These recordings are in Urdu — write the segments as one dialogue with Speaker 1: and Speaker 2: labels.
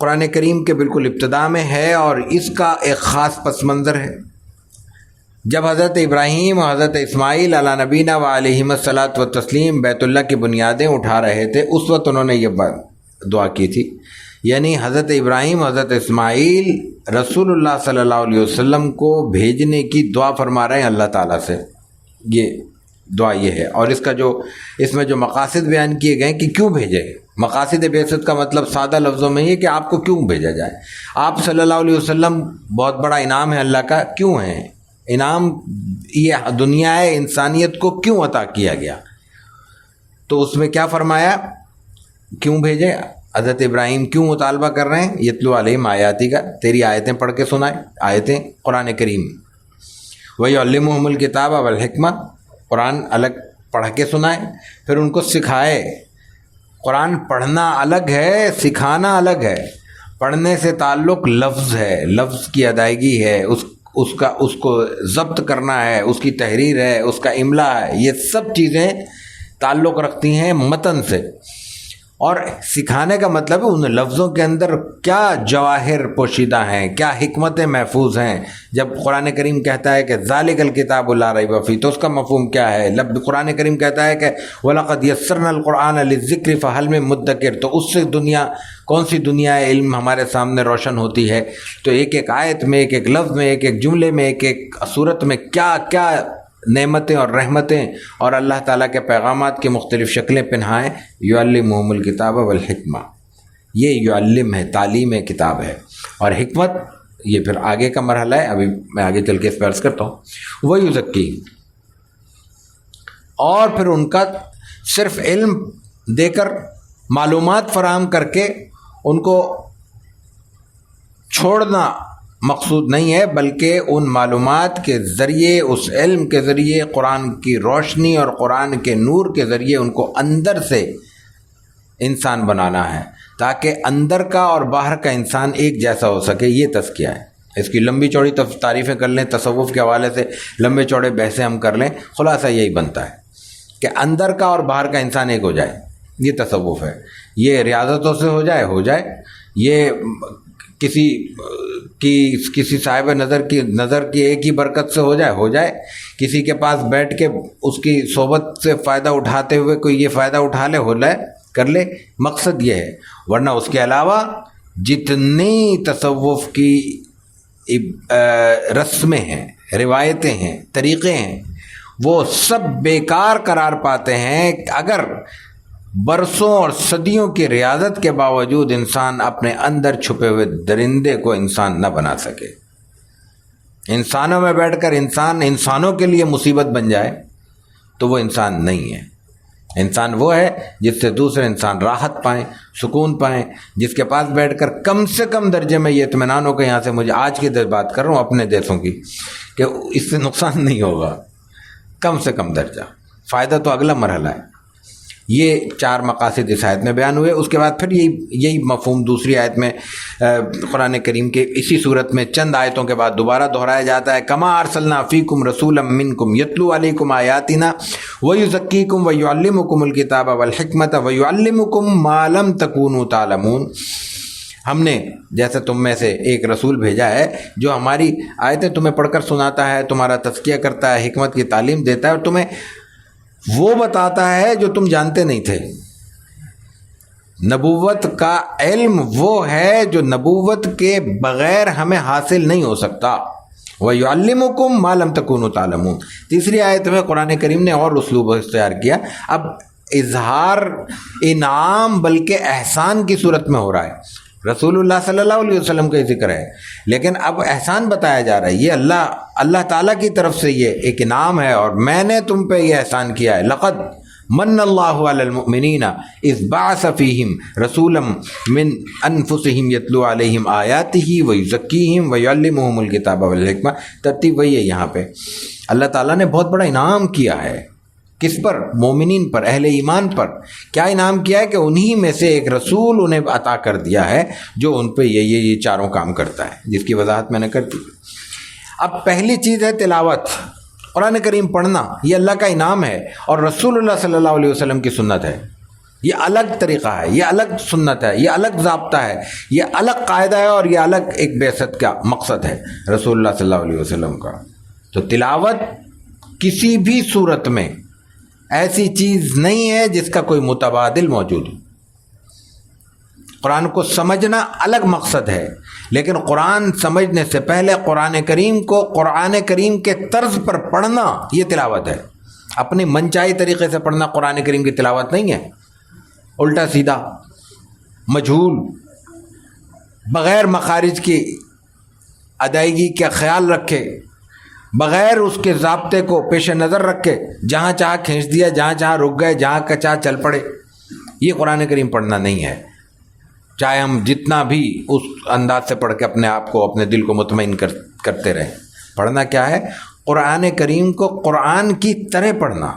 Speaker 1: قرآن کریم کے بالکل ابتدا میں ہے اور اس کا ایک خاص پس منظر ہے۔ جب حضرت ابراہیم اور حضرت اسماعیل علی نبینا و علیہم الصلاۃ والتسلیم بیت اللہ کی بنیادیں اٹھا رہے تھے، اس وقت انہوں نے یہ دعا کی تھی، یعنی حضرت ابراہیم حضرت اسماعیل رسول اللہ صلی اللہ علیہ وسلم کو بھیجنے کی دعا فرما رہے ہیں اللہ تعالیٰ سے۔ یہ دعا یہ ہے، اور اس میں جو مقاصد بیان کیے گئے کہ کیوں بھیجے، مقاصد بعثت کا مطلب سادہ لفظوں میں یہ کہ آپ کو کیوں بھیجا جائے، آپ صلی اللہ علیہ وسلم بہت بڑا انعام ہے اللہ کا، کیوں ہے انعام، یہ دنیا انسانیت کو کیوں عطا کیا گیا، تو اس میں کیا فرمایا، کیوں بھیجے، حضرت ابراہیم کیوں مطالبہ کر رہے ہیں، یتلو علیہم آیاتی کا، تیری آیتیں پڑھ کے سنائے، آیتیں قرآن کریم، وَيُعَلِّمُهُمُ الْكِتَابَ وَالْحِكْمَةَ، قرآن الگ پڑھ کے سنائے، پھر ان کو سکھائے۔ قرآن پڑھنا الگ ہے، سکھانا الگ ہے۔ پڑھنے سے تعلق لفظ ہے، لفظ کی ادائیگی ہے، اس کو ضبط کرنا ہے، اس کی تحریر ہے، اس کا املا ہے، یہ سب چیزیں تعلق رکھتی ہیں متن سے۔ اور سکھانے کا مطلب ہے ان لفظوں کے اندر کیا جواہر پوشیدہ ہیں، کیا حکمتیں محفوظ ہیں۔ جب قرآن کریم کہتا ہے کہ ذالک الکتاب لا ریب فیہ، تو اس کا مفہوم کیا ہے؟ قرآن کریم کہتا ہے کہ وَلَقَدْ يَسَّرْنَا الْقُرْآنَ لِلذِّكْرِ فَهَلْ مِن مُدَّكِرٍ، تو اس سے کون سی دنیا علم ہمارے سامنے روشن ہوتی ہے۔ تو ایک ایک آیت میں، ایک ایک لفظ میں، ایک ایک جملے میں، ایک ایک صورت میں کیا کیا نعمتیں اور رحمتیں اور اللہ تعالیٰ کے پیغامات کی مختلف شکلیں پنہائیں۔ یعلمہم الکتاب والحکمہ، یہ یعلم ہے، تعلیم کتاب ہے، اور حکمت یہ پھر آگے کا مرحلہ ہے، ابھی میں آگے چل کے اس پہ عرض کرتا ہوں۔ ویزکی، اور پھر ان کا صرف علم دے کر، معلومات فراہم کر کے ان کو چھوڑنا مقصود نہیں ہے، بلکہ ان معلومات کے ذریعے، اس علم کے ذریعے، قرآن کی روشنی اور قرآن کے نور کے ذریعے ان کو اندر سے انسان بنانا ہے، تاکہ اندر کا اور باہر کا انسان ایک جیسا ہو سکے۔ یہ تزکیہ ہے۔ اس کی لمبی چوڑی تعریفیں کر لیں، تصوف کے حوالے سے لمبے چوڑے بحثیں ہم کر لیں، خلاصہ یہی بنتا ہے کہ اندر کا اور باہر کا انسان ایک ہو جائے، یہ تصوف ہے۔ یہ ریاضتوں سے ہو جائے، یہ کسی صاحب نظر کی ایک ہی برکت سے ہو جائے، کسی کے پاس بیٹھ کے اس کی صحبت سے فائدہ اٹھاتے ہوئے کوئی یہ فائدہ اٹھا لے، کر لے، مقصد یہ ہے۔ ورنہ اس کے علاوہ جتنی تصوف کی رسمیں ہیں، روایتیں ہیں، طریقے ہیں، وہ سب بیکار قرار پاتے ہیں اگر برسوں اور صدیوں کی ریاضت کے باوجود انسان اپنے اندر چھپے ہوئے درندے کو انسان نہ بنا سکے۔ انسانوں میں بیٹھ کر انسانوں کے لیے مصیبت بن جائے تو وہ انسان نہیں ہے۔ انسان وہ ہے جس سے دوسرے انسان راحت پائیں، سکون پائیں، جس کے پاس بیٹھ کر کم سے کم درجے میں یہ اطمینان ہو کہ یہاں سے مجھے آج کی بات کر رہا ہوں اپنے دیسوں کی، کہ اس سے نقصان نہیں ہوگا، کم سے کم درجہ، فائدہ تو اگلا مرحلہ ہے۔ یہ 4 مقاصد اس آیت میں بیان ہوئے۔ اس کے بعد پھر یہی مفہوم دوسری آیت میں قرآن کریم کے اسی صورت میں چند آیتوں کے بعد دوبارہ دہرایا جاتا ہے۔ کما ارسلنا فیکم رسولا منکم یتلو علیکم آیاتنا ویزکیکم ویعلمکم الکتاب والحکمۃ ویعلمکم ما لم تکونوا تعلمون۔ ہم نے جیسے تم میں سے ایک رسول بھیجا ہے جو ہماری آیتیں تمہیں پڑھ کر سناتا ہے، تمہارا تزکیہ کرتا ہے، حکمت کی تعلیم دیتا ہے، اور تمہیں وہ بتاتا ہے جو تم جانتے نہیں تھے۔ نبوت کا علم وہ ہے جو نبوت کے بغیر ہمیں حاصل نہیں ہو سکتا۔ وَيُعَلِّمُكُم مَا لَمْ تَكُونُوا تَعْلَمُونَ۔ تیسری آیت میں قرآن کریم نے اور اسلوب اختیار کیا، اب اظہار انعام بلکہ احسان کی صورت میں ہو رہا ہے۔ رسول اللہ صلی اللہ علیہ وسلم کا ذکر ہے، لیکن اب احسان بتایا جا رہا ہے۔ یہ اللہ تعالیٰ کی طرف سے یہ ایک انعام ہے، اور میں نے تم پہ یہ احسان کیا ہے۔ لقد من اللہ علی المؤمنین اذ بعث فیہم رسولا من انفسہم یتلو علیہم آیاتہ ویزکیہم ویعلمہم الکتاب والحکمہ۔ ترتیب وہی ہے یہاں پہ، اللہ تعالیٰ نے بہت بڑا انعام کیا ہے۔ کس پر؟ مومنین پر، اہل ایمان پر۔ کیا انعام کیا ہے کہ انہی میں سے ایک رسول انہیں عطا کر دیا ہے جو ان پہ یہ چاروں کام کرتا ہے، جس کی وضاحت میں نے کر دی۔ اب پہلی چیز ہے تلاوت، قرآن کریم پڑھنا، یہ اللہ کا انعام ہے اور رسول اللہ صلی اللہ علیہ وسلم کی سنت ہے۔ یہ الگ طریقہ ہے، یہ الگ سنت ہے، یہ الگ ضابطہ ہے، یہ الگ قاعدہ ہے، اور یہ الگ ایک بعثت کا مقصد ہے رسول اللہ صلی اللہ علیہ وسلم کا۔ تو تلاوت کسی بھی صورت میں ایسی چیز نہیں ہے جس کا کوئی متبادل موجود ہو۔ قرآن کو سمجھنا الگ مقصد ہے، لیکن قرآن سمجھنے سے پہلے قرآن کریم کو قرآن کریم کے طرز پر پڑھنا یہ تلاوت ہے۔ اپنی منچائی طریقے سے پڑھنا قرآن کریم کی تلاوت نہیں ہے، الٹا سیدھا، مجہول، بغیر مخارج کی ادائیگی کا خیال رکھے، بغیر اس کے ضابطے کو پیش نظر رکھے، جہاں چاہا کھینچ دیا، جہاں چاہا رک گئے، جہاں کا چاہا چل پڑے، یہ قرآن کریم پڑھنا نہیں ہے۔ چاہے ہم جتنا بھی اس انداز سے پڑھ کے اپنے آپ کو، اپنے دل کو مطمئن کرتے رہیں، پڑھنا کیا ہے؟ قرآن کریم کو قرآن کی طرح پڑھنا،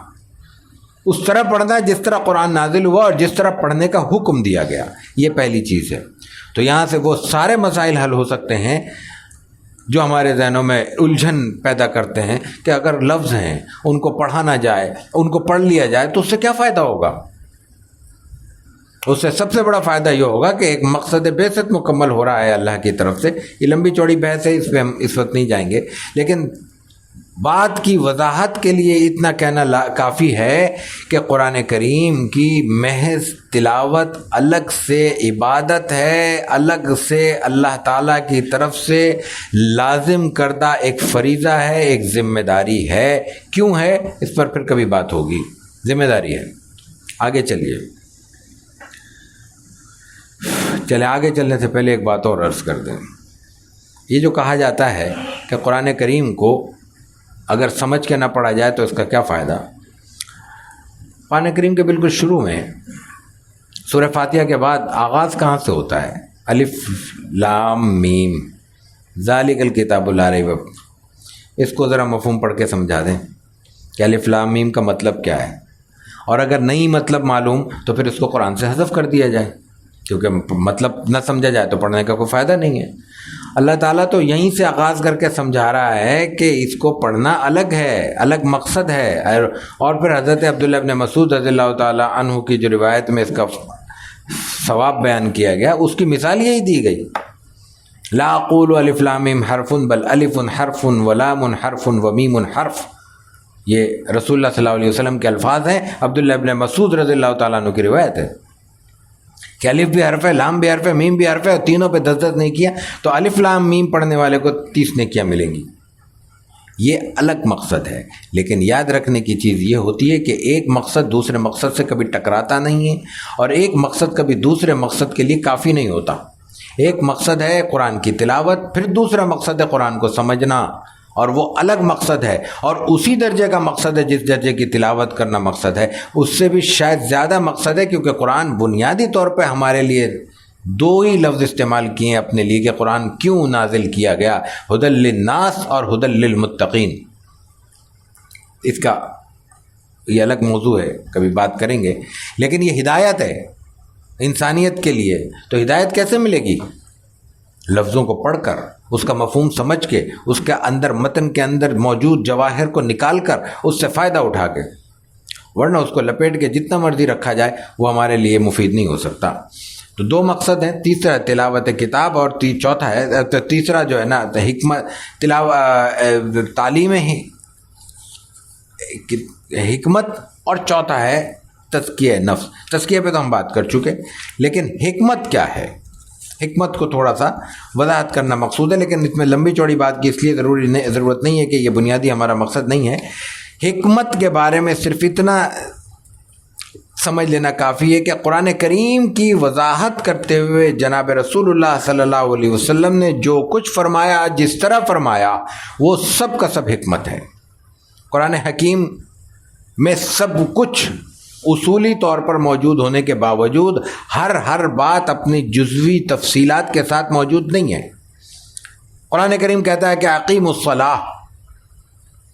Speaker 1: اس طرح پڑھنا جس طرح قرآن نازل ہوا اور جس طرح پڑھنے کا حکم دیا گیا، یہ پہلی چیز ہے۔ تو یہاں سے وہ سارے مسائل حل ہو سکتے ہیں جو ہمارے ذہنوں میں الجھن پیدا کرتے ہیں کہ اگر لفظ ہیں ان کو پڑھا نہ جائے، ان کو پڑھ لیا جائے تو اس سے کیا فائدہ ہوگا؟ اس سے سب سے بڑا فائدہ یہ ہوگا کہ ایک مقصد بعثت مکمل ہو رہا ہے اللہ کی طرف سے۔ یہ لمبی چوڑی بحث ہے، اس پہ ہم اس وقت نہیں جائیں گے، لیکن بات کی وضاحت کے لیے اتنا کہنا کافی ہے کہ قرآن کریم کی محض تلاوت الگ سے عبادت ہے، الگ سے اللہ تعالیٰ کی طرف سے لازم کردہ ایک فریضہ ہے، ایک ذمہ داری ہے۔ کیوں ہے؟ اس پر پھر کبھی بات ہوگی، ذمہ داری ہے۔ آگے چلیے، آگے چلنے سے پہلے ایک بات اور عرض کر دیں۔ یہ جو کہا جاتا ہے کہ قرآن کریم کو اگر سمجھ کے نہ پڑھا جائے تو اس کا کیا فائدہ؟ قرآن کریم کے بالکل شروع میں سورہ فاتحہ کے بعد آغاز کہاں سے ہوتا ہے؟ الف لام میم ذالک الکتاب لا ریب۔ اس کو ذرا مفہوم پڑھ کے سمجھا دیں کہ الف لام میم کا مطلب کیا ہے، اور اگر نہیں مطلب معلوم تو پھر اس کو قرآن سے حذف کر دیا جائے، کیونکہ مطلب نہ سمجھا جائے تو پڑھنے کا کوئی فائدہ نہیں ہے۔ اللہ تعالیٰ تو یہیں سے آغاز کر کے سمجھا رہا ہے کہ اس کو پڑھنا الگ ہے، الگ مقصد ہے۔ اور پھر حضرت عبداللہ ابن مسعود رضی اللہ تعالیٰ عنہ کی جو روایت میں اس کا ثواب بیان کیا گیا، اس کی مثال یہی دی گئی، لا اقول الف لام میم حرف بل الف حرف ولام حرف ومیم حرف۔ یہ رسول اللہ صلی اللہ علیہ وسلم کے الفاظ ہیں، عبداللہ ابن مسعود رضی اللہ تعالیٰ عنہ کی روایت ہے کہ الف بھی حرف ہے، لام بھی حرف ہے، میم بھی حرف ہے، اور تینوں پہ 10 نہیں کیا تو الف لام میم پڑھنے والے کو 30 نیکیاں ملیں گی۔ یہ الگ مقصد ہے، لیکن یاد رکھنے کی چیز یہ ہوتی ہے کہ ایک مقصد دوسرے مقصد سے کبھی ٹکراتا نہیں ہے، اور ایک مقصد کبھی دوسرے مقصد کے لیے کافی نہیں ہوتا۔ ایک مقصد ہے قرآن کی تلاوت، پھر دوسرا مقصد ہے قرآن کو سمجھنا، اور وہ الگ مقصد ہے، اور اسی درجے کا مقصد ہے جس درجے کی تلاوت کرنا مقصد ہے، اس سے بھی شاید زیادہ مقصد ہے، کیونکہ قرآن بنیادی طور پہ ہمارے لیے 2 ہی لفظ استعمال کیے ہیں اپنے لیے کہ قرآن کیوں نازل کیا گیا، ہدی للناس اور ہدی للمتقین۔ اس کا یہ الگ موضوع ہے، کبھی بات کریں گے، لیکن یہ ہدایت ہے انسانیت کے لیے۔ تو ہدایت کیسے ملے گی؟ لفظوں کو پڑھ کر، اس کا مفہوم سمجھ کے، اس کے اندر متن کے اندر موجود جواہر کو نکال کر اس سے فائدہ اٹھا کے، ورنہ اس کو لپیٹ کے جتنا مرضی رکھا جائے وہ ہمارے لیے مفید نہیں ہو سکتا۔ تو 2 مقصد ہیں، تیسرا تلاوت کتاب، اور چوتھا ہے تیسرا جو ہے نا تعلیم حکمت، اور چوتھا ہے تزکیہ نفس۔ تزکیہ پہ تو ہم بات کر چکے، لیکن حکمت کیا ہے؟ حکمت کو تھوڑا سا وضاحت کرنا مقصود ہے، لیکن اس میں لمبی چوڑی بات کی اس لیے ضرورت نہیں ہے کہ یہ بنیادی ہمارا مقصد نہیں ہے۔ حکمت کے بارے میں صرف اتنا سمجھ لینا کافی ہے کہ قرآن کریم کی وضاحت کرتے ہوئے جناب رسول اللہ صلی اللہ علیہ وسلم نے جو کچھ فرمایا، جس طرح فرمایا، وہ سب کا سب حکمت ہے۔ قرآن حکیم میں سب کچھ اصولی طور پر موجود ہونے کے باوجود ہر بات اپنی جزوی تفصیلات کے ساتھ موجود نہیں ہے۔ قرآن کریم کہتا ہے کہ اقیموا الصلاۃ،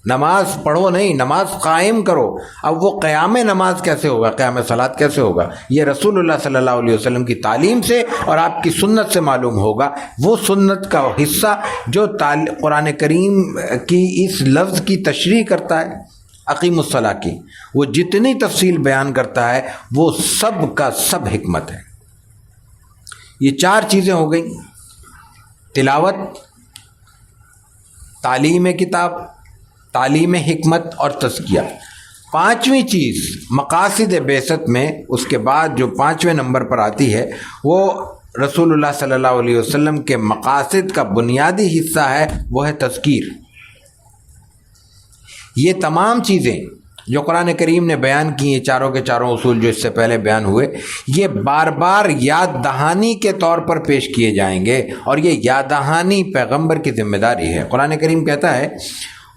Speaker 1: نماز پڑھو نہیں، نماز قائم کرو۔ اب وہ قیام نماز کیسے ہوگا، قیام صلاۃ کیسے ہوگا؟ یہ رسول اللہ صلی اللہ علیہ وسلم کی تعلیم سے اور آپ کی سنت سے معلوم ہوگا۔ وہ سنت کا حصہ جو قرآن کریم کی اس لفظ کی تشریح کرتا ہے، اقیم الصلاۃ کی، وہ جتنی تفصیل بیان کرتا ہے وہ سب کا سب حکمت ہے۔ یہ 4 چیزیں ہو گئیں، تلاوت، تعلیم کتاب، تعلیم حکمت اور تزکیہ۔ 5ویں چیز مقاصد بعثت میں اس کے بعد جو 5ویں نمبر پر آتی ہے وہ رسول اللہ صلی اللہ علیہ وسلم کے مقاصد کا بنیادی حصہ ہے، وہ ہے تذکیر۔ یہ تمام چیزیں جو قرآن کریم نے بیان کی ہیں، چاروں کے چاروں اصول جو اس سے پہلے بیان ہوئے، یہ بار بار یاد دہانی کے طور پر پیش کیے جائیں گے، اور یہ یاد دہانی پیغمبر کی ذمہ داری ہے۔ قرآن کریم کہتا ہے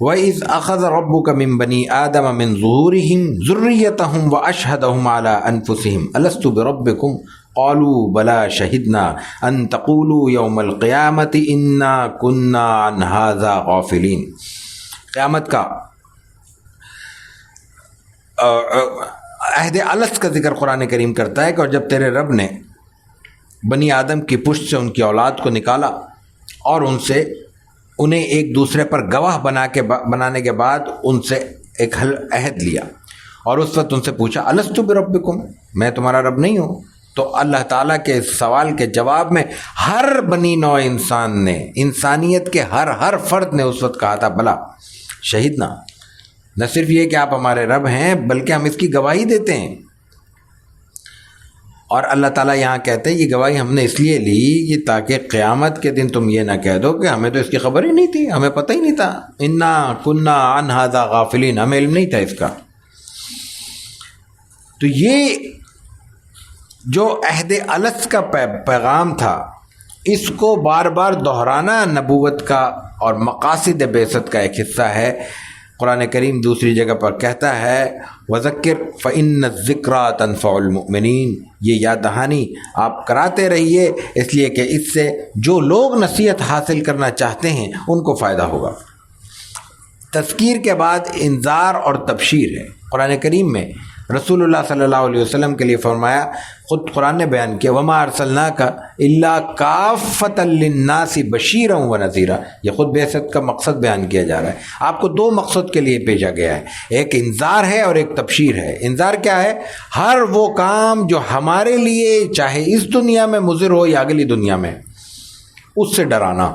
Speaker 1: وَإِذْ أَخَذَ رَبُّكَ مِن بَنِي آدَمَ مِن ظُهُورِهِمْ ذُرِّيَّتَهُمْ وَأَشْهَدَهُمْ عَلَىٰ أَنفُسِهِمْ أَلَسْتُ بِرَبِّكُمْ قَالُوا بَلَىٰ شَهِدْنَا أَن تَقُولُوا يَوْمَ الْقِيَامَةِ إِنَّا كُنَّا عَنْ هَٰذَا غَافِلِينَ۔ قیامت کا عہد الست کا ذکر قرآن کریم کرتا ہے کہ اور جب تیرے رب نے بنی آدم کی پشت سے ان کی اولاد کو نکالا اور انہیں ایک دوسرے پر گواہ بنانے کے بعد ان سے ایک عہد لیا، اور اس وقت ان سے پوچھا الستُ بربکم، میں تمہارا رب نہیں ہوں؟ تو اللہ تعالیٰ کے اس سوال کے جواب میں ہر بنی نوع انسان نے، انسانیت کے ہر فرد نے اس وقت کہا تھا بلا شہیدنا، نہ صرف یہ کہ آپ ہمارے رب ہیں بلکہ ہم اس کی گواہی دیتے ہیں۔ اور اللہ تعالیٰ یہاں کہتے ہیں یہ گواہی ہم نے اس لیے لی یہ تاکہ قیامت کے دن تم یہ نہ کہہ دو کہ ہمیں تو اس کی خبر ہی نہیں تھی، ہمیں پتہ ہی نہیں تھا، انا کنا عن ھذا غافلین، ہمیں علم نہیں تھا اس کا۔ تو یہ جو عہد الست کا پیغام تھا، اس کو بار بار دہرانا نبوت کا اور مقاصد بعثت کا ایک حصہ ہے۔ قرآن کریم دوسری جگہ پر کہتا ہے وَذَكِّرْ فَإِنَّ الذِّكْرَىٰ تَنفَعُ الْمُؤْمِنِينَ، یہ یاد دہانی آپ کراتے رہیے اس لیے کہ اس سے جو لوگ نصیحت حاصل کرنا چاہتے ہیں ان کو فائدہ ہوگا۔ تذکیر کے بعد انذار اور تبشیر ہے۔ قرآن کریم میں رسول اللہ صلی اللہ علیہ وسلم کے لیے فرمایا، خود قرآن نے بیان کیا وَمَا أَرْسَلْنَاكَ إِلَّا كَافَّةً لِلنَّاسِ بَشِيرًا وَنَذِيرًا، یہ خود بعثت کا مقصد بیان کیا جا رہا ہے۔ آپ کو 2 مقصد کے لیے بھیجا گیا ہے، ایک انذار ہے اور ایک تبشیر ہے۔ انذار کیا ہے؟ ہر وہ کام جو ہمارے لیے چاہے اس دنیا میں مضر ہو یا اگلی دنیا میں، اس سے ڈرانا۔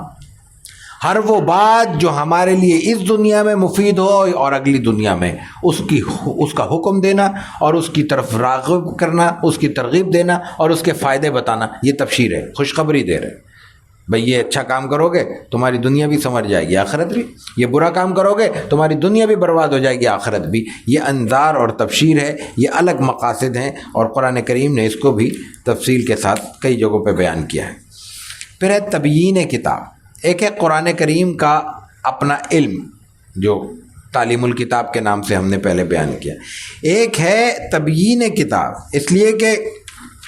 Speaker 1: ہر وہ بات جو ہمارے لیے اس دنیا میں مفید ہو اور اگلی دنیا میں اس کا حکم دینا اور اس کی طرف راغب کرنا، اس کی ترغیب دینا اور اس کے فائدے بتانا، یہ تبشیر ہے، خوشخبری دے رہے بھئی یہ اچھا کام کرو گے تمہاری دنیا بھی سنور جائے گی آخرت بھی، یہ برا کام کرو گے تمہاری دنیا بھی برباد ہو جائے گی آخرت بھی۔ یہ انذار اور تبشیر ہے، یہ الگ مقاصد ہیں اور قرآن کریم نے اس کو بھی تفصیل کے ساتھ کئی جگہوں پہ بیان کیا ہے۔ پھر ہے تبیین کتاب۔ ایک ہے قرآن کریم کا اپنا علم جو تعلیم الکتاب کے نام سے ہم نے پہلے بیان کیا، ایک ہے تبیین کتاب، اس لیے کہ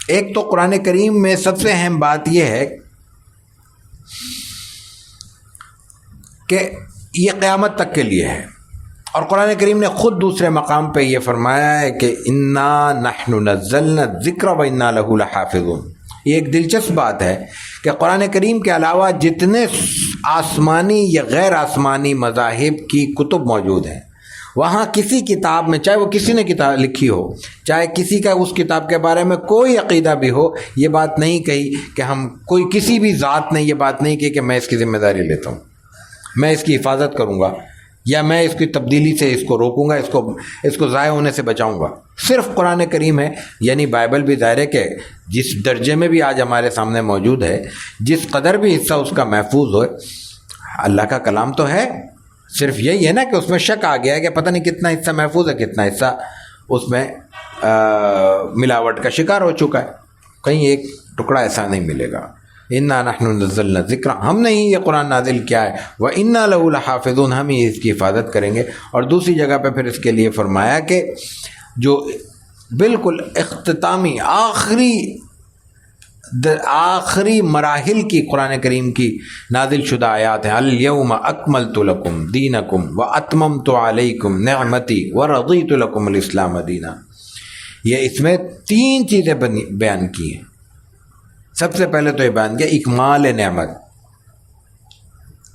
Speaker 1: ایک تو قرآن کریم میں سب سے اہم بات یہ ہے کہ یہ قیامت تک کے لیے ہے، اور قرآن کریم نے خود دوسرے مقام پہ یہ فرمایا ہے کہ انا نحن نزلنا الذکر و انا لہ لحافظون۔ یہ ایک دلچسپ بات ہے کہ قرآن کریم کے علاوہ جتنے آسمانی یا غیر آسمانی مذاہب کی کتب موجود ہیں، وہاں کسی کتاب میں، چاہے وہ کسی نے کتاب لکھی ہو، چاہے کسی کا اس کتاب کے بارے میں کوئی عقیدہ بھی ہو، یہ بات نہیں کہی کہ کسی بھی ذات نے یہ بات نہیں کی کہ میں اس کی ذمہ داری لیتا ہوں، میں اس کی حفاظت کروں گا یا میں اس کی تبدیلی سے اس کو روکوں گا، اس کو ضائع ہونے سے بچاؤں گا۔ صرف قرآن کریم ہے، یعنی بائبل بھی ظاہر ہے کہ جس درجے میں بھی آج ہمارے سامنے موجود ہے، جس قدر بھی حصہ اس کا محفوظ ہو، اللہ کا کلام تو ہے، صرف یہی ہے نا کہ اس میں شک آ گیا ہے کہ پتہ نہیں کتنا حصہ محفوظ ہے، کتنا حصہ اس میں ملاوٹ کا شکار ہو چکا ہے، کہیں ایک ٹکڑا ایسا نہیں ملے گا۔ انا نحن نزلنا الذکر، ہم نے ہی یہ قرآن نازل کیا ہے، وَإِنَّا لَهُ لَحَافِظُونَ، ہم ہی اس کی حفاظت کریں گے۔ اور دوسری جگہ پہ پھر اس کے لیے فرمایا کہ جو بالکل اختتامی آخری مراحل کی قرآن کریم کی نازل شدہ آیات ہیں، الَّيَوْمَ أَكْمَلْتُ لَكُمْ دِينَكُمْ وَأَتْمَمْتُ عَلَيْكُمْ نِعْمَتِي وَرَضِيتُ لَكُمُ الْإِسْلَامَ دِينًا۔ یہ اس میں 3 چیزیں بیان کی ہیں۔ سب سے پہلے تو یہ بیان کیا اکمال نعمت،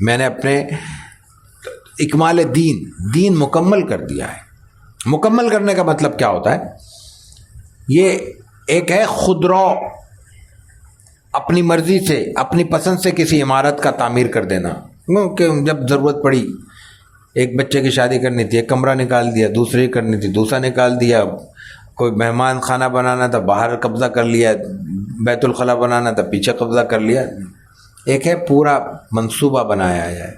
Speaker 1: میں نے اپنے اکمال دین مکمل کر دیا ہے، مکمل کرنے کا مطلب کیا ہوتا ہے؟ یہ ایک ہے خودرو، اپنی مرضی سے اپنی پسند سے کسی عمارت کا تعمیر کر دینا، کہ جب ضرورت پڑی، ایک بچے کی شادی کرنی تھی، ایک کمرہ نکال دیا، دوسری کرنی تھی دوسرا نکال دیا، کوئی مہمان خانہ بنانا تھا باہر قبضہ کر لیا، بیت الخلاء بنانا تھا پیچھے قبضہ کر لیا۔ ایک ہے پورا منصوبہ بنایا جائے،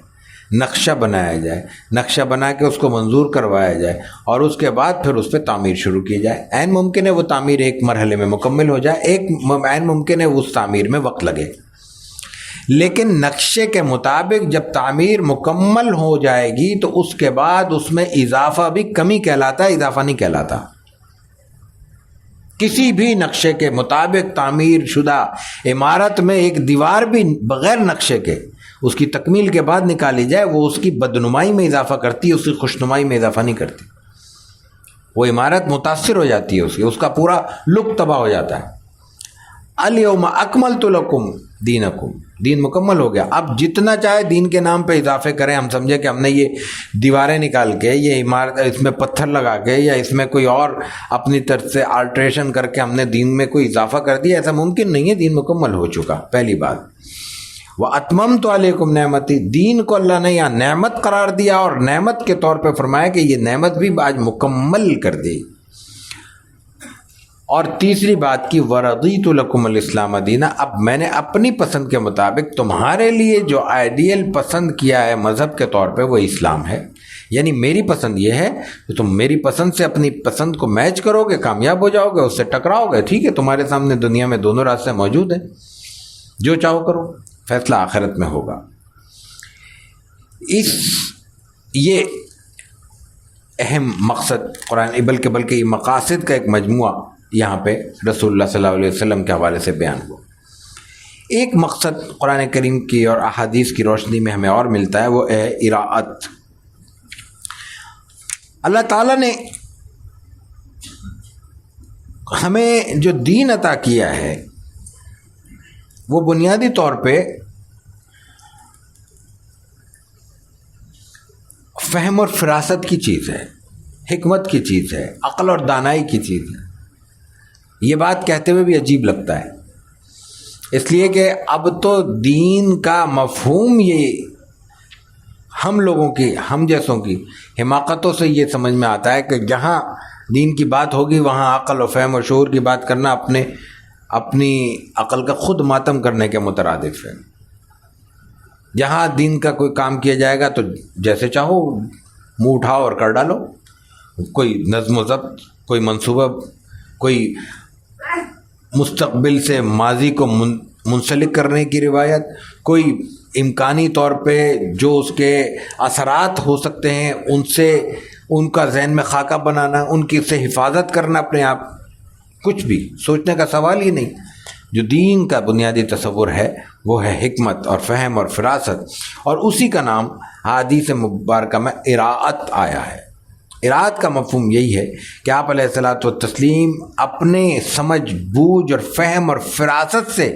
Speaker 1: نقشہ بنایا جائے، نقشہ بنا کے اس کو منظور کروایا جائے اور اس کے بعد پھر اس پہ تعمیر شروع کی جائے۔ عین ممکن ہے وہ تعمیر ایک مرحلے میں مکمل ہو جائے، ایک عین ممکن ہے اس تعمیر میں وقت لگے، لیکن نقشے کے مطابق جب تعمیر مکمل ہو جائے گی تو اس کے بعد اس میں اضافہ بھی کمی کہلاتا ہے، اضافہ نہیں کہلاتا۔ کسی بھی نقشے کے مطابق تعمیر شدہ عمارت میں ایک دیوار بھی بغیر نقشے کے اس کی تکمیل کے بعد نکالی جائے، وہ اس کی بدنمائی میں اضافہ کرتی ہے، اس کی خوشنمائی میں اضافہ نہیں کرتی۔ وہ عمارت متاثر ہو جاتی ہے، اس کا پورا لک تباہ ہو جاتا ہے۔ الیوم اکملت لکم دینکم، دین مکمل ہو گیا۔ اب جتنا چاہے دین کے نام پہ اضافے کریں، ہم سمجھے کہ ہم نے یہ دیواریں نکال کے، یہ عمارت اس میں پتھر لگا کے، یا اس میں کوئی اور اپنی طرف سے آلٹریشن کر کے ہم نے دین میں کوئی اضافہ کر دیا، ایسا ممکن نہیں ہے۔ دین مکمل ہو چکا، پہلی بات۔ وَأَتْمَمْتُ عَلَيْكُمْ نِعْمَتِي، دین کو اللہ نے یہاں نعمت قرار دیا اور نعمت کے طور پہ فرمایا کہ یہ نعمت بھی آج مکمل کر دی۔ اور تیسری بات کی وَرَضِيتُ لَكُمُ الْإِسْلَامَ دِينًا، اب میں نے اپنی پسند کے مطابق تمہارے لیے جو آئیڈیل پسند کیا ہے مذہب کے طور پہ وہ اسلام ہے۔ یعنی میری پسند یہ ہے کہ تم میری پسند سے اپنی پسند کو میچ کرو گے، کامیاب ہو جاؤ گے، اس سے ٹکراؤ گے، ٹھیک ہے، تمہارے سامنے دنیا میں دونوں راستے موجود ہیں، جو چاہو کرو، فیصلہ آخرت میں ہوگا۔ یہ اہم مقصد قرآن، بلکہ یہ مقاصد کا ایک مجموعہ یہاں پہ رسول اللہ صلی اللہ علیہ وسلم کے حوالے سے بیان ہوا۔ ایک مقصد قرآن کریم کی اور احادیث کی روشنی میں ہمیں اور ملتا ہے، وہ ہے اراءت۔ اللہ تعالیٰ نے ہمیں جو دین عطا کیا ہے وہ بنیادی طور پہ فہم اور فراست کی چیز ہے، حکمت کی چیز ہے، عقل اور دانائی کی چیز ہے۔ یہ بات کہتے ہوئے بھی عجیب لگتا ہے، اس لیے کہ اب تو دین کا مفہوم یہ ہم لوگوں کی، ہم جیسوں کی حماقتوں سے یہ سمجھ میں آتا ہے کہ جہاں دین کی بات ہوگی وہاں عقل و فہم و شعور کی بات کرنا اپنی عقل کا خود ماتم کرنے کے مترادف ہے۔ جہاں دین کا کوئی کام کیا جائے گا تو جیسے چاہو منہ اٹھاؤ اور کر ڈالو، کوئی نظم و ضبط، کوئی منصوبہ، کوئی مستقبل سے ماضی کو منسلک کرنے کی روایت، کوئی امکانی طور پہ جو اس کے اثرات ہو سکتے ہیں ان کا ذہن میں خاکہ بنانا، ان کی سے حفاظت کرنا اپنے آپ، کچھ بھی سوچنے کا سوال ہی نہیں۔ جو دین کا بنیادی تصور ہے وہ ہے حکمت اور فہم اور فراست، اور اسی کا نام حدیث مبارکہ میں اراءت آیا ہے۔ اراءت کا مفہوم یہی ہے کہ آپ علیہ الصلاۃ والتسلیم اپنے سمجھ بوجھ اور فہم اور فراست سے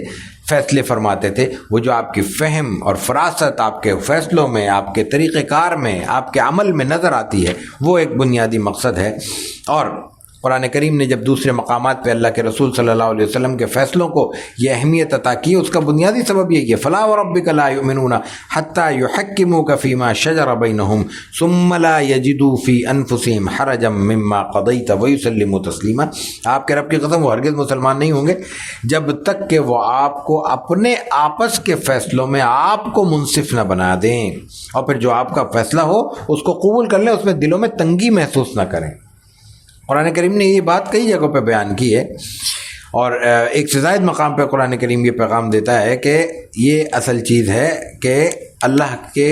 Speaker 1: فیصلے فرماتے تھے۔ وہ جو آپ کی فہم اور فراست آپ کے فیصلوں میں، آپ کے طریقہ کار میں، آپ کے عمل میں نظر آتی ہے، وہ ایک بنیادی مقصد ہے۔ اور قرآن کریم نے جب دوسرے مقامات پہ اللہ کے رسول صلی اللہ علیہ وسلم کے فیصلوں کو یہ اہمیت عطا کی، اس کا بنیادی سبب یہی ہے، فَلَا وَرَبِّكَ لَا يُؤْمِنُونَ حَتَّى يُحَكِّمُوكَ فِي مَا شَجَرَ بَيْنَهُمْ ثُمَّ لَا يَجِدُوا فِي أَنفُسِهِمْ حَرَجًا مِّمَّا قَضَيْتَ وَيُسَلِّمُوا تَسْلِيمًا۔ آپ کے رب کی قسم، وہ ہرگز مسلمان نہیں ہوں گے جب تک کہ وہ آپ کو اپنے آپس کے فیصلوں میں آپ کو منصف نہ بنا دیں، اور پھر جو آپ کا فیصلہ ہو اس کو قبول کر لیں، اس میں دلوں میں تنگی محسوس نہ کریں۔ قرآن کریم نے یہ بات کئی جگہوں پہ بیان کی ہے، اور ایک سے زائد مقام پہ قرآن کریم یہ پیغام دیتا ہے کہ یہ اصل چیز ہے کہ اللہ کے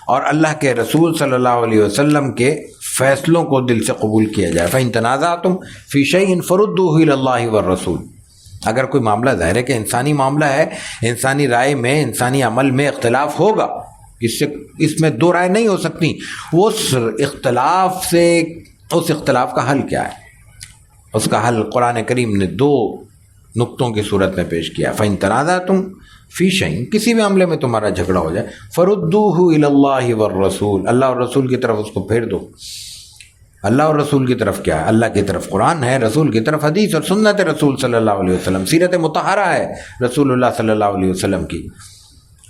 Speaker 1: اور اللہ کے رسول صلی اللہ علیہ وسلم کے فیصلوں کو دل سے قبول کیا جائے۔ فَإِن تَنَازَعْتُمْ فِي شَيْءٍ فَرُدُّوهُ إِلَى اللَّهِ وَالرَّسُولِ۔ اگر کوئی معاملہ، ظاہر ہے کہ انسانی معاملہ ہے، انسانی رائے میں، انسانی عمل میں اختلاف ہوگا، اس میں دو رائے نہیں ہو سکتی، اس اختلاف کا حل کیا ہے؟ اس کا حل قرآن کریم نے دو نقطوں کی صورت میں پیش کیا۔ فَإِن تَنَازَعْتُمْ فِي شَيْءٍ، کسی بھی معاملے میں تمہارا جھگڑا ہو جائے، فَرُدُّوهُ إِلَى اللَّهِ وَالرَّسُولِ، اللہ اور رسول کی طرف اس کو پھیر دو۔ اللہ اور رسول کی طرف کیا ہے؟ اللہ کی طرف قرآن ہے، رسول کی طرف حدیث اور سنت رسول صلی اللہ علیہ وسلم، سیرت مطہرہ ہے رسول اللہ صلی اللہ علیہ وسلم کی،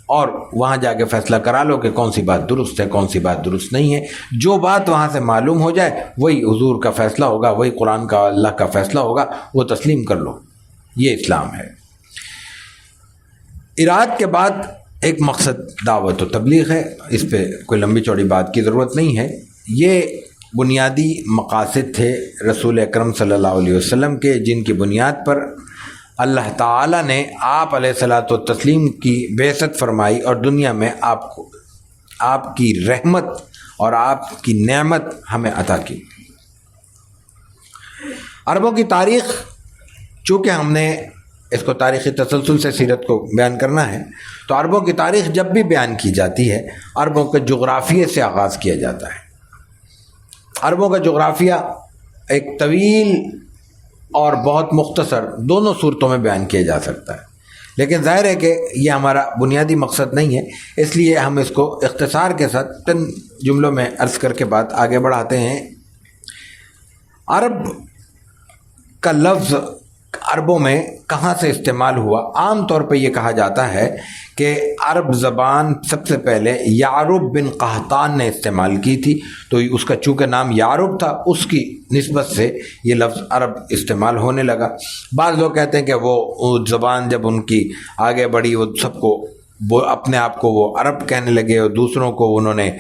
Speaker 1: اور وہاں جا کے فیصلہ کرا لو کہ کون سی بات درست ہے، کون سی بات درست نہیں ہے۔ جو بات وہاں سے معلوم ہو جائے وہی حضور کا فیصلہ ہوگا، وہی قرآن کا اللہ کا فیصلہ ہوگا، وہ تسلیم کر لو، یہ اسلام ہے۔ اراد کے بعد ایک مقصد دعوت و تبلیغ ہے، اس پہ کوئی لمبی چوڑی بات کی ضرورت نہیں ہے۔ یہ بنیادی مقاصد تھے رسول اکرم صلی اللہ علیہ وسلم کے، جن کی بنیاد پر اللہ تعالیٰ نے آپ علیہ الصلاۃ والتسلیم کی بعثت فرمائی اور دنیا میں آپ کی رحمت اور آپ کی نعمت ہمیں عطا کی۔ عربوں کی تاریخ، چونکہ ہم نے اس کو تاریخی تسلسل سے سیرت کو بیان کرنا ہے، تو عربوں کی تاریخ جب بھی بیان کی جاتی ہے عربوں کے جغرافیے سے آغاز کیا جاتا ہے۔ عربوں کا جغرافیہ ایک طویل اور بہت مختصر دونوں صورتوں میں بیان کیا جا سکتا ہے، لیکن ظاہر ہے کہ یہ ہمارا بنیادی مقصد نہیں ہے، اس لیے ہم اس کو اختصار کے ساتھ چند جملوں میں عرض کر کے بات آگے بڑھاتے ہیں۔ عرب کا لفظ عربوں میں کہاں سے استعمال ہوا؟ عام طور پہ یہ کہا جاتا ہے کہ عرب زبان سب سے پہلے یعرب بن قحطان نے استعمال کی تھی، تو اس کا چونکہ نام یعرب تھا اس کی نسبت سے یہ لفظ عرب استعمال ہونے لگا۔ بعض لوگ کہتے ہیں کہ وہ زبان جب ان کی آگے بڑھی وہ سب کو وہ اپنے آپ کو وہ عرب کہنے لگے، اور دوسروں کو انہوں نے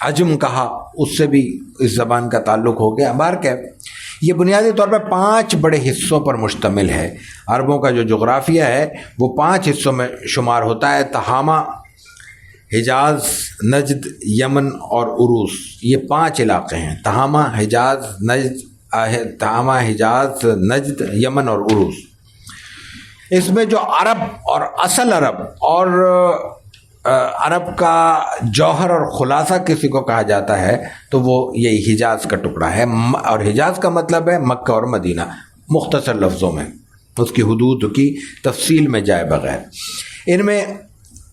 Speaker 1: عجم کہا، اس سے بھی اس زبان کا تعلق ہو گیا۔ بہرکیف یہ بنیادی طور پر 5 بڑے حصوں پر مشتمل ہے۔ عربوں کا جو جغرافیہ ہے وہ 5 حصوں میں شمار ہوتا ہے۔ تہامہ، حجاز، نجد، یمن اور عروس، یہ 5 علاقے ہیں۔ تہامہ، حجاز، نجد، یمن اور عروس۔ اس میں جو عرب اور اصل عرب اور عرب کا جوہر اور خلاصہ کسی کو کہا جاتا ہے تو وہ یہی حجاز کا ٹکڑا ہے، اور حجاز کا مطلب ہے مکہ اور مدینہ، مختصر لفظوں میں، اس کی حدود کی تفصیل میں جائے بغیر۔ ان میں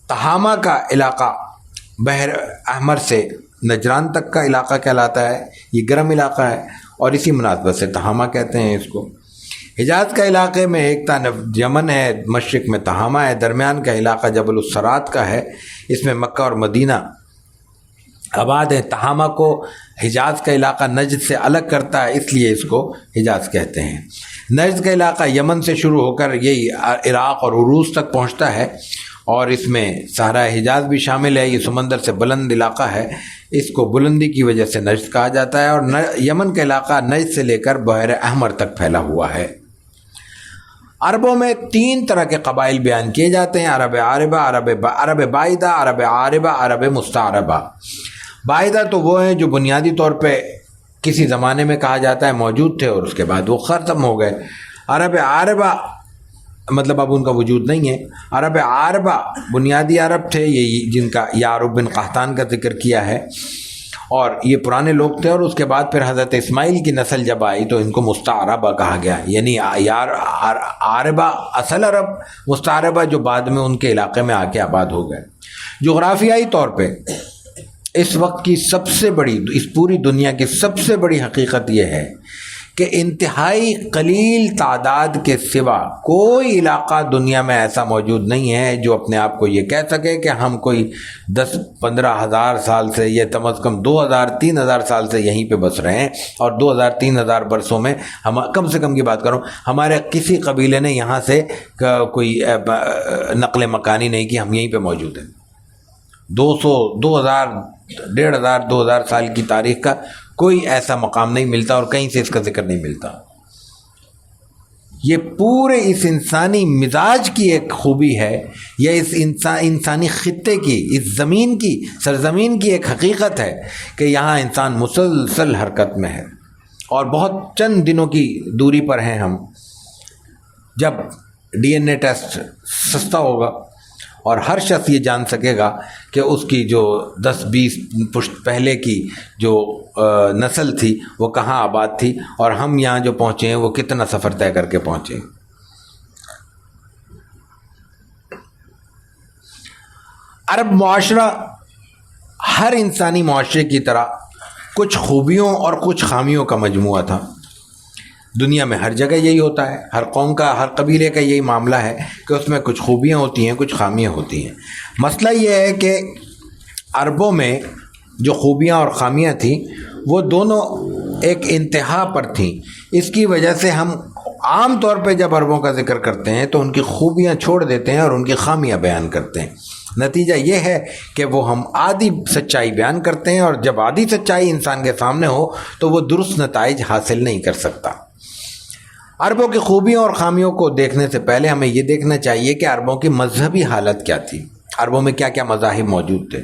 Speaker 1: تہامہ کا علاقہ بحر احمر سے نجران تک کا علاقہ کہلاتا ہے، یہ گرم علاقہ ہے اور اسی مناسبت سے تہامہ کہتے ہیں اس کو۔ حجاز کا علاقے میں ایک طرف یمن ہے، مشرق میں تہامہ ہے، درمیان کا علاقہ جبل الصرات کا ہے، اس میں مکہ اور مدینہ آباد ہے۔ تہامہ کو حجاز کا علاقہ نجد سے الگ کرتا ہے، اس لیے اس کو حجاز کہتے ہیں۔ نجد کا علاقہ یمن سے شروع ہو کر یہی عراق اور عروس تک پہنچتا ہے، اور اس میں صحرا حجاز بھی شامل ہے۔ یہ سمندر سے بلند علاقہ ہے، اس کو بلندی کی وجہ سے نجد کہا جاتا ہے، اور یمن کا علاقہ نجد سے لے کر بحر احمر تک پھیلا ہوا ہے۔ عربوں میں 3 طرح کے قبائل بیان کیے جاتے ہیں: عرب عاربہ، عرب بائدہ، عرب عاربہ، عرب مستعربہ۔ بائدہ تو وہ ہیں جو بنیادی طور پہ کسی زمانے میں کہا جاتا ہے موجود تھے اور اس کے بعد وہ ختم ہو گئے۔ عرب عاربہ مطلب اب ان کا وجود نہیں ہے۔ عرب عاربہ بنیادی عرب تھے، یہ جن کا یعرب بن قحطان کا ذکر کیا ہے، اور یہ پرانے لوگ تھے، اور اس کے بعد پھر حضرت اسماعیل کی نسل جب آئی تو ان کو مستعربہ کہا گیا، یعنی عاربہ اصل عرب، مستعربہ جو بعد میں ان کے علاقے میں آ کے آباد ہو گئے۔ جغرافیائی طور پہ اس وقت کی سب سے بڑی، اس پوری دنیا کی سب سے بڑی حقیقت یہ ہے کہ انتہائی قلیل تعداد کے سوا کوئی علاقہ دنیا میں ایسا موجود نہیں ہے جو اپنے آپ کو یہ کہہ سکے کہ ہم کوئی 10-15 ہزار سال سے یا کم از کم 2000-3000 سال سے یہیں پہ بس رہے ہیں، اور 2000-3000 برسوں میں ہم کم سے کم کی بات کروں ہمارے کسی قبیلے نے یہاں سے کوئی نقل مکانی نہیں کی، ہم یہیں پہ موجود ہیں۔ 200، 2000، 1500، 2000 سال کی تاریخ کا کوئی ایسا مقام نہیں ملتا، اور کہیں سے اس کا ذکر نہیں ملتا۔ یہ پورے اس انسانی مزاج کی ایک خوبی ہے، یا اس انسانی خطے کی، اس زمین کی، سرزمین کی ایک حقیقت ہے کہ یہاں انسان مسلسل حرکت میں ہے، اور بہت چند دنوں کی دوری پر ہیں ہم۔ جب DNA ٹیسٹ سستا ہوگا اور ہر شخص یہ جان سکے گا کہ اس کی جو 10-20 پشت پہلے کی جو نسل تھی وہ کہاں آباد تھی، اور ہم یہاں جو پہنچے ہیں وہ کتنا سفر طے کر کے پہنچے۔ عرب معاشرہ ہر انسانی معاشرے کی طرح کچھ خوبیوں اور کچھ خامیوں کا مجموعہ تھا۔ دنیا میں ہر جگہ یہی ہوتا ہے، ہر قوم کا، ہر قبیلے کا یہی معاملہ ہے کہ اس میں کچھ خوبیاں ہوتی ہیں، کچھ خامیاں ہوتی ہیں۔ مسئلہ یہ ہے کہ عربوں میں جو خوبیاں اور خامیاں تھیں وہ دونوں ایک انتہا پر تھیں۔ اس کی وجہ سے ہم عام طور پہ جب عربوں کا ذکر کرتے ہیں تو ان کی خوبیاں چھوڑ دیتے ہیں اور ان کی خامیاں بیان کرتے ہیں۔ نتیجہ یہ ہے کہ وہ ہم آدھی سچائی بیان کرتے ہیں، اور جب آدھی سچائی انسان کے سامنے ہو تو وہ درست نتائج حاصل نہیں کر سکتا۔ عربوں کی خوبیوں اور خامیوں کو دیکھنے سے پہلے ہمیں یہ دیکھنا چاہیے کہ عربوں کی مذہبی حالت کیا تھی، عربوں میں کیا کیا مذاہب موجود تھے۔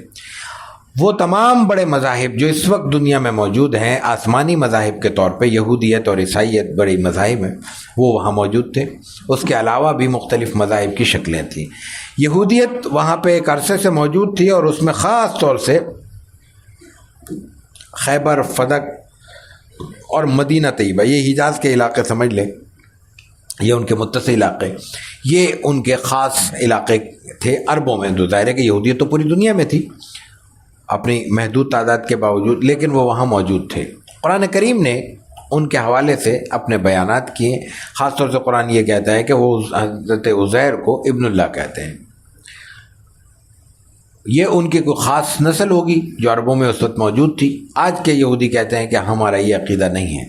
Speaker 1: وہ تمام بڑے مذاہب جو اس وقت دنیا میں موجود ہیں، آسمانی مذاہب کے طور پہ یہودیت اور عیسائیت بڑی مذاہب ہیں، وہ وہاں موجود تھے۔ اس کے علاوہ بھی مختلف مذاہب کی شکلیں تھیں۔ یہودیت وہاں پہ ایک عرصے سے موجود تھی، اور اس میں خاص طور سے خیبر، فدق اور مدینہ طیبہ، یہ حجاز کے علاقے سمجھ لیں، یہ ان کے متصل علاقے، یہ ان کے خاص علاقے تھے عربوں میں۔ تو ظاہر ہے کہ یہودیت تو پوری دنیا میں تھی اپنی محدود تعداد کے باوجود، لیکن وہ وہاں موجود تھے۔ قرآن کریم نے ان کے حوالے سے اپنے بیانات کیے۔ خاص طور سے قرآن یہ کہتا ہے کہ وہ حضرت عزیر کو ابن اللہ کہتے ہیں۔ یہ ان کی کوئی خاص نسل ہوگی جو عربوں میں اس وقت موجود تھی۔ آج کے یہودی کہتے ہیں کہ ہمارا یہ عقیدہ نہیں ہے۔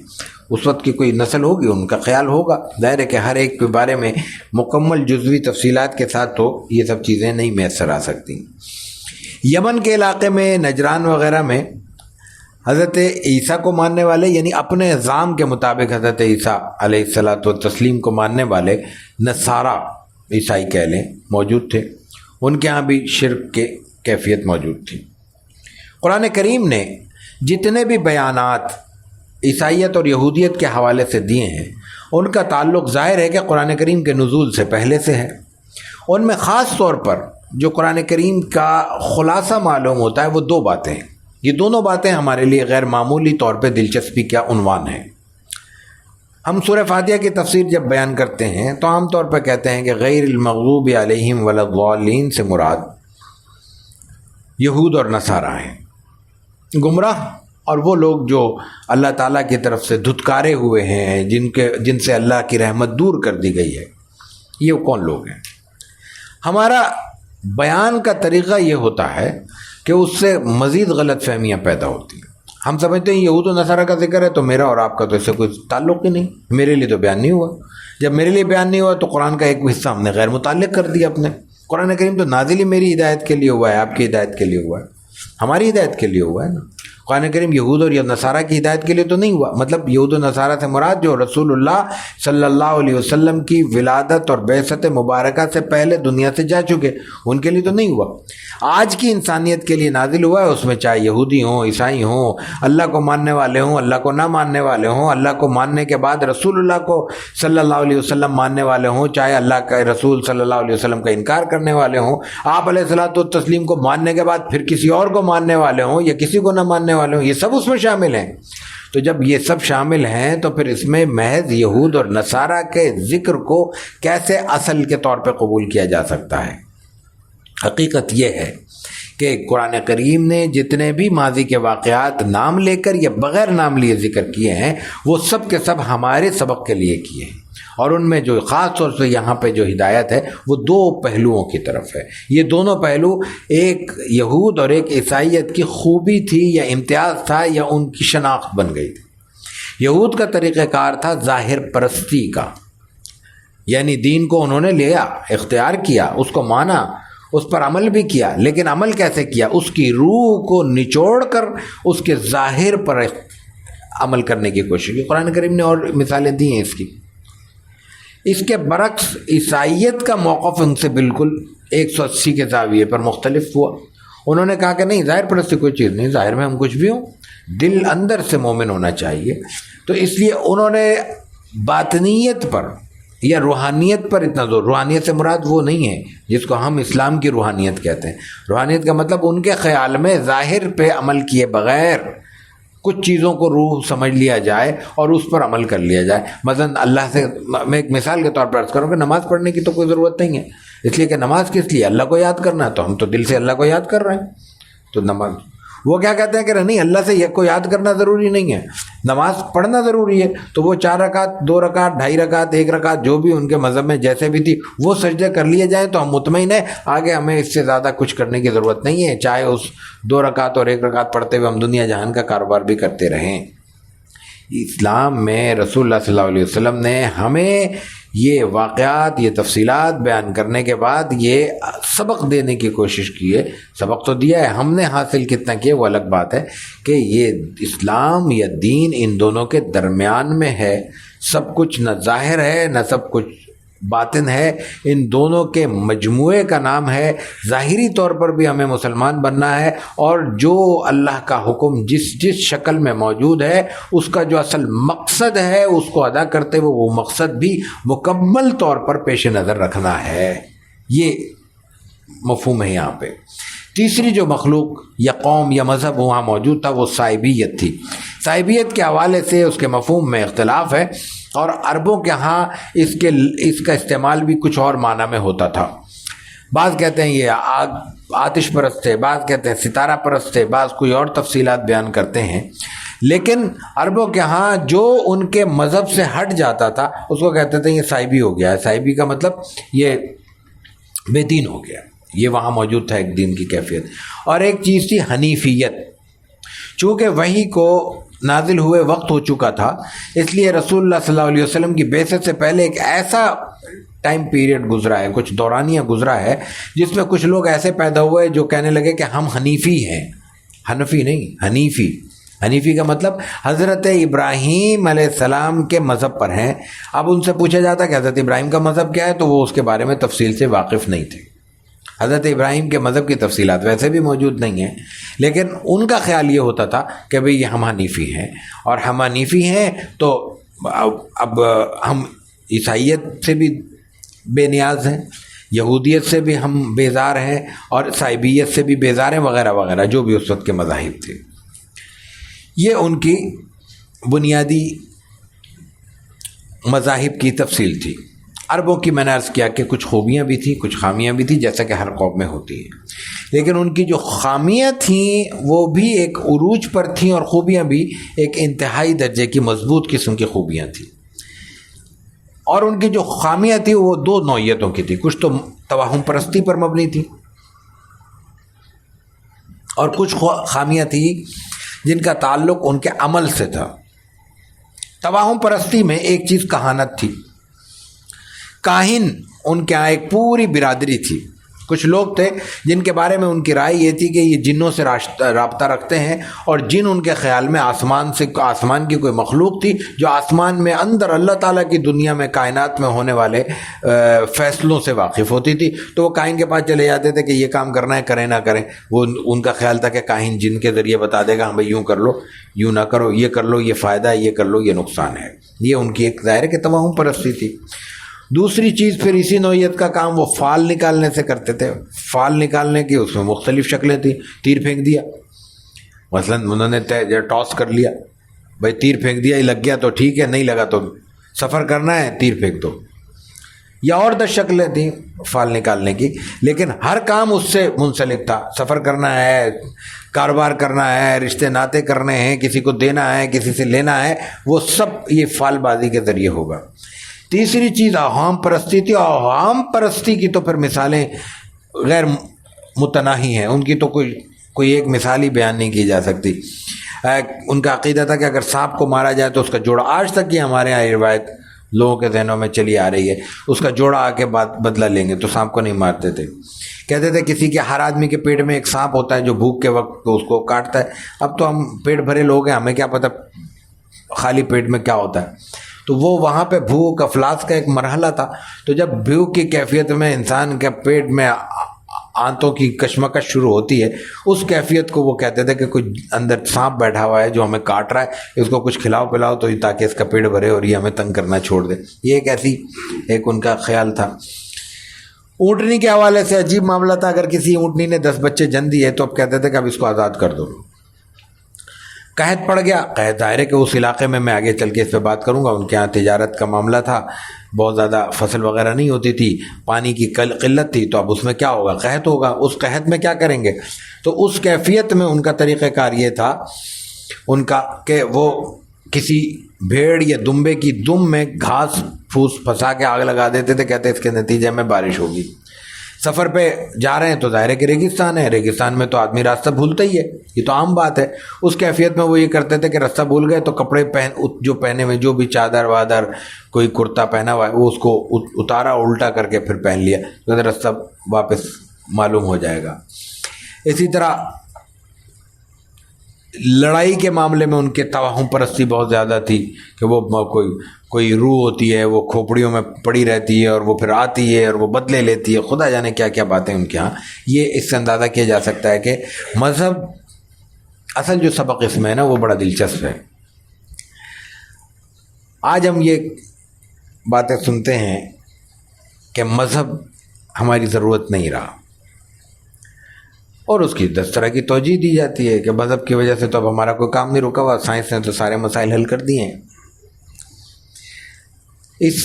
Speaker 1: اس وقت کی کوئی نسل ہوگی، ان کا خیال ہوگا۔ ظاہر ہے کہ ہر ایک کے بارے میں مکمل جزوی تفصیلات کے ساتھ تو یہ سب چیزیں نہیں میسر آ سکتی۔ یمن کے علاقے میں، نجران وغیرہ میں، حضرت عیسیٰ کو ماننے والے، یعنی اپنے نظام کے مطابق حضرت عیسیٰ علیہ الصلاۃ والتسلیم کو ماننے والے نصارہ، عیسائی کہہ لیں، موجود تھے۔ ان کے ہاں بھی شرک کی کیفیت موجود تھی۔ قرآن کریم نے جتنے بھی بیانات عیسائیت اور یہودیت کے حوالے سے دیے ہیں، ان کا تعلق ظاہر ہے کہ قرآن کریم کے نزول سے پہلے سے ہے۔ ان میں خاص طور پر جو قرآن کریم کا خلاصہ معلوم ہوتا ہے وہ دو باتیں ہیں۔ یہ دونوں باتیں ہمارے لیے غیر معمولی طور پہ دلچسپی کا عنوان ہیں۔ ہم سورہ فاتحہ کی تفسیر جب بیان کرتے ہیں تو عام طور پہ کہتے ہیں کہ غیر المغضوب علیہم ولا الضالین سے مراد یہود اور نصارہ ہیں، گمراہ، اور وہ لوگ جو اللہ تعالیٰ کی طرف سے دھتکارے ہوئے ہیں، جن سے اللہ کی رحمت دور کر دی گئی ہے۔ یہ کون لوگ ہیں؟ ہمارا بیان کا طریقہ یہ ہوتا ہے کہ اس سے مزید غلط فہمیاں پیدا ہوتی ہیں۔ ہم سمجھتے ہیں یہود و نصارہ کا ذکر ہے تو میرا اور آپ کا تو اس سے کوئی تعلق ہی نہیں، میرے لیے تو بیان نہیں ہوا۔ جب میرے لیے بیان نہیں ہوا تو قرآن کا ایک حصہ ہم نے غیر متعلق کر دیا اپنے۔ قرآن کریم تو نازل ہی میری ہدایت کے لیے ہوا ہے، آپ کی ہدایت کے لیے ہوا ہے، ہماری ہدایت کے لیے ہوا ہے نا۔ قرآن کریم یہود اور نصارہ کی ہدایت کے لیے تو نہیں ہوا۔ مطلب یہود و نصارہ سے مراد جو رسول اللہ صلی اللہ علیہ وسلم کی ولادت اور بعثت مبارکہ سے پہلے دنیا سے جا چکے، ان کے لیے تو نہیں ہوا۔ آج کی انسانیت کے لیے نازل ہوا ہے، اس میں چاہے یہودی ہوں، عیسائی ہوں، اللہ کو ماننے والے ہوں، اللہ کو نہ ماننے والے ہوں، اللہ کو ماننے کے بعد رسول اللہ کو صلی اللہ علیہ وسلم ماننے والے ہوں، چاہے اللہ کا رسول صلی اللہ علیہ وسلم کا انکار کرنے والے ہوں، آپ علیہ الصلوۃ والتسلیم کو ماننے کے بعد پھر کسی اور کو ماننے والے ہوں یا کسی کو نہ ماننے والے ہوں، یہ سب اس میں شامل ہیں۔ تو جب یہ سب شامل ہیں تو پھر اس میں محض یہود اور نصارہ کے ذکر کو کیسے اصل کے طور پہ قبول کیا جا سکتا ہے؟ حقیقت یہ ہے کہ قرآن کریم نے جتنے بھی ماضی کے واقعات نام لے کر یا بغیر نام لیے ذکر کیے ہیں، وہ سب کے سب ہمارے سبق کے لیے کیے ہیں، اور ان میں جو خاص طور سے یہاں پہ جو ہدایت ہے وہ دو پہلوؤں کی طرف ہے۔ یہ دونوں پہلو، ایک یہود اور ایک عیسائیت کی خوبی تھی یا امتیاز تھا یا ان کی شناخت بن گئی تھی۔ یہود کا طریقہ کار تھا ظاہر پرستی کا، یعنی دین کو انہوں نے لیا، اختیار کیا، اس کو مانا، اس پر عمل بھی کیا، لیکن عمل کیسے کیا؟ اس کی روح کو نچوڑ کر اس کے ظاہر پر عمل کرنے کی کوشش کی۔ قرآن کریم نے اور مثالیں دی ہیں اس کی۔ اس کے برعکس عیسائیت کا موقف ان سے بالکل 180 کے زاویے پر مختلف ہوا۔ انہوں نے کہا کہ نہیں، ظاہر پرستی کوئی چیز نہیں، ظاہر میں ہم کچھ بھی ہوں، دل اندر سے مومن ہونا چاہیے۔ تو اس لیے انہوں نے باطنیت پر یا روحانیت پر اتنا زور، روحانیت سے مراد وہ نہیں ہے جس کو ہم اسلام کی روحانیت کہتے ہیں۔ روحانیت کا مطلب ان کے خیال میں ظاہر پہ عمل کیے بغیر کچھ چیزوں کو روح سمجھ لیا جائے اور اس پر عمل کر لیا جائے۔ مثلا اللہ سے میں ایک مثال کے طور پر عرض کروں کہ نماز پڑھنے کی تو کوئی ضرورت نہیں ہے، اس لیے کہ نماز کس لیے؟ اللہ کو یاد کرنا ہے، تو ہم تو دل سے اللہ کو یاد کر رہے ہیں، تو نماز وہ کیا کہتے ہیں کہ نہیں اللہ سے یہ کو یاد کرنا ضروری نہیں ہے، نماز پڑھنا ضروری ہے، تو وہ 4 رکعت 2 رکعت 2.5 رکعت 1 رکعت جو بھی ان کے مذہب میں جیسے بھی تھی وہ سجدے کر لیے جائیں تو ہم مطمئن ہیں، آگے ہمیں اس سے زیادہ کچھ کرنے کی ضرورت نہیں ہے، چاہے اس 2 رکعت اور 1 رکعت پڑھتے ہوئے ہم دنیا جہان کا کاروبار بھی کرتے رہیں۔ اسلام میں رسول اللہ صلی اللہ علیہ وسلم نے ہمیں یہ واقعات، یہ تفصیلات بیان کرنے کے بعد یہ سبق دینے کی کوشش کی ہے۔ سبق تو دیا ہے، ہم نے حاصل کتنا کیا وہ الگ بات ہے، کہ یہ اسلام یا دین ان دونوں کے درمیان میں ہے، سب کچھ نہ ظاہر ہے نہ سب کچھ باطن ہے، ان دونوں کے مجموعے کا نام ہے۔ ظاہری طور پر بھی ہمیں مسلمان بننا ہے، اور جو اللہ کا حکم جس شکل میں موجود ہے اس کا جو اصل مقصد ہے اس کو ادا کرتے ہوئے وہ مقصد بھی مکمل طور پر پیش نظر رکھنا ہے، یہ مفہوم ہے یہاں پہ۔ تیسری جو مخلوق یا قوم یا مذہب وہاں موجود تھا وہ صائبیت تھی۔ صائبیت کے حوالے سے اس کے مفہوم میں اختلاف ہے، اور عربوں کے ہاں اس کا استعمال بھی کچھ اور معنی میں ہوتا تھا۔ بعض کہتے ہیں یہ آتش پرست تھے، بعض کہتے ہیں ستارہ پرست تھے، بعض کوئی اور تفصیلات بیان کرتے ہیں، لیکن عربوں کے ہاں جو ان کے مذہب سے ہٹ جاتا تھا اس کو کہتے تھے یہ صائبی ہو گیا ہے۔ صائبی کا مطلب یہ بے دین ہو گیا، یہ وہاں موجود تھا ایک دین کی کیفیت۔ اور ایک چیز تھی حنیفیت، چونکہ وحی کو نازل ہوئے وقت ہو چکا تھا، اس لیے رسول اللہ صلی اللہ علیہ وسلم کی بعثت سے پہلے ایک ایسا ٹائم پیریڈ گزرا ہے، کچھ دورانیہ گزرا ہے، جس میں کچھ لوگ ایسے پیدا ہوئے جو کہنے لگے کہ ہم حنیفی ہیں، حنفی نہیں حنیفی۔ حنیفی کا مطلب حضرت ابراہیم علیہ السلام کے مذہب پر ہیں۔ اب ان سے پوچھا جاتا کہ حضرت ابراہیم کا مذہب کیا ہے تو وہ اس کے بارے میں تفصیل سے واقف نہیں تھے۔ حضرت ابراہیم کے مذہب کی تفصیلات ویسے بھی موجود نہیں ہیں، لیکن ان کا خیال یہ ہوتا تھا کہ بھئی یہ ہم حنیفی ہیں، اور ہم حنیفی ہیں تو اب ہم عیسائیت سے بھی بے نیاز ہیں، یہودیت سے بھی ہم بیزار ہیں، اور صائبیت سے بھی بیزار ہیں، وغیرہ وغیرہ جو بھی اس وقت کے مذاہب تھے۔ یہ ان کی بنیادی مذاہب کی تفصیل تھی۔ عربوں کی میں نے عرض کیا کہ کچھ خوبیاں بھی تھیں کچھ خامیاں بھی تھیں، جیسا کہ ہر قوم میں ہوتی ہیں، لیکن ان کی جو خامیاں تھیں وہ بھی ایک عروج پر تھیں، اور خوبیاں بھی ایک انتہائی درجے کی مضبوط قسم کی خوبیاں تھیں۔ اور ان کی جو خامیاں تھیں وہ 2 نوعیتوں کی تھیں، کچھ تو توہم پرستی پر مبنی تھی، اور کچھ خامیاں تھیں جن کا تعلق ان کے عمل سے تھا۔ توہم پرستی میں ایک چیز کہانت تھی، کاہن ان کے یہاں ایک پوری برادری تھی، کچھ لوگ تھے جن کے بارے میں ان کی رائے یہ تھی کہ یہ جنوں سے رابطہ رکھتے ہیں، اور جن ان کے خیال میں آسمان کی کوئی مخلوق تھی جو آسمان میں اندر اللہ تعالیٰ کی دنیا میں کائنات میں ہونے والے فیصلوں سے واقف ہوتی تھی، تو وہ کاہن کے پاس چلے جاتے تھے کہ یہ کام کرنا ہے کریں نہ کریں۔ وہ ان کا خیال تھا کہ کاہن جن کے ذریعے بتا دے گا ہاں بھائی یوں کر لو یوں نہ کرو، یہ کر لو یہ فائدہ ہے، یہ کر لو یہ نقصان ہے۔ یہ ان کی ایک ظاہر کہ توہم پرستی تھی۔ دوسری چیز پھر اسی نوعیت کا کام وہ فال نکالنے سے کرتے تھے۔ فال نکالنے کی اس میں مختلف شکلیں تھیں، تیر پھینک دیا، مثلا انہوں نے ٹاس کر لیا، بھائی تیر پھینک دیا، یہ لگ گیا تو ٹھیک ہے، نہیں لگا تو سفر کرنا ہے تیر پھینک دو، یا اور 10 شکلیں تھیں فال نکالنے کی، لیکن ہر کام اس سے منسلک تھا۔ سفر کرنا ہے، کاروبار کرنا ہے، رشتے ناطے کرنے ہیں، کسی کو دینا ہے، کسی سے لینا ہے، وہ سب یہ فال بازی کے ذریعے ہوگا۔ تیسری چیز عوام پرستی تھی، اور عوام پرستی کی تو پھر مثالیں غیر متناہی ہیں، ان کی تو کوئی ایک مثال ہی بیان نہیں کی جا سکتی۔ ان کا عقیدہ تھا کہ اگر سانپ کو مارا جائے تو اس کا جوڑا، آج تک یہ ہمارے یہاں روایت لوگوں کے ذہنوں میں چلی آ رہی ہے، اس کا جوڑا آ کے بدلہ لیں گے، تو سانپ کو نہیں مارتے تھے۔ کہتے تھے کسی کے ہر آدمی کے پیٹ میں ایک سانپ ہوتا ہے جو بھوک کے وقت اس کو کاٹتا ہے۔ اب تو ہم پیٹ بھرے لوگ ہیں، ہمیں کیا پتہ خالی پیٹ میں کیا ہوتا ہے۔ تو وہ وہاں پہ بھوک افلاس کا ایک مرحلہ تھا، تو جب بھوک کی کیفیت میں انسان کے پیٹ میں آنتوں کی کشمکش شروع ہوتی ہے، اس کیفیت کو وہ کہتے تھے کہ کوئی اندر سانپ بیٹھا ہوا ہے جو ہمیں کاٹ رہا ہے، اس کو کچھ کھلاؤ پلاؤ تو تاکہ اس کا پیٹ بھرے اور یہ ہمیں تنگ کرنا چھوڑ دے۔ یہ ایک ان کا خیال تھا۔ اونٹنی کے حوالے سے عجیب معاملہ تھا، اگر کسی اونٹنی نے 10 بچے جن دیے تو اب کہتے تھے کہ اب اس کو آزاد کر دو۔ قحط پڑ گیا. قحط ظاہر ہے کہ اس علاقے میں آگے چل کے اس پہ بات کروں گا, ان کے یہاں تجارت کا معاملہ تھا, بہت زیادہ فصل وغیرہ نہیں ہوتی تھی, پانی کی قلت تھی, تو اب اس میں کیا ہوگا, قحط ہوگا. اس قحط میں کیا کریں گے؟ تو اس کیفیت میں ان کا طریقہ کار یہ تھا ان کا کہ وہ کسی بھیڑ یا دمبے کی دم میں گھاس پھوس پھنسا کے آگ لگا دیتے تھے, کہتے اس کے نتیجے میں بارش ہوگی. سفر پہ جا رہے ہیں تو ظاہر ہے کہ ریگستان ہے, ریگستان میں تو آدمی راستہ بھولتا ہی ہے, یہ تو عام بات ہے. اس کیفیت میں وہ یہ کرتے تھے کہ راستہ بھول گئے تو کپڑے جو پہنے ہوئے, جو بھی چادر وادر کوئی کرتا پہنا ہوا ہے, وہ اس کو اتارا الٹا کر کے پھر پہن لیا, تو راستہ واپس معلوم ہو جائے گا. اسی طرح لڑائی کے معاملے میں ان کے توہم پرستی بہت زیادہ تھی کہ وہ کوئی روح ہوتی ہے, وہ کھوپڑیوں میں پڑی رہتی ہے اور وہ پھر آتی ہے اور وہ بدلے لیتی ہے, خدا جانے کیا کیا باتیں ان کے ہاں. یہ اس سے اندازہ کیا جا سکتا ہے کہ مذہب اصل جو سبق اس میں ہے نا وہ بڑا دلچسپ ہے. آج ہم یہ باتیں سنتے ہیں کہ مذہب ہماری ضرورت نہیں رہا, اور اس کی 10 طرح کی توجہ دی جاتی ہے کہ مذہب کی وجہ سے تو اب ہمارا کوئی کام نہیں رکا ہوا, سائنس نے تو سارے مسائل حل کر دیے ہیں. اس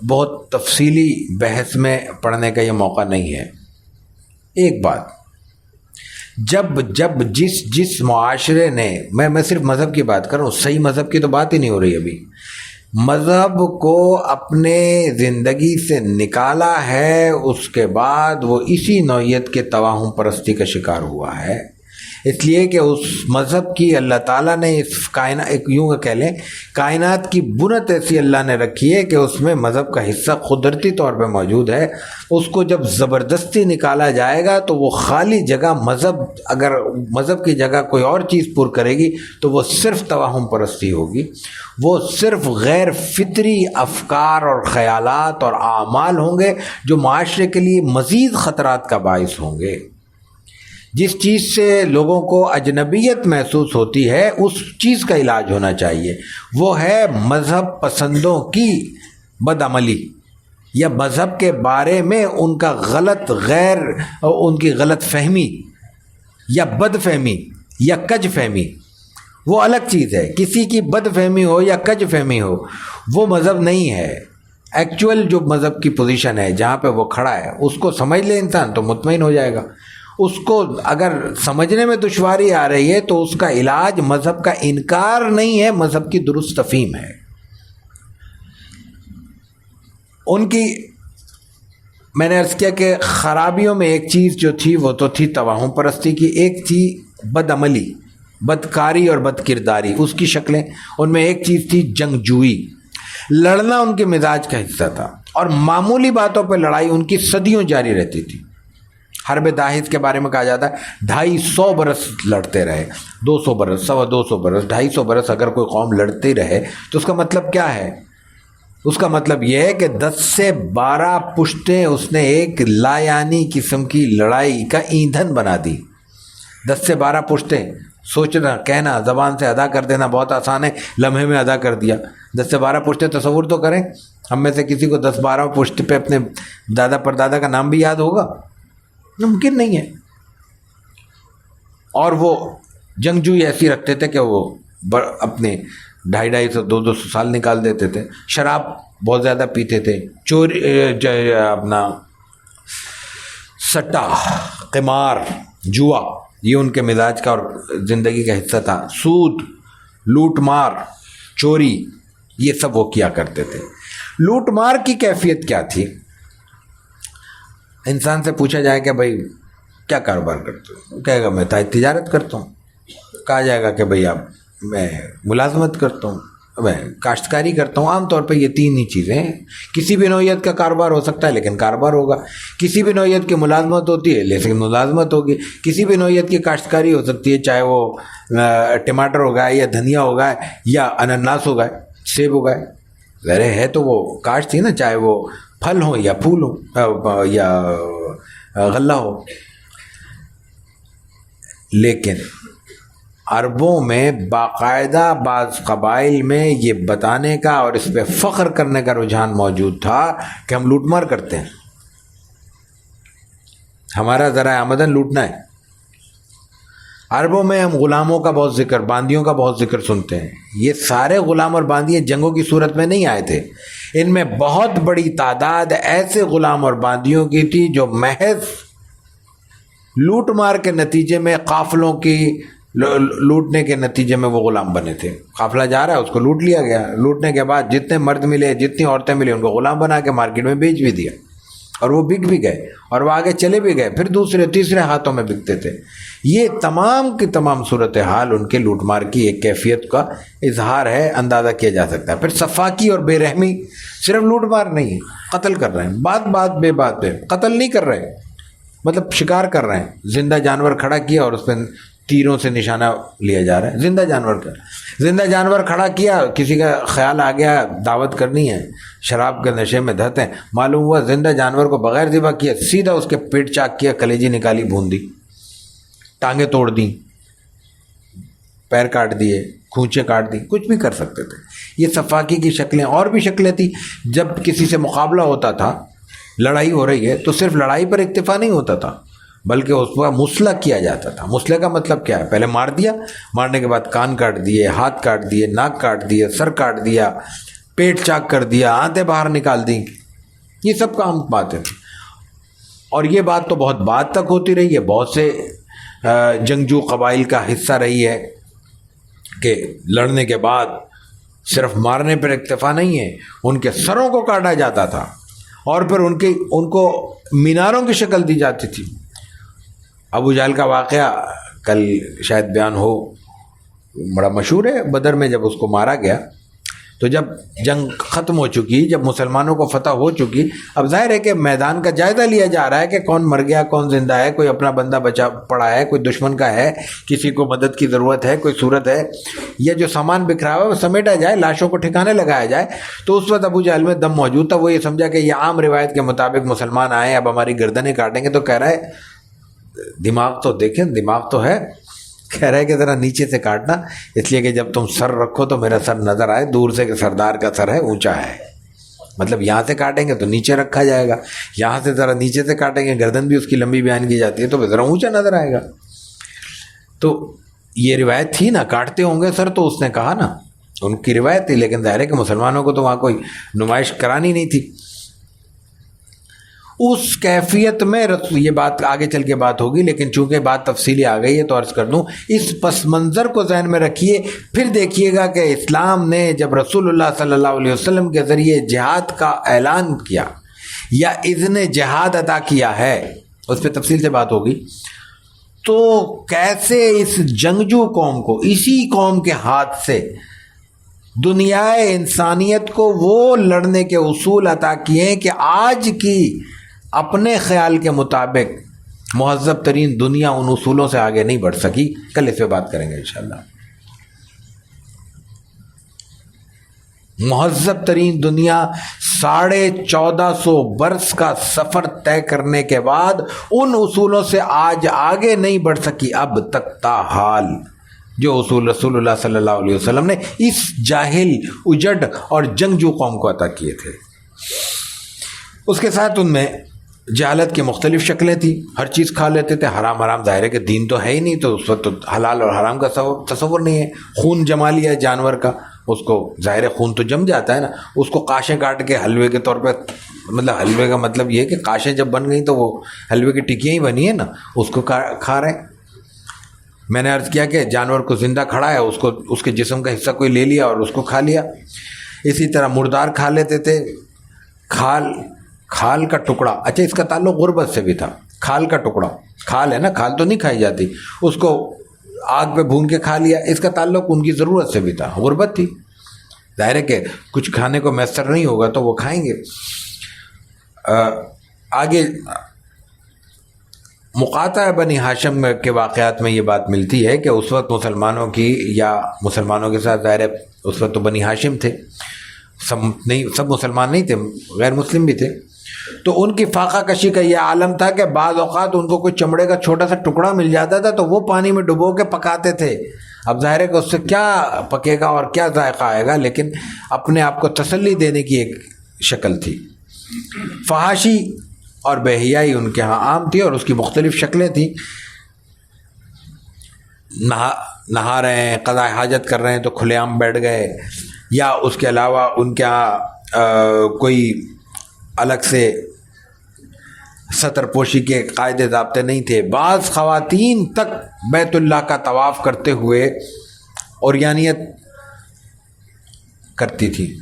Speaker 1: بہت تفصیلی بحث میں پڑھنے کا یہ موقع نہیں ہے. ایک بات, جب جس معاشرے نے, میں صرف مذہب کی بات کر رہا ہوں, صحیح مذہب کی تو بات ہی نہیں ہو رہی ابھی, مذہب کو اپنے زندگی سے نکالا ہے, اس کے بعد وہ اسی نوعیت کے توہم پرستی کا شکار ہوا ہے. اس لیے کہ اس مذہب کی اللہ تعالیٰ نے اس کائنات, یوں کہہ لیں کائنات کی بنت ایسی اللہ نے رکھی ہے کہ اس میں مذہب کا حصہ قدرتی طور پہ موجود ہے. اس کو جب زبردستی نکالا جائے گا تو وہ خالی جگہ اگر مذہب کی جگہ کوئی اور چیز پر کرے گی تو وہ صرف توہم پرستی ہوگی, وہ صرف غیر فطری افکار اور خیالات اور اعمال ہوں گے جو معاشرے کے لیے مزید خطرات کا باعث ہوں گے. جس چیز سے لوگوں کو اجنبیت محسوس ہوتی ہے اس چیز کا علاج ہونا چاہیے, وہ ہے مذہب پسندوں کی بدعملی یا مذہب کے بارے میں ان کا ان کی غلط فہمی یا بد فہمی یا کج فہمی. وہ الگ چیز ہے, کسی کی بد فہمی ہو یا کج فہمی ہو وہ مذہب نہیں ہے. ایکچول جو مذہب کی پوزیشن ہے جہاں پہ وہ کھڑا ہے اس کو سمجھ لے انسان تو مطمئن ہو جائے گا. اس کو اگر سمجھنے میں دشواری آ رہی ہے تو اس کا علاج مذہب کا انکار نہیں ہے, مذہب کی درست تفہیم ہے. ان کی میں نے عرض کیا کہ خرابیوں میں ایک چیز جو تھی وہ تو تھی توہم پرستی کی, ایک تھی بد عملی, بدکاری اور بد کرداری, اس کی شکلیں. ان میں ایک چیز تھی جنگجوئی, لڑنا ان کے مزاج کا حصہ تھا, اور معمولی باتوں پہ لڑائی ان کی صدیوں جاری رہتی تھی. حرب داحض کے بارے میں کہا جاتا ہے 250 برس لڑتے رہے, 200 برس, 250 برس, 250 برس اگر کوئی قوم لڑتی رہے تو اس کا مطلب کیا ہے؟ اس کا مطلب یہ ہے کہ 10 سے 12 پشتیں اس نے ایک لایانی قسم کی لڑائی کا ایندھن بنا دی. 10 سے 12 پشتیں, سوچنا کہنا زبان سے ادا کر دینا بہت آسان ہے, لمحے میں ادا کر دیا. 10 سے 12 پشتیں تصور تو کریں, ہم میں سے کسی کو 10-12 پشت پہ اپنے دادا پردادا کا نام بھی یاد ہوگا؟ ممکن نہیں ہے. اور وہ جنگجوئی ایسی رکھتے تھے کہ وہ اپنے 250-200 سال نکال دیتے تھے. شراب بہت زیادہ پیتے تھے, چوری, اپنا سٹا, قمار, جوا, یہ ان کے مزاج کا اور زندگی کا حصہ تھا. سود, لوٹ مار, چوری, یہ سب وہ کیا کرتے تھے. لوٹ مار کی کیفیت کیا تھی؟ انسان سے پوچھا جائے کہ بھائی کیا کاروبار کرتے ہو, کہے گا میں تجارت کرتا ہوں. کہا جائے گا کہ بھئی میں ملازمت کرتا ہوں, میں کاشتکاری کرتا ہوں. عام طور پہ یہ 3 ہی چیزیں ہیں. کسی بھی نوعیت کا کاروبار ہو سکتا ہے لیکن کاروبار ہوگا, کسی بھی نوعیت کی ملازمت ہوتی ہے لیکن ملازمت ہوگی, کسی بھی نوعیت کی کاشتکاری ہو سکتی ہے, چاہے وہ ٹماٹر ہوگا یا دھنیا ہوگا یا انناس ہوگا, سیب ہوگا. ظاہر ہے تو وہ کاشت تھی نا, چاہے وہ پھل ہو یا پھول ہو یا غلہ ہو. لیکن عربوں میں باقاعدہ بعض قبائل میں یہ بتانے کا اور اس پہ فخر کرنے کا رجحان موجود تھا کہ ہم لوٹ مار کرتے ہیں, ہمارا ذرائع آمدن لوٹنا ہے. عربوں میں ہم غلاموں کا بہت ذکر، باندیوں کا بہت ذکر سنتے ہیں. یہ سارے غلام اور باندیاں جنگوں کی صورت میں نہیں آئے تھے. ان میں بہت بڑی تعداد ایسے غلام اور باندیوں کی تھی جو محض لوٹ مار کے نتیجے میں، قافلوں کی لوٹنے کے نتیجے میں وہ غلام بنے تھے. قافلہ جا رہا ہے، اس کو لوٹ لیا گیا، لوٹنے کے بعد جتنے مرد ملے، جتنی عورتیں ملے، ان کو غلام بنا کے مارکیٹ میں بیچ بھی دیا، اور وہ بک بھی گئے اور وہ آگے چلے بھی گئے، پھر دوسرے تیسرے ہاتھوں میں بکتے تھے. یہ تمام کی تمام صورتحال ان کے لوٹ مار کی ایک کیفیت کا اظہار ہے، اندازہ کیا جا سکتا ہے. پھر سفاکی اور بے رحمی، صرف لوٹ مار نہیں، قتل کر رہے ہیں، بات بے بات پہ قتل نہیں کر رہے، مطلب شکار کر رہے ہیں. زندہ جانور کھڑا کیا اور اس پہ تیروں سے نشانہ لیا جا رہا ہے. زندہ جانور کھڑا کیا، کسی کا خیال آ گیا دعوت کرنی ہے، شراب کے نشے میں دھت ہیں، معلوم ہوا زندہ جانور کو بغیر ذبح کیا، سیدھا اس کے پیٹ چاک کیا، کلیجی نکالی، بھون دی، ٹانگیں توڑ دیں، پیر کاٹ دیے، کھونچے کاٹ دی، کچھ بھی کر سکتے تھے. یہ صفاکی کی شکلیں. اور بھی شکلیں تھیں. جب کسی سے مقابلہ ہوتا تھا، لڑائی ہو رہی ہے، تو صرف لڑائی پر اکتفا نہیں ہوتا تھا، بلکہ اس پر مسلح کیا جاتا تھا. مسلح کا مطلب کیا ہے؟ پہلے مار دیا، مارنے کے بعد کان کاٹ دیے، ہاتھ کاٹ دیے، ناک کاٹ دیے، سر کاٹ دیا، پیٹ چاک کر دیا، آنتیں باہر نکال دیں. یہ سب عام باتیں تھیں. اور یہ بات تو بہت بعد تک ہوتی رہی ہے. بہت سے جنگجو قبائل کا حصہ رہی ہے کہ لڑنے کے بعد صرف مارنے پر اکتفا نہیں ہے، ان کے سروں کو کاٹا جاتا تھا اور پھر ان کو میناروں کی شکل دی جاتی تھی. ابو جہل کا واقعہ کل شاید بیان ہو، بڑا مشہور ہے. بدر میں جب اس کو مارا گیا تو جب جنگ ختم ہو چکی، جب مسلمانوں کو فتح ہو چکی، اب ظاہر ہے کہ میدان کا جائزہ لیا جا رہا ہے کہ کون مر گیا، کون زندہ ہے، کوئی اپنا بندہ بچا پڑا ہے، کوئی دشمن کا ہے، کسی کو مدد کی ضرورت ہے، کوئی صورت ہے، یا جو سامان بکھرا ہوا ہے وہ سمیٹا جائے، لاشوں کو ٹھکانے لگایا جائے. تو اس وقت ابو جہل میں دم موجود تھا. وہ یہ سمجھا کہ یہ عام روایت کے مطابق مسلمان آئے، اب ہماری گردنیں کاٹیں گے. تو کہہ رہا ہے دماغ تو دیکھیں، دماغ تو ہے. کہہ رہا ہے کہ ذرا نیچے سے کاٹنا، اس لیے کہ جب تم سر رکھو تو میرا سر نظر آئے دور سے کہ سردار کا سر ہے، اونچا ہے. مطلب یہاں سے کاٹیں گے تو نیچے رکھا جائے گا، یہاں سے ذرا نیچے سے کاٹیں گے، گردن بھی اس کی لمبی بیان کی جاتی ہے، تو ذرا اونچا نظر آئے گا. تو یہ روایت تھی نا، کاٹتے ہوں گے سر. تو اس نے کہا نا، ان کی روایت تھی، لیکن ظاہر ہے کہ مسلمانوں کو تو وہاں کوئی نمائش کرانی نہیں تھی. اس کیفیت میں یہ بات آگے چل کے بات ہوگی، لیکن چونکہ بات تفصیلی آ گئی ہے تو عرض کر دوں. اس پس منظر کو ذہن میں رکھیے، پھر دیکھیے گا کہ اسلام نے جب رسول اللہ صلی اللہ علیہ وسلم کے ذریعے جہاد کا اعلان کیا یا اذن جہاد عطا کیا ہے، اس پہ تفصیل سے بات ہوگی. تو کیسے اس جنگجو قوم کو، اسی قوم کے ہاتھ سے دنیا انسانیت کو وہ لڑنے کے اصول عطا کیے ہیں کہ آج کی اپنے خیال کے مطابق مہذب ترین دنیا ان اصولوں سے آگے نہیں بڑھ سکی. کل اس پہ بات کریں گے انشاءاللہ. مہذب ترین دنیا 1450 برس کا سفر طے کرنے کے بعد ان اصولوں سے آج آگے نہیں بڑھ سکی اب تک تاحال، جو اصول رسول اللہ صلی اللہ علیہ وسلم نے اس جاہل، اجڑ اور جنگجو قوم کو عطا کیے تھے. اس کے ساتھ ان میں جہالت کی مختلف شکلیں تھیں. ہر چیز کھا لیتے تھے، حرام ظاہر ہے کہ دین تو ہے ہی نہیں، تو اس وقت تو حلال اور حرام کا تصور نہیں ہے. خون جما لیا جانور کا، اس کو ظاہر ہے خون تو جم جاتا ہے نا، اس کو قاشیں کاٹ کے حلوے کے طور پہ، مطلب حلوے کا مطلب یہ ہے کہ قاشیں جب بن گئی تو وہ حلوے کی ٹکیاں ہی بنی ہیں نا، اس کو کھا رہے ہیں. میں نے عرض کیا کہ جانور کو زندہ کھڑا ہے، اس کو اس کے جسم کا حصہ کوئی لے لیا اور اس کو کھا لیا. اسی طرح مردار کھا لیتے تھے. کھال کا ٹکڑا، اچھا اس کا تعلق غربت سے بھی تھا. کھال کا ٹکڑا، کھال ہے نا، کھال تو نہیں کھائی جاتی، اس کو آگ پہ بھون کے کھا لیا. اس کا تعلق ان کی ضرورت سے بھی تھا، غربت تھی. ظاہر ہے کہ کچھ کھانے کو میسر نہیں ہوگا تو وہ کھائیں گے. آگے مقاطع بنی ہاشم کے واقعات میں یہ بات ملتی ہے کہ اس وقت مسلمانوں کی، یا مسلمانوں کے ساتھ ظاہر ہے اس وقت تو بنی ہاشم تھے، سب مسلمان نہیں تھے، غیر مسلم بھی تھے. تو ان کی فاقہ کشی کا یہ عالم تھا کہ بعض اوقات ان کو کوئی چمڑے کا چھوٹا سا ٹکڑا مل جاتا تھا تو وہ پانی میں ڈبو کے پکاتے تھے. اب ظاہر ہے کہ اس سے کیا پکے گا اور کیا ذائقہ آئے گا، لیکن اپنے آپ کو تسلی دینے کی ایک شکل تھی. فحاشی اور بے حیائی ان کے ہاں عام تھی اور اس کی مختلف شکلیں تھیں. نہا رہے ہیں، قضاء حاجت کر رہے ہیں تو کھلے عام بیٹھ گئے، یا اس کے علاوہ ان کے کوئی الگ سے ستر پوشی کے قاعدے ضابطے نہیں تھے۔ بعض خواتین تک بیت اللہ کا طواف کرتے ہوئے عریانیت کرتی تھی۔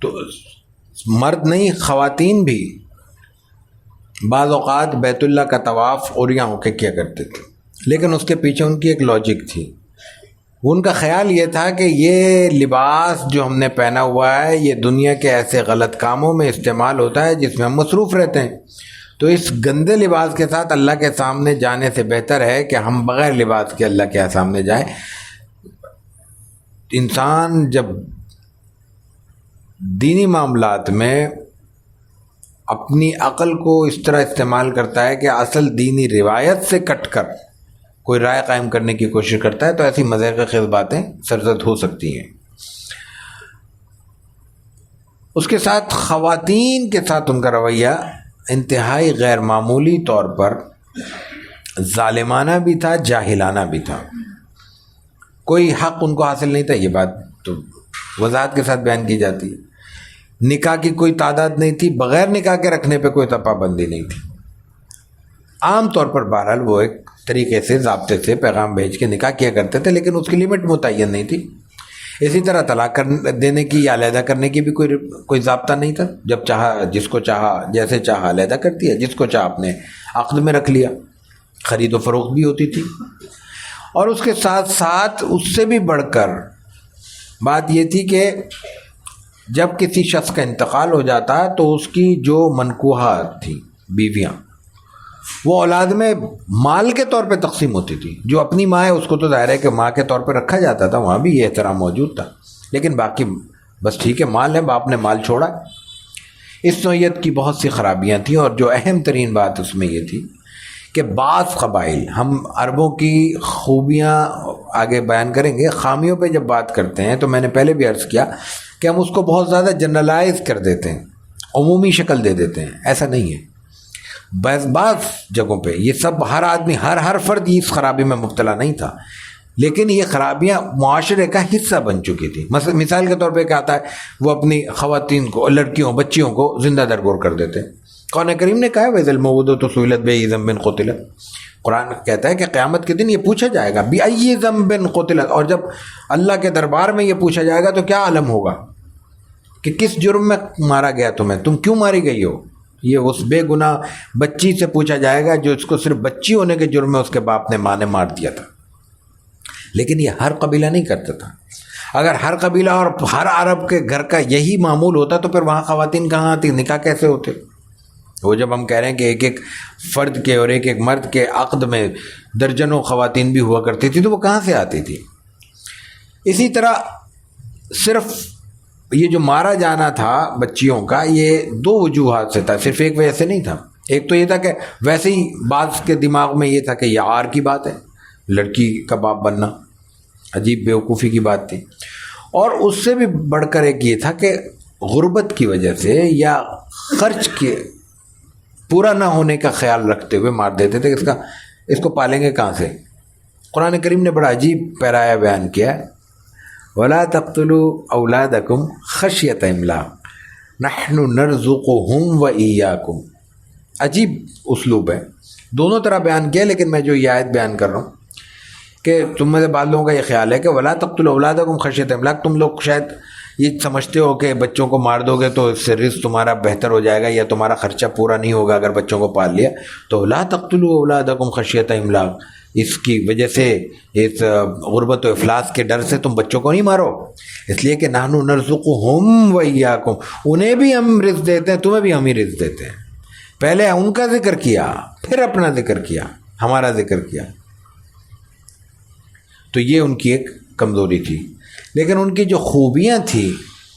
Speaker 1: تو مرد نہیں، خواتین بھی بعض اوقات بیت اللہ کا طواف عریاں ہو کے کیا کرتے تھے، لیکن اس کے پیچھے ان کی ایک لاجک تھی۔ ان کا خیال یہ تھا کہ یہ لباس جو ہم نے پہنا ہوا ہے یہ دنیا کے ایسے غلط کاموں میں استعمال ہوتا ہے جس میں ہم مصروف رہتے ہیں، تو اس گندے لباس کے ساتھ اللہ کے سامنے جانے سے بہتر ہے کہ ہم بغیر لباس کے اللہ کے سامنے جائیں۔ انسان جب دینی معاملات میں اپنی عقل کو اس طرح استعمال کرتا ہے کہ اصل دینی روایت سے کٹ کر کوئی رائے قائم کرنے کی کوشش کرتا ہے تو ایسی مذاق خیز باتیں سرزد ہو سکتی ہیں۔ اس کے ساتھ خواتین کے ساتھ ان کا رویہ انتہائی غیر معمولی طور پر ظالمانہ بھی تھا، جاہلانہ بھی تھا۔ کوئی حق ان کو حاصل نہیں تھا، یہ بات تو وضاحت کے ساتھ بیان کی جاتی ہے۔ نکاح کی کوئی تعداد نہیں تھی، بغیر نکاح کے رکھنے پہ کوئی پابندی نہیں تھی۔ عام طور پر بہرحال وہ ایک طریقے سے ضابطے سے پیغام بھیج کے نکاح کیا کرتے تھے، لیکن اس کی لمٹ متعین نہیں تھی۔ اسی طرح طلاق دینے کی یا علیحدہ کرنے کی بھی کوئی ضابطہ نہیں تھا، جب چاہا جس کو چاہا جیسے چاہا علیحدہ کر دیا، جس کو چاہا اپنے عقد میں رکھ لیا۔ خرید و فروخت بھی ہوتی تھی، اور اس کے ساتھ ساتھ اس سے بھی بڑھ کر بات یہ تھی کہ جب کسی شخص کا انتقال ہو جاتا تو اس کی جو منکوحات تھیں، بیویاں، وہ اولاد میں مال کے طور پہ تقسیم ہوتی تھی۔ جو اپنی ماں ہے اس کو تو ظاہر ہے کہ ماں کے طور پہ رکھا جاتا تھا، وہاں بھی یہ احترام موجود تھا، لیکن باقی بس ٹھیک ہے مال ہے، باپ نے مال چھوڑا۔ اس نوعیت کی بہت سی خرابیاں تھیں، اور جو اہم ترین بات اس میں یہ تھی کہ بعض قبائل، ہم عربوں کی خوبیاں آگے بیان کریں گے، خامیوں پہ جب بات کرتے ہیں تو میں نے پہلے بھی عرض کیا کہ ہم اس کو بہت زیادہ جنرلائز کر دیتے ہیں، عمومی شکل دے دیتے ہیں۔ ایسا نہیں ہے، بعض جگہوں پہ یہ سب ہر آدمی ہر فرد اس خرابی میں مبتلا نہیں تھا، لیکن یہ خرابیاں معاشرے کا حصہ بن چکی تھی۔ مثال کے طور پہ کیا آتا ہے، وہ اپنی خواتین کو، لڑکیوں، بچیوں کو زندہ درگور کر دیتے ہیں۔ قرآن کریم نے کہا ہے وَإِذَا الْمَوْءُودَةُ سُئِلَتْ بِأَيِّ ذَنبٍ قُتِلَتْ، قرآن کہتا ہے کہ قیامت کے دن یہ پوچھا جائے گا بِأَيِّ ذَنبٍ قُتِلَتْ، اور جب اللہ کے دربار میں یہ پوچھا جائے گا تو کیا عالم ہوگا کہ کس جرم میں مارا گیا تمہیں، تم کیوں ماری گئی ہو۔ یہ اس بے گناہ بچی سے پوچھا جائے گا جو اس کو صرف بچی ہونے کے جرم میں اس کے باپ نے ماں نے مار دیا تھا۔ لیکن یہ ہر قبیلہ نہیں کرتا تھا۔ اگر ہر قبیلہ اور ہر عرب کے گھر کا یہی معمول ہوتا تو پھر وہاں خواتین کہاں آتی، نکاح کیسے ہوتے؟ وہ جب ہم کہہ رہے ہیں کہ ایک ایک فرد کے اور ایک ایک مرد کے عقد میں درجنوں خواتین بھی ہوا کرتی تھی تو وہ کہاں سے آتی تھی؟ اسی طرح صرف یہ جو مارا جانا تھا بچیوں کا یہ دو وجوہات سے تھا، صرف ایک وجہ سے نہیں تھا۔ ایک تو یہ تھا کہ ویسے ہی بعض کے دماغ میں یہ تھا کہ یہ عار کی بات ہے، لڑکی کا باپ بننا عجیب بیوقوفی کی بات تھی، اور اس سے بھی بڑھ کر ایک یہ تھا کہ غربت کی وجہ سے یا خرچ کے پورا نہ ہونے کا خیال رکھتے ہوئے مار دیتے تھے کہ اس کو پالیں گے کہاں سے۔ قرآن کریم نے بڑا عجیب پیرایا بیان کیا ہے، وَلَا تَقْتُلُوا أَوْلَادَكُمْ خَشْيَةَ إِمْلَاقٍ نَحْنُ نَرْزُقُهُمْ وَإِيَّاكُمْ۔ عجیب اسلوب ہے، دونوں طرح بیان کیا، لیکن میں جو یہ آیت بیان کر رہا ہوں کہ تم میں سے بعض لوگوں کا یہ خیال ہے کہ وَلَا تَقْتُلُوا أَوْلَادَكُمْ خَشْيَةَ إِمْلَاقٍ، تم لوگ شاید یہ سمجھتے ہو کہ بچوں کو مار دو گے تو اس سے رزق تمہارا بہتر ہو جائے گا یا تمہارا خرچہ پورا نہیں ہوگا اگر بچوں کو پال لیا، تو لَا تَقْتُلُوا أَوْلَادَكُمْ خَشْيَةَ إِمْلَاقٍ، اس کی وجہ سے اس غربت و افلاس کے ڈر سے تم بچوں کو نہیں مارو، اس لیے کہ نحن نرزقہم وإیاکم، انہیں بھی ہم رزق دیتے ہیں، تمہیں بھی ہم ہی رزق دیتے ہیں۔ پہلے ان کا ذکر کیا، پھر اپنا ذکر کیا، ہمارا ذکر کیا۔ تو یہ ان کی ایک کمزوری تھی، لیکن ان کی جو خوبیاں تھیں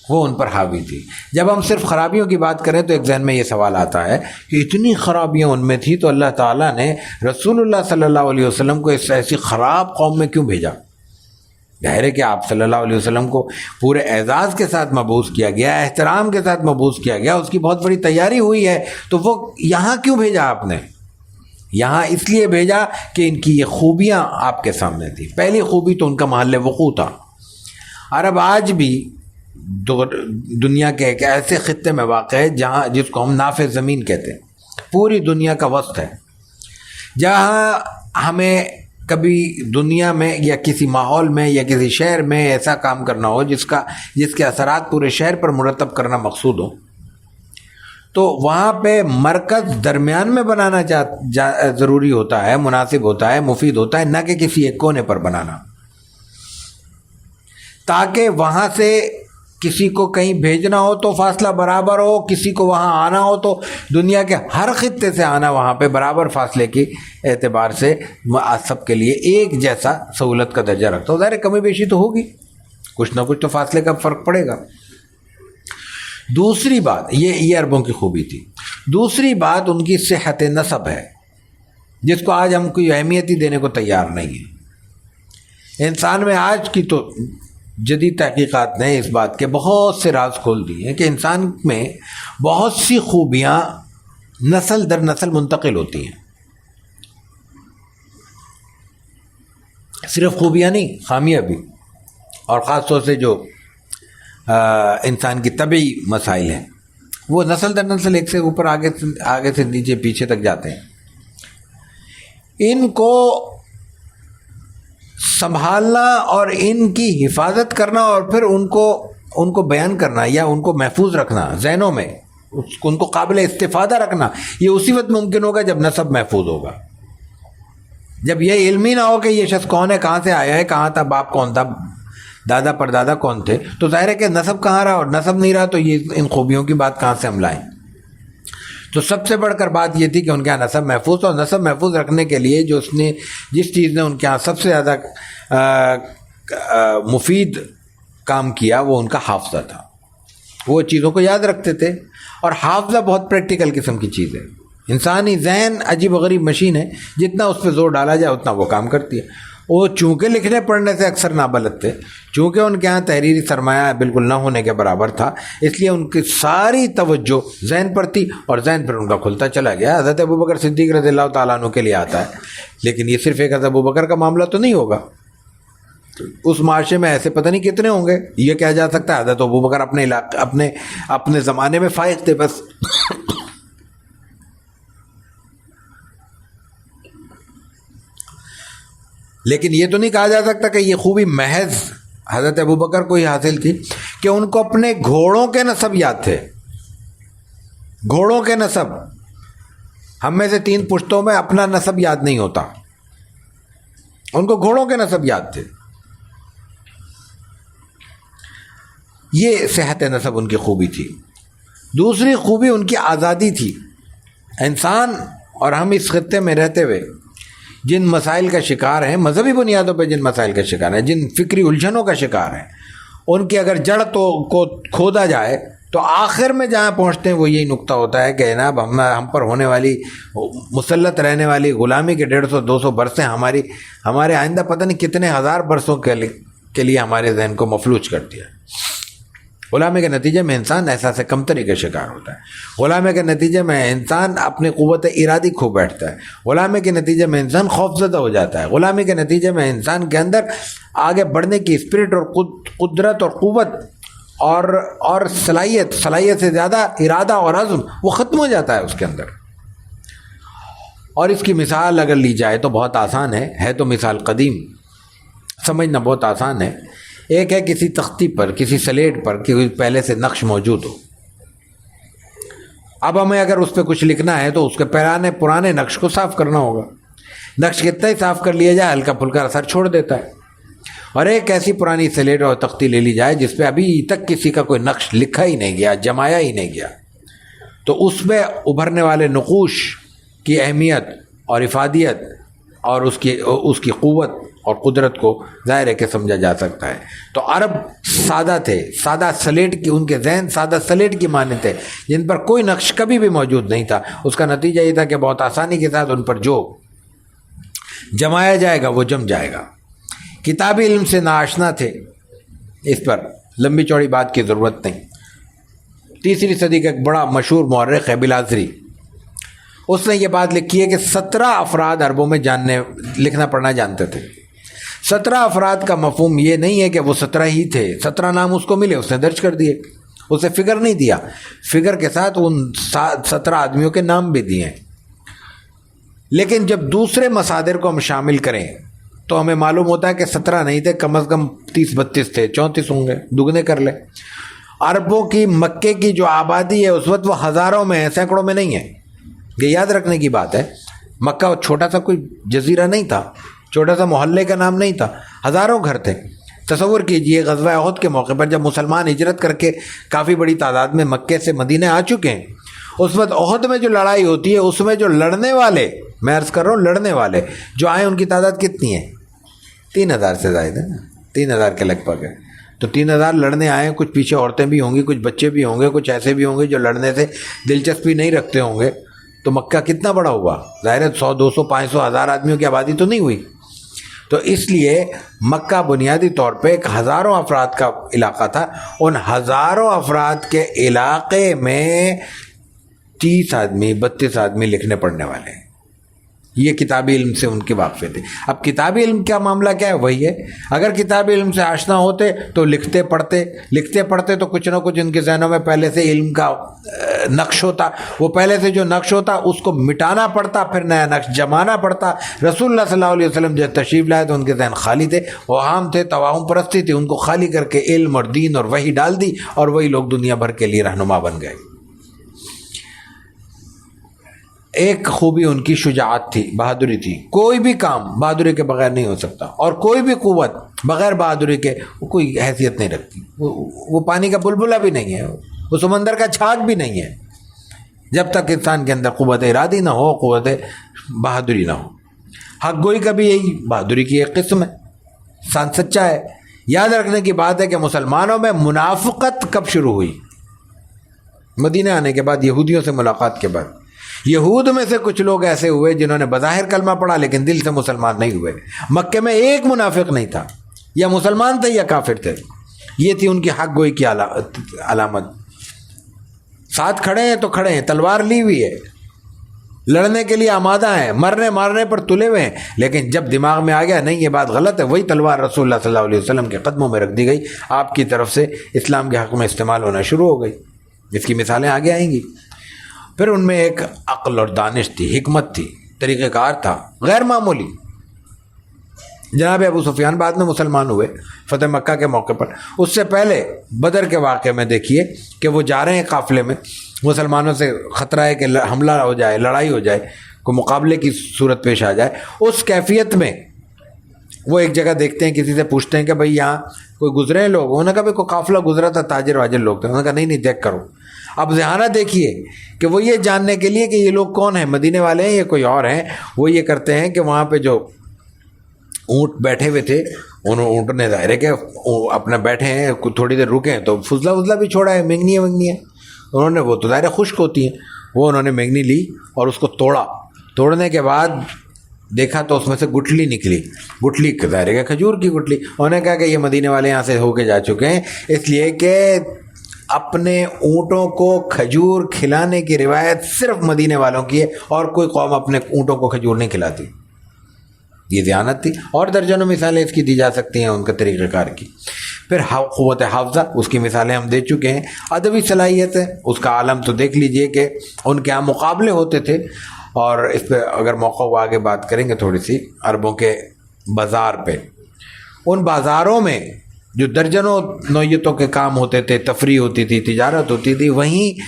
Speaker 1: وہ ان پر حاوی تھی۔ جب ہم صرف خرابیوں کی بات کریں تو ایک ذہن میں یہ سوال آتا ہے کہ اتنی خرابیاں ان میں تھی تو اللہ تعالیٰ نے رسول اللہ صلی اللہ علیہ وسلم کو اس ایسی خراب قوم میں کیوں بھیجا؟ ظاہر ہے کہ آپ صلی اللہ علیہ وسلم کو پورے اعزاز کے ساتھ مبعوث کیا گیا، احترام کے ساتھ مبعوث کیا گیا، اس کی بہت بڑی تیاری ہوئی ہے، تو وہ یہاں کیوں بھیجا آپ نے؟ یہاں اس لیے بھیجا کہ ان کی یہ خوبیاں آپ کے سامنے تھی۔ پہلی خوبی تو ان کا محل وقوع تھا۔ عرب آج بھی دنیا کے ایک ایسے خطے میں واقع ہے جہاں جس کو ہم نافع زمین کہتے ہیں، پوری دنیا کا وسط ہے، جہاں ہمیں کبھی دنیا میں یا کسی ماحول میں یا کسی شہر میں ایسا کام کرنا ہو جس کے اثرات پورے شہر پر مرتب کرنا مقصود ہو، تو وہاں پہ مرکز درمیان میں بنانا ضروری ہوتا ہے، مناسب ہوتا ہے، مفید ہوتا ہے، نہ کہ کسی ایک کونے پر بنانا، تاکہ وہاں سے کسی کو کہیں بھیجنا ہو تو فاصلہ برابر ہو، کسی کو وہاں آنا ہو تو دنیا کے ہر خطے سے آنا وہاں پہ برابر فاصلے کے اعتبار سے سب کے لیے ایک جیسا سہولت کا درجہ رکھتا ہو۔ ظاہر کمی بیشی تو ہوگی، کچھ نہ کچھ تو فاصلے کا فرق پڑے گا۔ دوسری بات یہ عربوں کی خوبی تھی۔ دوسری بات ان کی صحت نسب ہے، جس کو آج ہم کوئی اہمیت ہی دینے کو تیار نہیں ہے۔ انسان میں آج کی تو جدید تحقیقات نے اس بات کے بہت سے راز کھول دیے ہیں کہ انسان میں بہت سی خوبیاں نسل در نسل منتقل ہوتی ہیں۔ صرف خوبیاں نہیں، خامیاں بھی، اور خاص طور سے جو انسان کی طبعی مسائل ہیں وہ نسل در نسل ایک سے اوپر آگے سے نیچے پیچھے تک جاتے ہیں۔ ان کو سنبھالنا اور ان کی حفاظت کرنا اور پھر ان کو بیان کرنا یا ان کو محفوظ رکھنا ذہنوں میں، ان کو قابل استفادہ رکھنا، یہ اسی وقت ممکن ہوگا جب نسب محفوظ ہوگا، جب یہ علم ہی نہ ہو کہ یہ شخص کون ہے، کہاں سے آیا ہے، کہاں تھا، باپ کون تھا، دادا پردادا کون تھے، تو ظاہر ہے کہ نسب کہاں رہا، اور نسب نہیں رہا تو یہ ان خوبیوں کی بات کہاں سے ہم لائیں۔ تو سب سے بڑھ کر بات یہ تھی کہ ان کے یہاں نسب محفوظ تھا، اور نسب محفوظ رکھنے کے لیے جس چیز نے ان کے یہاں سب سے زیادہ مفید کام کیا وہ ان کا حافظہ تھا۔ وہ چیزوں کو یاد رکھتے تھے، اور حافظہ بہت پریکٹیکل قسم کی چیز ہے۔ انسانی ذہن عجیب و غریب مشین ہے، جتنا اس پہ زور ڈالا جائے اتنا وہ کام کرتی ہے۔ وہ چونکہ لکھنے پڑھنے سے اکثر نابلد تھے، چونکہ ان کے ہاں تحریری سرمایہ بالکل نہ ہونے کے برابر تھا، اس لیے ان کی ساری توجہ ذہن پر تھی، اور ذہن پھر ان کا کھلتا چلا گیا۔ حضرت ابوبکر صدیق رضی اللہ تعالیٰ عنہ کے لیے آتا ہے، لیکن یہ صرف ایک حضرت ابوبکر کا معاملہ تو نہیں ہوگا، اس معاشرے میں ایسے پتہ نہیں کتنے ہوں گے۔ یہ کہا جا سکتا ہے حضرت ابوبکر اپنے زمانے میں فائق تھے بس، لیکن یہ تو نہیں کہا جا سکتا کہ یہ خوبی محض حضرت ابوبکر کو ہی حاصل تھی کہ ان کو اپنے گھوڑوں کے نسب یاد تھے۔ گھوڑوں کے نسب، ہم میں سے 3 پشتوں میں اپنا نسب یاد نہیں ہوتا، ان کو گھوڑوں کے نسب یاد تھے۔ یہ صحت نسب ان کی خوبی تھی۔ دوسری خوبی ان کی آزادی تھی۔ انسان اور ہم اس خطے میں رہتے ہوئے جن مسائل کا شکار ہیں، مذہبی بنیادوں پہ جن مسائل کا شکار ہیں، جن فکری الجھنوں کا شکار ہیں، ان کی اگر جڑ کو کھودا جائے تو آخر میں جہاں پہنچتے ہیں وہ یہی نقطہ ہوتا ہے کہ جناب ہم پر ہونے والی مسلط رہنے والی غلامی کے 150-200 برسیں ہمارے آئندہ پتہ نہیں کتنے ہزار برسوں کے لیے ہمارے ذہن کو مفلوج کر دیا۔ غلامی کے نتیجے میں انسان احساس کمتری کا شکار ہوتا ہے، غلامی کے نتیجے میں انسان اپنی قوت ارادی کھو بیٹھتا ہے، غلامی کے نتیجے میں انسان خوفزدہ ہو جاتا ہے، غلامی کے نتیجے میں انسان کے اندر آگے بڑھنے کی اسپرٹ اور قدرت اور قوت اور صلاحیت سے زیادہ ارادہ اور عزم وہ ختم ہو جاتا ہے اس کے اندر۔ اور اس کی مثال اگر لی جائے تو بہت آسان ہے تو مثال قدیم، سمجھنا بہت آسان ہے۔ ایک ہے کسی تختی پر، کسی سلیٹ پر کوئی پہلے سے نقش موجود ہو، اب ہمیں اگر اس پہ کچھ لکھنا ہے تو اس کے پرانے نقش کو صاف کرنا ہوگا۔ نقش کتنا ہی صاف کر لیا جائے ہلکا پھلکا اثر چھوڑ دیتا ہے۔ اور ایک ایسی پرانی سلیٹ اور تختی لے لی جائے جس پہ ابھی تک کسی کا کوئی نقش لکھا ہی نہیں گیا، جمایا ہی نہیں گیا، تو اس میں ابھرنے والے نقوش کی اہمیت اور افادیت اور اس کی قوت اور قدرت کو ظاہر ہے کہ سمجھا جا سکتا ہے۔ تو عرب سادہ تھے، سادہ سلیٹ کی، ان کے ذہن سادہ سلیٹ کی مانند تھے جن پر کوئی نقش کبھی بھی موجود نہیں تھا۔ اس کا نتیجہ یہ تھا کہ بہت آسانی کے ساتھ ان پر جو جمایا جائے گا وہ جم جائے گا۔ کتابی علم سے ناآشنا تھے، اس پر لمبی چوڑی بات کی ضرورت نہیں۔ 3 صدی کا ایک بڑا مشہور مورخ ہے بلازری، اس نے یہ بات لکھی ہے کہ 17 افراد عربوں میں لکھنا پڑھنا جانتے تھے۔ 17 افراد کا مفہوم یہ نہیں ہے کہ وہ 17 ہی تھے، 17 نام اس کو ملے اس نے درج کر دیے، اسے فگر نہیں دیا، فگر کے ساتھ ان 17 آدمیوں کے نام بھی دیے۔ لیکن جب دوسرے مصادر کو ہم شامل کریں تو ہمیں معلوم ہوتا ہے کہ 17 نہیں تھے، کم از کم 30-32 تھے، 34 ہوں گے، دگنے کر لیں۔ عربوں کی مکے کی جو آبادی ہے اس وقت وہ ہزاروں میں ہے، سینکڑوں میں نہیں ہے۔ یہ یاد رکھنے کی بات ہے، مکہ چھوٹا سا کوئی جزیرہ نہیں تھا، چھوٹا سا محلے کا نام نہیں تھا، ہزاروں گھر تھے۔ تصور کیجئے غزوہ احد کے موقع پر جب مسلمان ہجرت کر کے کافی بڑی تعداد میں مکے سے مدینہ آ چکے ہیں، اس وقت احد میں جو لڑائی ہوتی ہے اس میں جو لڑنے والے، میں عرض کر رہا ہوں لڑنے والے جو آئے ان کی تعداد کتنی ہے؟ 3000 سے زائد ہے نا، 3000 کے لگ بھگ ہے۔ تو 3000 لڑنے آئے، کچھ پیچھے عورتیں بھی ہوں گی، کچھ بچے بھی ہوں گے، کچھ ایسے بھی ہوں گے جو لڑنے سے دلچسپی نہیں رکھتے ہوں گے۔ تو مکہ کتنا بڑا ہوا؟ ظاہر ہے 100 200 500 1000 آدمیوں کی آبادی تو نہیں ہوئی۔ تو اس لیے مکہ بنیادی طور پہ ایک ہزاروں افراد کا علاقہ تھا، ان ہزاروں افراد کے علاقے میں 30 آدمی 32 آدمی لکھنے پڑھنے والے ہیں۔ یہ کتابی علم سے ان کے واقفے تھے۔ اب کتابی علم کا معاملہ کیا ہے؟ وہی ہے، اگر کتابی علم سے آشنا ہوتے تو لکھتے پڑھتے تو کچھ نہ کچھ ان کے ذہنوں میں پہلے سے علم کا نقش ہوتا، وہ پہلے سے جو نقش ہوتا اس کو مٹانا پڑتا، پھر نیا نقش جمانا پڑتا۔ رسول اللہ صلی اللہ علیہ وسلم جب تشریف لائے تو ان کے ذہن خالی تھے، وہام تھے، توہم پرستی تھی، ان کو خالی کر کے علم اور دین اور وحی ڈال دی، اور وہی لوگ دنیا بھر کے لیے رہنما بن گئے۔ ایک خوبی ان کی شجاعت تھی، بہادری تھی۔ کوئی بھی کام بہادری کے بغیر نہیں ہو سکتا، اور کوئی بھی قوت بغیر بہادری کے کوئی حیثیت نہیں رکھتی۔ وہ پانی کا بلبلہ بھی نہیں ہے، وہ سمندر کا چھاگ بھی نہیں ہے، جب تک انسان کے اندر قوت ارادی نہ ہو، قوت بہادری نہ ہو۔ حق گوئی کا بھی یہی بہادری کی ایک قسم ہے، انسان سچا ہے۔ یاد رکھنے کی بات ہے کہ مسلمانوں میں منافقت کب شروع ہوئی؟ مدینہ آنے کے بعد، یہودیوں سے ملاقات کے بعد۔ یہود میں سے کچھ لوگ ایسے ہوئے جنہوں نے بظاہر کلمہ پڑھا لیکن دل سے مسلمان نہیں ہوئے۔ مکے میں ایک منافق نہیں تھا، یا مسلمان تھے یا کافر تھے، یہ تھی ان کی حق گوئی کی علامت۔ ساتھ کھڑے ہیں تو کھڑے ہیں، تلوار لی ہوئی ہے، لڑنے کے لیے آمادہ ہیں، مرنے مارنے پر تلے ہوئے ہیں، لیکن جب دماغ میں آ گیا نہیں یہ بات غلط ہے، وہی تلوار رسول اللہ صلی اللہ علیہ وسلم کے قدموں میں رکھ دی گئی، آپ کی طرف سے اسلام کے حق میں استعمال ہونا شروع ہو گئی۔ اس کی مثالیں آگے آئیں گی۔ پھر ان میں ایک عقل اور دانش تھی، حکمت تھی، طریقہ کار تھا غیر معمولی۔ جناب ابو سفیان بعد میں مسلمان ہوئے فتح مکہ کے موقع پر، اس سے پہلے بدر کے واقعے میں دیکھیے کہ وہ جا رہے ہیں قافلے میں، مسلمانوں سے خطرہ ہے کہ حملہ ہو جائے، لڑائی ہو جائے، کوئی مقابلے کی صورت پیش آ جائے۔ اس کیفیت میں وہ ایک جگہ دیکھتے ہیں، کسی سے پوچھتے ہیں کہ بھئی یہاں کوئی گزرے ہیں لوگ؟ انہوں نے کہا بھئی کوئی قافلہ گزرا تھا، تاجر واجر لوگ تھے۔ انہوں نے کہا نہیں دیکھ کرو۔ اب ذہانت دیکھیے کہ وہ یہ جاننے کے لیے کہ یہ لوگ کون ہیں، مدینے والے ہیں یا کوئی اور ہیں، وہ یہ کرتے ہیں کہ وہاں پہ جو اونٹ بیٹھے ہوئے تھے، ان اونٹ نے ظاہر ہے کہ اپنا بیٹھے ہیں، تھوڑی دیر رکے تو فضلہ وضلہ بھی چھوڑا ہے، مینگنیاں انہوں نے، وہ تو ظاہر خشک ہوتی ہیں، وہ انہوں نے مینگنی لی اور اس کو توڑا، توڑنے کے بعد دیکھا تو اس میں سے گٹھلی نکلی، گٹھلی ظاہر ہے کھجور کی گٹھلی. انہوں نے کہا کہ یہ مدینے والے یہاں سے ہو کے جا چکے ہیں، اس لیے کہ اپنے اونٹوں کو کھجور کھلانے کی روایت صرف مدینے والوں کی ہے، اور کوئی قوم اپنے اونٹوں کو کھجور نہیں کھلاتی. یہ دیانت تھی. اور درجنوں مثالیں اس کی دی جا سکتی ہیں ان کے طریقہ کار کی. پھر قوت حافظہ، اس کی مثالیں ہم دے چکے ہیں. ادبی صلاحیت ہے، اس کا عالم تو دیکھ لیجئے کہ ان کے یہاں مقابلے ہوتے تھے، اور اس پہ اگر موقع ہوا آگے بات کریں گے تھوڑی سی. عربوں کے بازار پہ، ان بازاروں میں جو درجنوں نوعیتوں کے کام ہوتے تھے، تفریح ہوتی تھی، تجارت ہوتی تھی، وہیں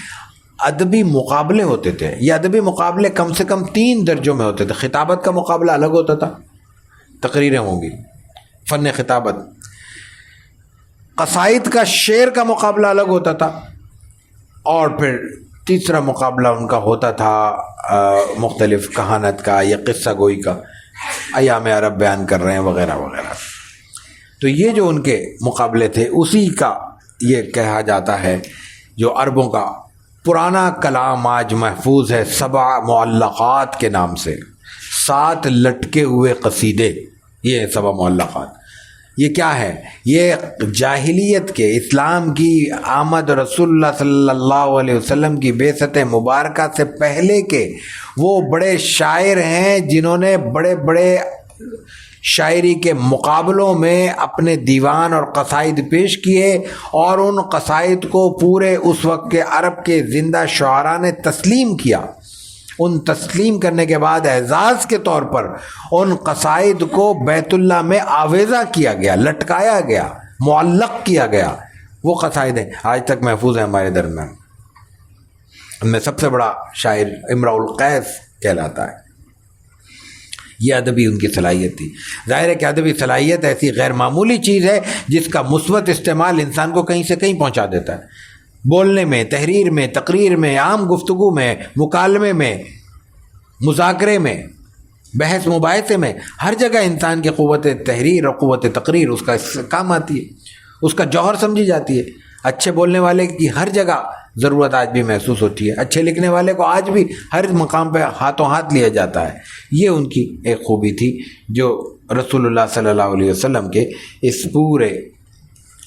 Speaker 1: ادبی مقابلے ہوتے تھے. یہ ادبی مقابلے کم سے کم 3 درجوں میں ہوتے تھے. خطابت کا مقابلہ الگ ہوتا تھا، تقریریں ہوں گی، فن خطابت. قصائد کا، شعر کا مقابلہ الگ ہوتا تھا. اور پھر تیسرا مقابلہ ان کا ہوتا تھا مختلف کہانت کا یا قصہ گوئی کا، ایام عرب بیان کر رہے ہیں وغیرہ وغیرہ. تو یہ جو ان کے مقابلے تھے، اسی کا یہ کہا جاتا ہے جو عربوں کا پرانا کلام آج محفوظ ہے 7 معلقات کے نام سے، 7 لٹکے ہوئے قصیدے. یہ 7 معلقات یہ کیا ہے؟ یہ جاہلیت کے، اسلام کی آمد، رسول اللہ صلی اللہ علیہ وسلم کی بعثت مبارکہ سے پہلے کے وہ بڑے شاعر ہیں جنہوں نے بڑے بڑے شاعری کے مقابلوں میں اپنے دیوان اور قصائد پیش کیے، اور ان قصائد کو پورے اس وقت کے عرب کے زندہ شعراء نے تسلیم کیا. ان تسلیم کرنے کے بعد اعزاز کے طور پر ان قصائد کو بیت اللہ میں آویزہ کیا گیا، لٹکایا گیا، معلق کیا گیا. وہ قصائد ہیں آج تک محفوظ ہیں ہمارے درمیان. ان میں سب سے بڑا شاعر امرؤ القیس کہلاتا ہے. یہ ادبی ان کی صلاحیت تھی. ظاہر ہے کہ ادبی صلاحیت ایسی غیر معمولی چیز ہے جس کا مثبت استعمال انسان کو کہیں سے کہیں پہنچا دیتا ہے. بولنے میں، تحریر میں، تقریر میں، عام گفتگو میں، مکالمے میں، مذاکرے میں، بحث مباحثے میں، ہر جگہ انسان کی قوت تحریر اور قوت تقریر اس کا کام آتی ہے، اس کا جوہر سمجھی جاتی ہے. اچھے بولنے والے کی ہر جگہ ضرورت آج بھی محسوس ہوتی ہے. اچھے لکھنے والے کو آج بھی ہر مقام پہ ہاتھوں ہاتھ لیا جاتا ہے. یہ ان کی ایک خوبی تھی جو رسول اللہ صلی اللہ علیہ وسلم کے اس پورے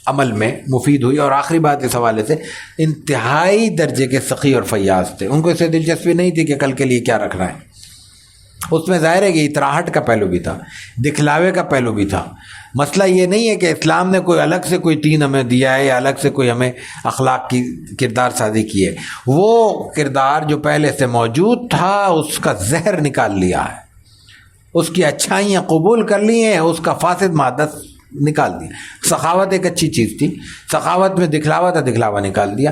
Speaker 1: عمل میں مفید ہوئی. اور آخری بات اس حوالے سے، انتہائی درجے کے سخی اور فیاض تھے. ان کو اسے دلچسپی نہیں تھی کہ کل کے لیے کیا رکھنا ہے. اس میں ظاہر ہے کہ اطراحٹ کا پہلو بھی تھا، دکھلاوے کا پہلو بھی تھا. مسئلہ یہ نہیں ہے کہ اسلام نے کوئی الگ سے کوئی دین ہمیں دیا ہے یا الگ سے کوئی ہمیں اخلاق کی کردار سازی کی ہے. وہ کردار جو پہلے سے موجود تھا اس کا زہر نکال لیا ہے، اس کی اچھائیاں قبول کر لی ہیں، اس کا فاسد مادہ نکال دیا. سخاوت ایک اچھی چیز تھی، سخاوت میں دکھلاوا تھا، دکھلاوا نکال دیا.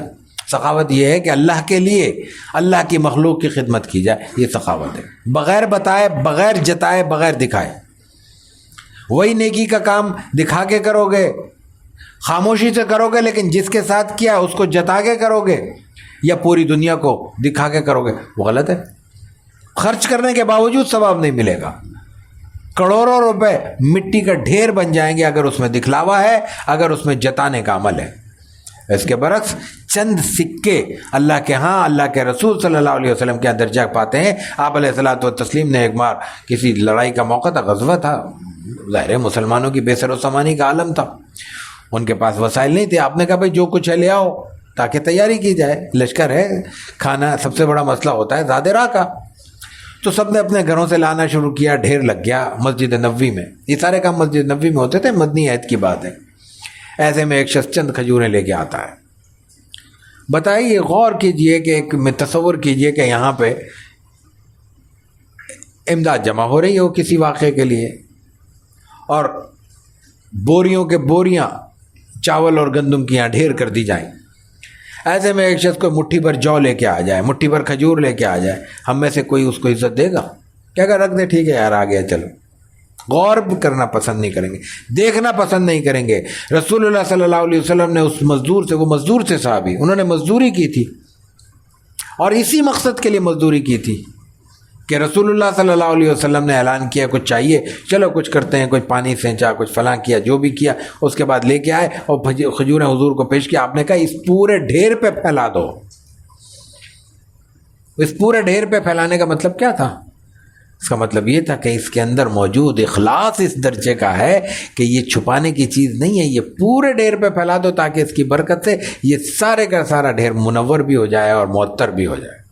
Speaker 1: سخاوت یہ ہے کہ اللہ کے لیے، اللہ کی مخلوق کی خدمت کی جائے، یہ سخاوت ہے. بغیر بتائے، بغیر جتائے، بغیر دکھائے. وہی نیکی کا کام دکھا کے کرو گے، خاموشی سے کرو گے، لیکن جس کے ساتھ کیا اس کو جتا کے کرو گے یا پوری دنیا کو دکھا کے کرو گے، وہ غلط ہے. خرچ کرنے کے باوجود ثواب نہیں ملے گا. کروڑوں روپے مٹی کا ڈھیر بن جائیں گے اگر اس میں دکھلاوا ہے، اگر اس میں جتانے کا عمل ہے. اس کے برعکس چند سکے اللہ کے ہاں، اللہ کے رسول صلی اللہ علیہ وسلم کے درجہ پاتے ہیں. آپ علیہ الصلوۃ والتسلیم نے ایک بار کسی لڑائی کا موقع تھا، غزوہ تھا، ظاہر ہے مسلمانوں کی بے سر و سامانی کا عالم تھا، ان کے پاس وسائل نہیں تھے. آپ نے کہا بھائی جو کچھ ہے لے آؤ تاکہ تیاری کی جائے، لشکر ہے، کھانا سب سے بڑا مسئلہ ہوتا ہے زیادہ راہ کا. تو سب نے اپنے گھروں سے لانا شروع کیا، ڈھیر لگ گیا مسجد نبوی میں. یہ سارے کام مسجد نبوی میں ہوتے تھے، مدنی عہد کی بات ہے. ایسے میں ایک شخص چند کھجوریں لے کے آتا ہے. بتائیے، غور کیجئے کہ ایک میں تصور کیجئے کہ یہاں پہ امداد جمع ہو رہی ہو کسی واقعے کے لیے، اور بوریوں کے بوریاں چاول اور گندم کی یہاں ڈھیر کر دی جائیں. ایسے میں ایک شخص کو مٹھی بھر جو لے کے آ جائے، مٹھی بھر کھجور لے کے آ جائے، ہم میں سے کوئی اس کو عزت دے گا؟ کیا کہ رکھ دے، ٹھیک ہے یار آ گیا چلو. غور کرنا پسند نہیں کریں گے، دیکھنا پسند نہیں کریں گے. رسول اللہ صلی اللہ علیہ وسلم نے اس مزدور سے، وہ مزدور سے صحابی، انہوں نے مزدوری کی تھی اور اسی مقصد کے لیے مزدوری کی تھی کہ رسول اللہ صلی اللہ علیہ وسلم نے اعلان کیا کچھ چاہیے، چلو کچھ کرتے ہیں، کچھ پانی سینچا، کچھ فلاں کیا، جو بھی کیا، اس کے بعد لے کے آئے اور کھجوریں حضور کو پیش کیا. آپ نے کہا اس پورے ڈھیر پہ پھیلا دو. اس پورے ڈھیر پہ پھیلانے کا مطلب کیا تھا؟ اس کا مطلب یہ تھا کہ اس کے اندر موجود اخلاص اس درجے کا ہے کہ یہ چھپانے کی چیز نہیں ہے، یہ پورے ڈھیر پہ پھیلا دو تاکہ اس کی برکت سے یہ سارے کا سارا ڈھیر منور بھی ہو جائے اور معطر بھی ہو جائے.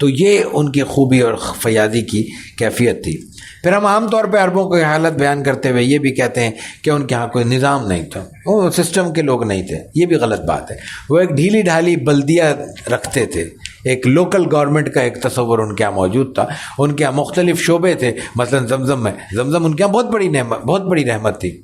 Speaker 1: تو یہ ان کی خوبی اور فیاضی کی کیفیت تھی. پھر ہم عام طور پہ عربوں کی حالت بیان کرتے ہوئے یہ بھی کہتے ہیں کہ ان کے ہاں کوئی نظام نہیں تھا، وہ سسٹم کے لوگ نہیں تھے. یہ بھی غلط بات ہے. وہ ایک ڈھیلی ڈھالی بلدیہ رکھتے تھے، ایک لوکل گورنمنٹ کا ایک تصور ان کے یہاں موجود تھا. ان کے یہاں مختلف شعبے تھے. مثلا زمزم ان کے یہاں بہت بڑی رحمت تھی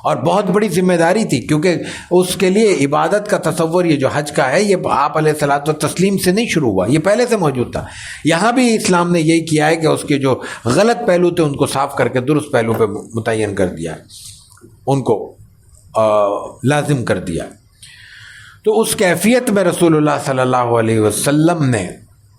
Speaker 1: اور بہت بڑی ذمہ داری تھی، کیونکہ اس کے لیے عبادت کا تصور یہ جو حج کا ہے یہ آپ علیہ الصلوۃ والتسلیم سے نہیں شروع ہوا، یہ پہلے سے موجود تھا. یہاں بھی اسلام نے یہی کیا ہے کہ اس کے جو غلط پہلو تھے ان کو صاف کر کے درست پہلو پہ متعین کر دیا، ان کو لازم کر دیا. تو اس کیفیت میں رسول اللہ صلی اللہ علیہ وسلم نے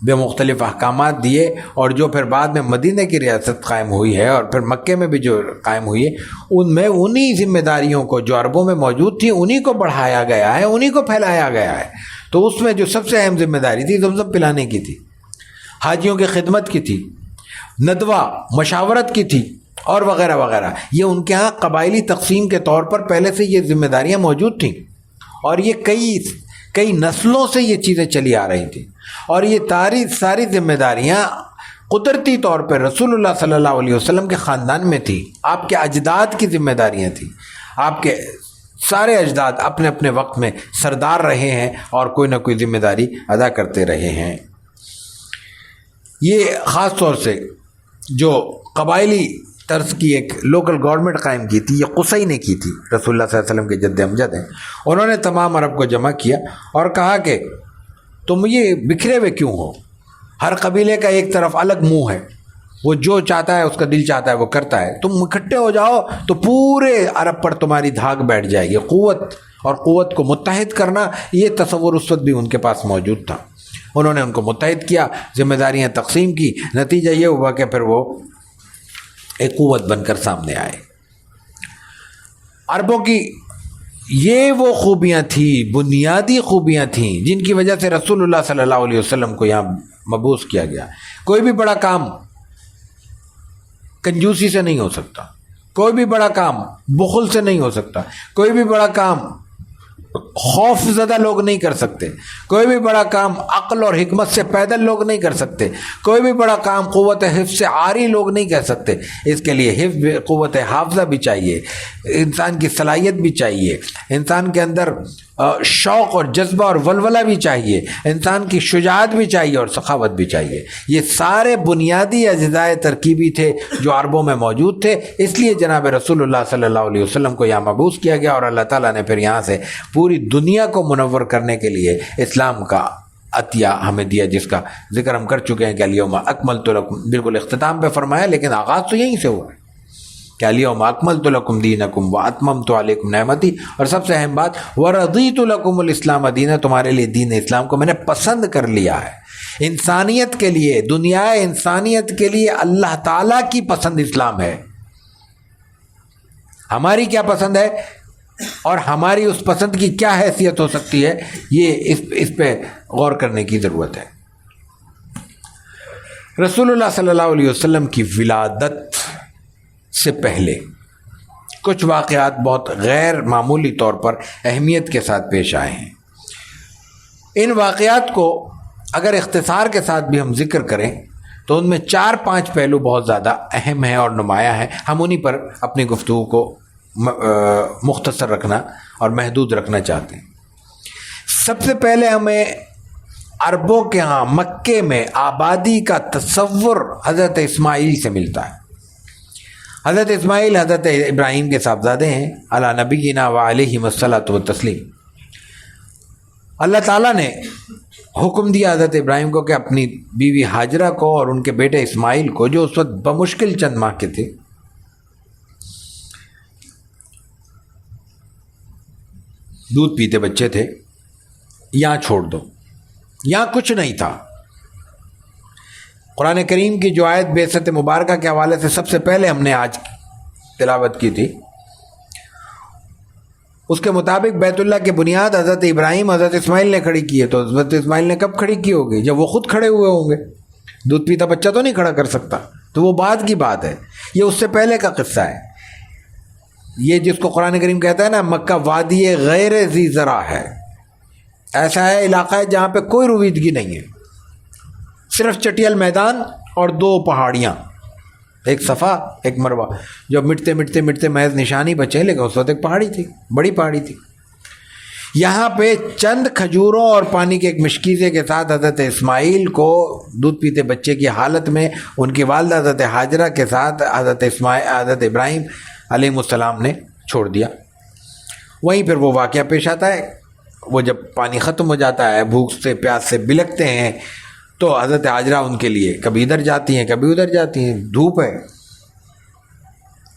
Speaker 1: بے مختلف احکامات دیے، اور جو پھر بعد میں مدینہ کی ریاست قائم ہوئی ہے اور پھر مکے میں بھی جو قائم ہوئی ہے، ان میں انہی ذمہ داریوں کو جو عربوں میں موجود تھی انہی کو بڑھایا گیا ہے، انہی کو پھیلایا گیا ہے. تو اس میں جو سب سے اہم ذمہ داری تھی زمزم پلانے کی تھی، حاجیوں کی خدمت کی تھی، ندوہ مشاورت کی تھی اور وغیرہ وغیرہ. یہ ان کے ہاں قبائلی تقسیم کے طور پر پہلے سے یہ ذمہ داریاں موجود تھیں، اور یہ کئی نسلوں سے یہ چیزیں چلی آ رہی تھیں. اور یہ ساری ذمہ داریاں قدرتی طور پر رسول اللہ صلی اللہ علیہ وسلم کے خاندان میں تھی. آپ کے اجداد کی ذمہ داریاں تھیں. آپ کے سارے اجداد اپنے اپنے وقت میں سردار رہے ہیں اور کوئی نہ کوئی ذمہ داری ادا کرتے رہے ہیں. یہ خاص طور سے جو قبائلی طرز کی ایک لوکل گورنمنٹ قائم کی تھی، یہ قصی نے کی تھی، رسول اللہ صلی اللہ علیہ وسلم کے جد امجد ہیں. انہوں نے تمام عرب کو جمع کیا اور کہا کہ تم یہ بکھرے ہوئے کیوں ہو؟ ہر قبیلے کا ایک طرف الگ منہ ہے، وہ جو چاہتا ہے اس کا دل چاہتا ہے وہ کرتا ہے. تم اکٹھے ہو جاؤ تو پورے عرب پر تمہاری دھاک بیٹھ جائے گی. قوت کو متحد کرنا، یہ تصور اس وقت بھی ان کے پاس موجود تھا. انہوں نے ان کو متحد کیا، ذمہ داریاں تقسیم کی، نتیجہ یہ ہوا کہ پھر وہ ایک قوت بن کر سامنے آئے. عربوں کی یہ وہ خوبیاں تھیں، بنیادی خوبیاں تھیں جن کی وجہ سے رسول اللہ صلی اللہ علیہ وسلم کو یہاں مبعوث کیا گیا. کوئی بھی بڑا کام کنجوسی سے نہیں ہو سکتا، کوئی بھی بڑا کام بخل سے نہیں ہو سکتا، کوئی بھی بڑا کام خوف زدہ لوگ نہیں کر سکتے، کوئی بھی بڑا کام عقل اور حکمت سے پیدل لوگ نہیں کر سکتے، کوئی بھی بڑا کام قوت حفظ سے عاری لوگ نہیں کر سکتے. اس کے لیے قوت حافظہ بھی چاہیے، انسان کی صلاحیت بھی چاہیے، انسان کے اندر شوق اور جذبہ اور ولولہ بھی چاہیے، انسان کی شجاعت بھی چاہیے اور سخاوت بھی چاہیے. یہ سارے بنیادی اجزائے ترکیبی تھے جو عربوں میں موجود تھے. اس لیے جناب رسول اللہ صلی اللہ علیہ وسلم کو یہاں مبعوث کیا گیا، اور اللہ تعالیٰ نے پھر یہاں سے پوری دنیا کو منور کرنے کے لیے اسلام کا عطیہ ہمیں دیا، جس کا ذکر ہم کر چکے ہیں کہ الیوم اکملت لکم، بالکل اختتام پہ فرمایا، لیکن آغاز تو یہیں سے ہوا ہے کہ الیوم اکملت لکم دینکم واتممت علیکم نعمتی، اور سب سے اہم بات ورضیت لکم الاسلام دینا، تمہارے لیے دین اسلام کو میں نے پسند کر لیا ہے. انسانیت کے لیے، دنیا انسانیت کے لیے اللہ تعالیٰ کی پسند اسلام ہے. ہماری کیا پسند ہے اور ہماری اس پسند کی کیا حیثیت ہو سکتی ہے، یہ اس پہ غور کرنے کی ضرورت ہے. رسول اللہ صلی اللہ علیہ وسلم کی ولادت سے پہلے کچھ واقعات بہت غیر معمولی طور پر اہمیت کے ساتھ پیش آئے ہیں. ان واقعات کو اگر اختصار کے ساتھ بھی ہم ذکر کریں تو ان میں 4-5 پہلو بہت زیادہ اہم ہیں اور نمایاں ہیں. ہم انہی پر اپنی گفتگو کو مختصر رکھنا اور محدود رکھنا چاہتے ہیں. سب سے پہلے ہمیں عربوں کے ہاں مکے میں آبادی کا تصور حضرت اسماعیل سے ملتا ہے. حضرت اسماعیل حضرت ابراہیم کے صاحبزادے ہیں علی نبینا و علیہم الصلاۃ والتسلیم. اللہ تعالیٰ نے حکم دیا حضرت ابراہیم کو کہ اپنی بیوی ہاجرہ کو اور ان کے بیٹے اسماعیل کو، جو اس وقت بمشکل چند ماہ کے تھے، دودھ پیتے بچے تھے، یہاں چھوڑ دو. یہاں کچھ نہیں تھا، قرآن کریم کی جو آیت بعثت مبارکہ کے حوالے سے سب سے پہلے ہم نے آج تلاوت کی تھی، اس کے مطابق بیت اللہ کی بنیاد حضرت ابراہیم حضرت اسماعیل نے کھڑی کی ہے. تو حضرت اسماعیل نے کب کھڑی کی ہوگی؟ جب وہ خود کھڑے ہوئے ہوں گے. دودھ پیتا بچہ تو نہیں کھڑا کر سکتا، تو وہ بعد کی بات ہے. یہ اس سے پہلے کا قصہ ہے. یہ جس کو قرآن کریم کہتا ہے نا مکہ وادی غیر ذی زرع ہے، ایسا ہے علاقہ ہے جہاں پہ کوئی رویدگی نہیں ہے، صرف چٹیل میدان اور 2 پہاڑیاں، ایک صفا ایک مروہ، جو مٹتے مٹتے مٹتے محض نشانی بچے، لیکن اس وقت ایک پہاڑی تھی، بڑی پہاڑی تھی. یہاں پہ چند کھجوروں اور پانی کے ایک مشکیزے کے ساتھ حضرت اسماعیل کو دودھ پیتے بچے کی حالت میں ان کی والدہ حضرت ہاجرہ کے ساتھ حضرت ابراہیم علیہ السلام نے چھوڑ دیا. وہیں پھر وہ واقعہ پیش آتا ہے. وہ جب پانی ختم ہو جاتا ہے، بھوک سے پیاس سے بلکتے ہیں، تو حضرت ہاجرہ ان کے لیے کبھی ادھر جاتی ہیں کبھی ادھر جاتی ہیں. دھوپ ہے،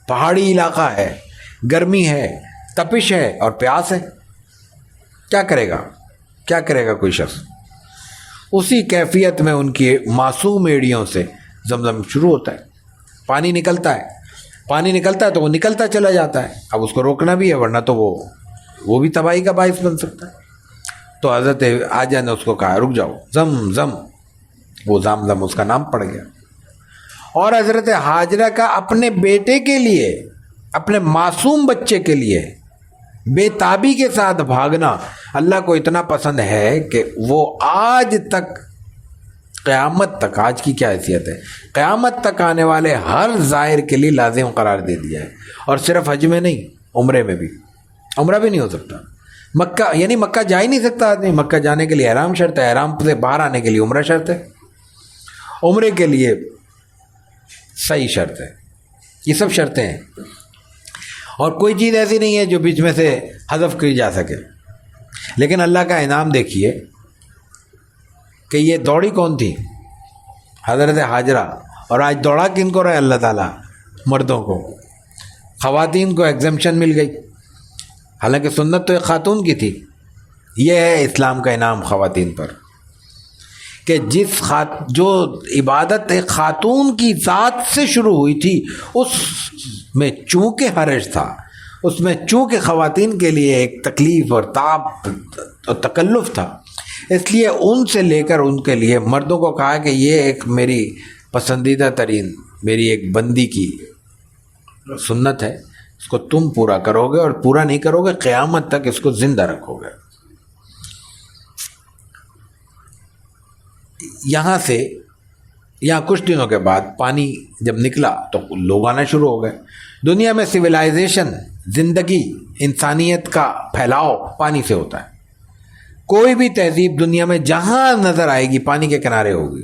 Speaker 1: پہاڑی علاقہ ہے، گرمی ہے، تپش ہے اور پیاس ہے. کیا کرے گا؟ کیا کرے گا کوئی شخص؟ اسی کیفیت میں ان کی معصوم ایڑیوں سے زمزم شروع ہوتا ہے. پانی نکلتا ہے، پانی نکلتا ہے تو وہ نکلتا چلا جاتا ہے. اب اس کو روکنا بھی ہے، ورنہ تو وہ بھی تباہی کا باعث بن سکتا ہے. تو حضرت حاجرہ نے اس کو کہا رک جاؤ، زم، وہ زمزم اس کا نام پڑ گیا. اور حضرت ہاجرہ کا اپنے بیٹے کے لیے، اپنے معصوم بچے کے لیے بے تابی کے ساتھ بھاگنا اللہ کو اتنا پسند ہے کہ وہ آج تک، قیامت تک، آج کی کیا حیثیت ہے، قیامت تک آنے والے ہر زائر کے لیے لازم قرار دے دیا ہے. اور صرف حج میں نہیں، عمرے میں بھی. عمرہ بھی نہیں ہو سکتا مکہ، یعنی مکہ جا ہی نہیں سکتا آدمی. مکہ جانے کے لیے احرام شرط ہے، احرام سے باہر آنے کے لیے عمرہ شرط ہے، عمرے کے لیے صحیح شرط ہے. یہ سب شرطیں ہیں، اور کوئی چیز ایسی نہیں ہے جو بیچ میں سے حذف کی جا سکے. لیکن اللہ کا انعام دیکھیے کہ یہ دوڑی کون تھی؟ حضرت ہاجرہ. اور آج دوڑا کن کو رہے اللہ تعالیٰ؟ مردوں کو. خواتین کو ایگزمپشن مل گئی، حالانکہ سنت تو ایک خاتون کی تھی. یہ ہے اسلام کا انعام خواتین پر، کہ جو عبادت ایک خاتون کی ذات سے شروع ہوئی تھی، اس میں چونکہ حرج تھا، اس میں چونکہ خواتین کے لیے ایک تکلیف اور تعب اور تکلف تھا، اس لیے ان سے لے کر ان کے لیے مردوں کو کہا کہ یہ ایک میری پسندیدہ ترین، میری ایک بندی کی سنت ہے، اس کو تم پورا کرو گے، اور پورا نہیں کرو گے قیامت تک اس کو زندہ رکھو گے. یہاں کچھ دنوں کے بعد پانی جب نکلا تو لوگ آنا شروع ہو گئے. دنیا میں سویلائزیشن، زندگی، انسانیت کا پھیلاؤ پانی سے ہوتا ہے. کوئی بھی تہذیب دنیا میں جہاں نظر آئے گی پانی کے کنارے ہوگی.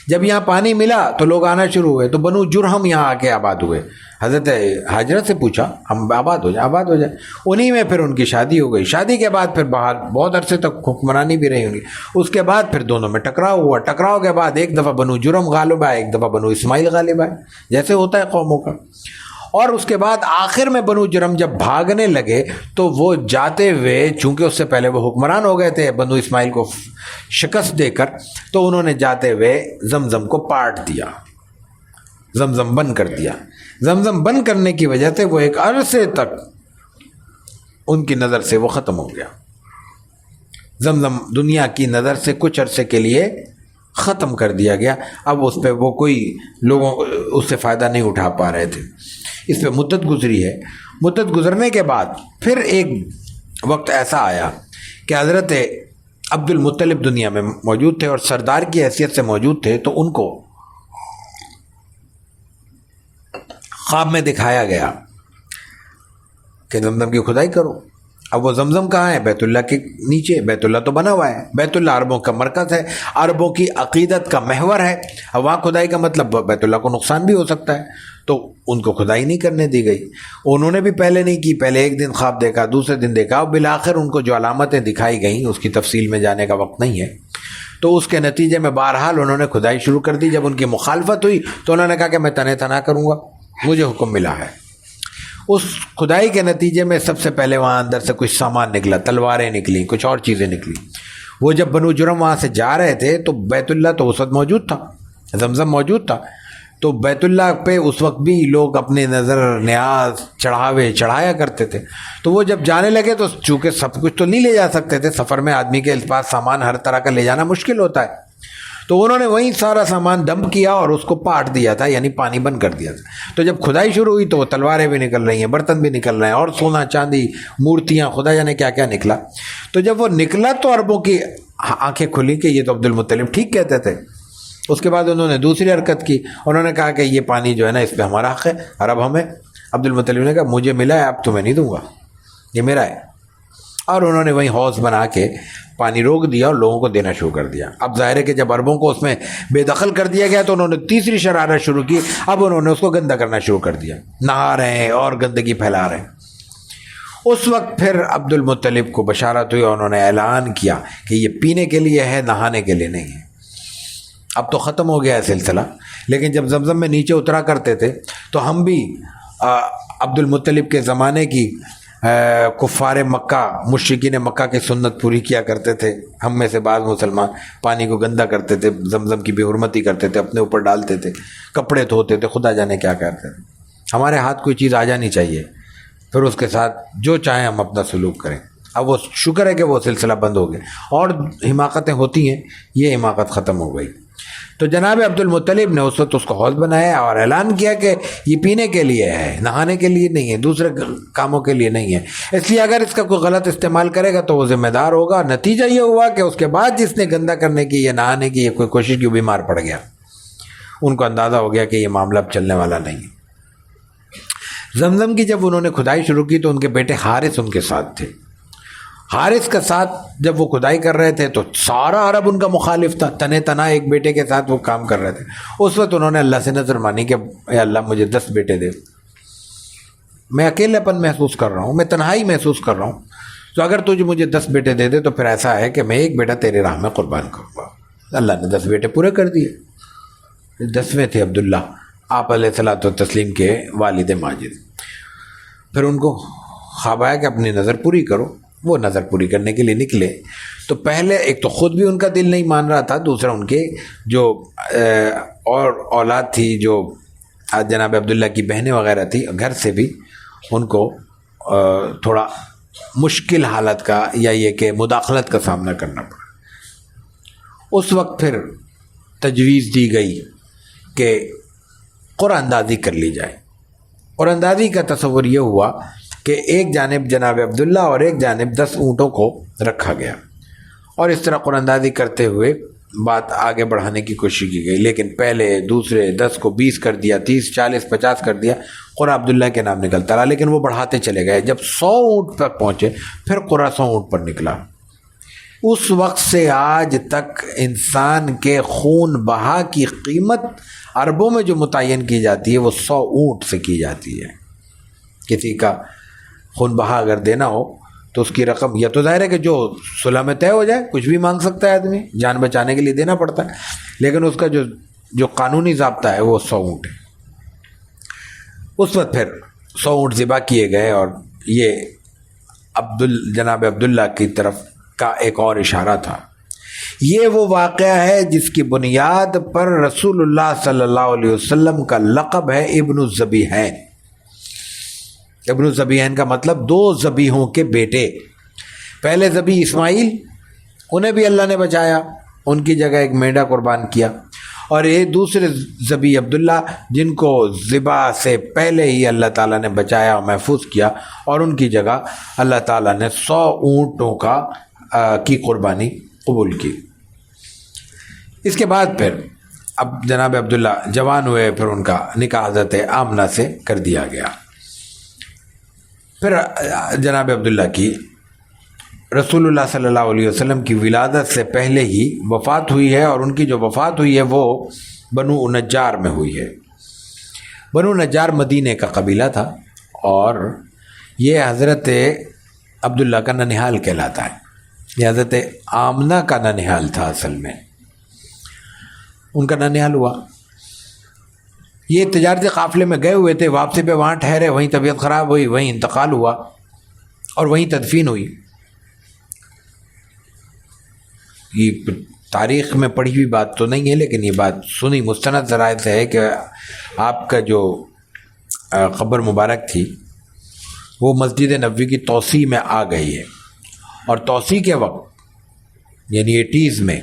Speaker 1: جب یہاں پانی ملا تو لوگ آنا شروع ہوئے. تو بنو جرہم یہاں آ کے آباد ہوئے. حضرت ہاجرہ سے پوچھا ہم آباد ہو جائیں. انہی میں پھر ان کی شادی ہو گئی. شادی کے بعد پھر باہر بہت عرصے تک حکمرانی بھی رہی ہوں گی. اس کے بعد پھر دونوں میں ٹکراؤ ہوا. ٹکراؤ کے بعد ایک دفعہ بنو جرہم غالب آئے، ایک دفعہ بنو اسماعیل غالب آئے، جیسے ہوتا ہے قوموں کا. اور اس کے بعد آخر میں بنو جرہم جب بھاگنے لگے تو وہ جاتے ہوئے، چونکہ اس سے پہلے وہ حکمران ہو گئے تھے بنو اسماعیل کو شکست دے کر، تو انہوں نے جاتے ہوئے زمزم کو پاٹ دیا، زمزم بند کر دیا. زمزم بند کرنے کی وجہ سے وہ ایک عرصے تک ان کی نظر سے وہ ختم ہو گیا. زمزم دنیا کی نظر سے کچھ عرصے کے لیے ختم کر دیا گیا. اب اس پہ وہ کوئی لوگوں اس سے فائدہ نہیں اٹھا پا رہے تھے. اس پہ مدت گزری ہے. مدت گزرنے کے بعد پھر ایک وقت ایسا آیا کہ حضرت عبد المطلب دنیا میں موجود تھے اور سردار کی حیثیت سے موجود تھے. تو ان کو خواب میں دکھایا گیا کہ زمزم کی کھدائی کرو. اب وہ زمزم کہاں ہے؟ بیت اللہ کے نیچے. بیت اللہ تو بنا ہوا ہے، بیت اللہ عربوں کا مرکز ہے، عربوں کی عقیدت کا محور ہے. اب وہاں کھدائی کا مطلب بیت اللہ کو نقصان بھی ہو سکتا ہے، تو ان کو کھدائی نہیں کرنے دی گئی. انہوں نے بھی پہلے نہیں کی. پہلے ایک دن خواب دیکھا، دوسرے دن دیکھا، اور بالآخر ان کو جو علامتیں دکھائی گئیں اس کی تفصیل میں جانے کا وقت نہیں ہے. تو اس کے نتیجے میں بہرحال انہوں نے کھدائی شروع کر دی. جب ان کی مخالفت ہوئی تو انہوں نے کہا کہ میں تنہ تنہا کروں گا، مجھے حکم ملا ہے. اس کھدائی کے نتیجے میں سب سے پہلے وہاں اندر سے کچھ سامان نکلا، تلواریں نکلی، کچھ اور چیزیں نکلی. وہ جب بنو جرہم وہاں سے جا رہے تھے تو بیت اللہ تو اس وقت موجود تھا، زمزم موجود تھا، تو بیت اللہ پہ اس وقت بھی لوگ اپنے نظر نیاز چڑھایا کرتے تھے. تو وہ جب جانے لگے تو چونکہ سب کچھ تو نہیں لے جا سکتے تھے، سفر میں آدمی کے پاس سامان ہر طرح کا لے جانا مشکل ہوتا ہے، تو انہوں نے وہیں سارا سامان ڈمپ کیا اور اس کو پاٹ دیا تھا، یعنی پانی بند کر دیا تھا. تو جب کھدائی شروع ہوئی تو وہ تلواریں بھی نکل رہی ہیں، برتن بھی نکل رہے ہیں، اور سونا چاندی مورتیاں خدا جانے کیا کیا نکلا. تو جب وہ نکلا تو عربوں کی آنکھیں کھلی کہ یہ تو عبد المطلب ٹھیک کہتے تھے. اس کے بعد انہوں نے دوسری حرکت کی، انہوں نے کہا کہ یہ پانی جو ہے نا اس پہ ہمارا حق ہے، عرب ہمیں. عبد المطلب نے کہا مجھے ملا ہے، اب تمہیں نہیں دوں گا، یہ میرا ہے. اور انہوں نے وہیں حوض بنا کے پانی روک دیا اور لوگوں کو دینا شروع کر دیا. اب ظاہر ہے کہ جب عربوں کو اس میں بے دخل کر دیا گیا تو انہوں نے تیسری شرارت شروع کی. اب انہوں نے اس کو گندا کرنا شروع کر دیا، نہا رہے ہیں اور گندگی پھیلا رہے ہیں. اس وقت پھر عبد المطلب کو بشارت ہوئی اور انہوں نے اعلان کیا کہ یہ پینے کے لیے ہے، نہانے کے لیے نہیں ہے. اب تو ختم ہو گیا ہے سلسلہ، لیکن جب زمزم میں نیچے اترا کرتے تھے تو ہم بھی عبد المطلب کے زمانے کی کفار مکہ، مشرکین مکہ کی سنت پوری کیا کرتے تھے. ہم میں سے بعض مسلمان پانی کو گندا کرتے تھے، زمزم کی بے حرمتی کرتے تھے، اپنے اوپر ڈالتے تھے، کپڑے دھوتے تھے، خدا جانے کیا کرتے تھے. ہمارے ہاتھ کوئی چیز آ جانی چاہیے، پھر اس کے ساتھ جو چاہیں ہم اپنا سلوک کریں. اب وہ شکر ہے کہ وہ سلسلہ بند ہو گیا، اور حماقتیں ہوتی ہیں، یہ حماقت ختم ہو گئی. تو جناب عبد المطلب نے اس وقت اس کو حوض بنایا اور اعلان کیا کہ یہ پینے کے لیے ہے، نہانے کے لیے نہیں ہے، دوسرے کاموں کے لیے نہیں ہے. اس لیے اگر اس کا کوئی غلط استعمال کرے گا تو وہ ذمہ دار ہوگا. نتیجہ یہ ہوا کہ اس کے بعد جس نے گندا کرنے کی یا نہانے کی کوئی کوشش کی وہ بیمار پڑ گیا. ان کو اندازہ ہو گیا کہ یہ معاملہ اب چلنے والا نہیں ہے. زمزم کی جب انہوں نے کھدائی شروع کی تو ان کے بیٹے حارث ان کے ساتھ تھے. حارث کا ساتھ جب وہ کھدائی کر رہے تھے تو سارا عرب ان کا مخالف تھا، تنے تنا ایک بیٹے کے ساتھ وہ کام کر رہے تھے. اس وقت انہوں نے اللہ سے نظر مانی کہ اے اللہ مجھے 10 بیٹے دے، میں اکیلے پن محسوس کر رہا ہوں، میں تنہائی محسوس کر رہا ہوں، تو اگر تجھے مجھے 10 بیٹے دے دے تو پھر ایسا ہے کہ میں ایک بیٹا تیرے راہ میں قربان کروں گا. اللہ نے 10 بیٹے پورے کر دیے. 10ویں تھے عبداللہ، آپ علیہ الصلوۃ والتسلیم کے والد ماجد. پھر ان کو خواب آیا کہ اپنی نظر پوری کرو. وہ نظر پوری کرنے کے لیے نکلے تو پہلے ایک تو خود بھی ان کا دل نہیں مان رہا تھا، دوسرا ان کے جو اور اولاد تھی جو جناب عبداللہ کی بہنیں وغیرہ تھی، گھر سے بھی ان کو تھوڑا مشکل حالت کا یا یہ کہ مداخلت کا سامنا کرنا پڑا. اس وقت پھر تجویز دی گئی کہ قرآن اندازی کر لی جائے. قرآن اندازی کا تصور یہ ہوا کہ ایک جانب جناب عبداللہ اور ایک جانب 10 اونٹوں کو رکھا گیا، اور اس طرح قرآن اندازی کرتے ہوئے بات آگے بڑھانے کی کوشش کی گئی. لیکن پہلے دوسرے 10 کو 20 کر دیا، 30 40 50 کر دیا، قرآن عبداللہ کے نام نکلتا رہا. لیکن وہ بڑھاتے چلے گئے. جب 100 اونٹ تک پہنچے پھر قرآن 100 اونٹ پر نکلا. اس وقت سے آج تک انسان کے خون بہا کی قیمت عربوں میں جو متعین کی جاتی ہے وہ 100 اونٹ سے کی جاتی ہے. کسی کا خون بہا اگر دینا ہو تو اس کی رقم یا تو ظاہر ہے کہ جو صلح میں طے ہو جائے، کچھ بھی مانگ سکتا ہے آدمی، جان بچانے کے لیے دینا پڑتا ہے، لیکن اس کا جو قانونی ضابطہ ہے وہ 100 اونٹ ہے. اس وقت پھر 100 اونٹ ذبح کیے گئے، اور یہ جناب عبداللہ کی طرف کا ایک اور اشارہ تھا. یہ وہ واقعہ ہے جس کی بنیاد پر رسول اللہ صلی اللہ علیہ وسلم کا لقب ہے ابن الذبیحین. ابن الذبیحین کا مطلب 2 ذبیحوں کے بیٹے. پہلے ذبیح اسماعیل، انہیں بھی اللہ نے بچایا، ان کی جگہ ایک مینڈا قربان کیا. اور یہ دوسرے ذبیح عبداللہ جن کو ذبح سے پہلے ہی اللہ تعالیٰ نے بچایا اور محفوظ کیا، اور ان کی جگہ اللہ تعالیٰ نے 100 اونٹوں کی قربانی قبول کی. اس کے بعد پھر اب جناب عبداللہ جوان ہوئے، پھر ان کا نکاح حضرت آمنہ سے کر دیا گیا. پھر جناب عبداللہ کی رسول اللہ صلی اللہ علیہ وسلم کی ولادت سے پہلے ہی وفات ہوئی ہے، اور ان کی جو وفات ہوئی ہے وہ بنو نجار میں ہوئی ہے. بنو نجار مدینہ کا قبیلہ تھا، اور یہ حضرت عبداللہ کا ننہال کہلاتا ہے. یہ حضرت آمنہ کا ننہال تھا، اصل میں ان کا ننہال ہوا. یہ تجارتی قافلے میں گئے ہوئے تھے، واپسی پہ وہاں ٹھہرے، وہیں طبیعت خراب ہوئی، وہیں انتقال ہوا اور وہیں تدفین ہوئی. یہ تاریخ میں پڑھی ہوئی بات تو نہیں ہے، لیکن یہ بات سنی مستند ذرائع سے ہے کہ آپ کا جو قبر مبارک تھی وہ مسجد نبوی کی توسیع میں آ گئی ہے، اور توسیع کے وقت یعنی 80s میں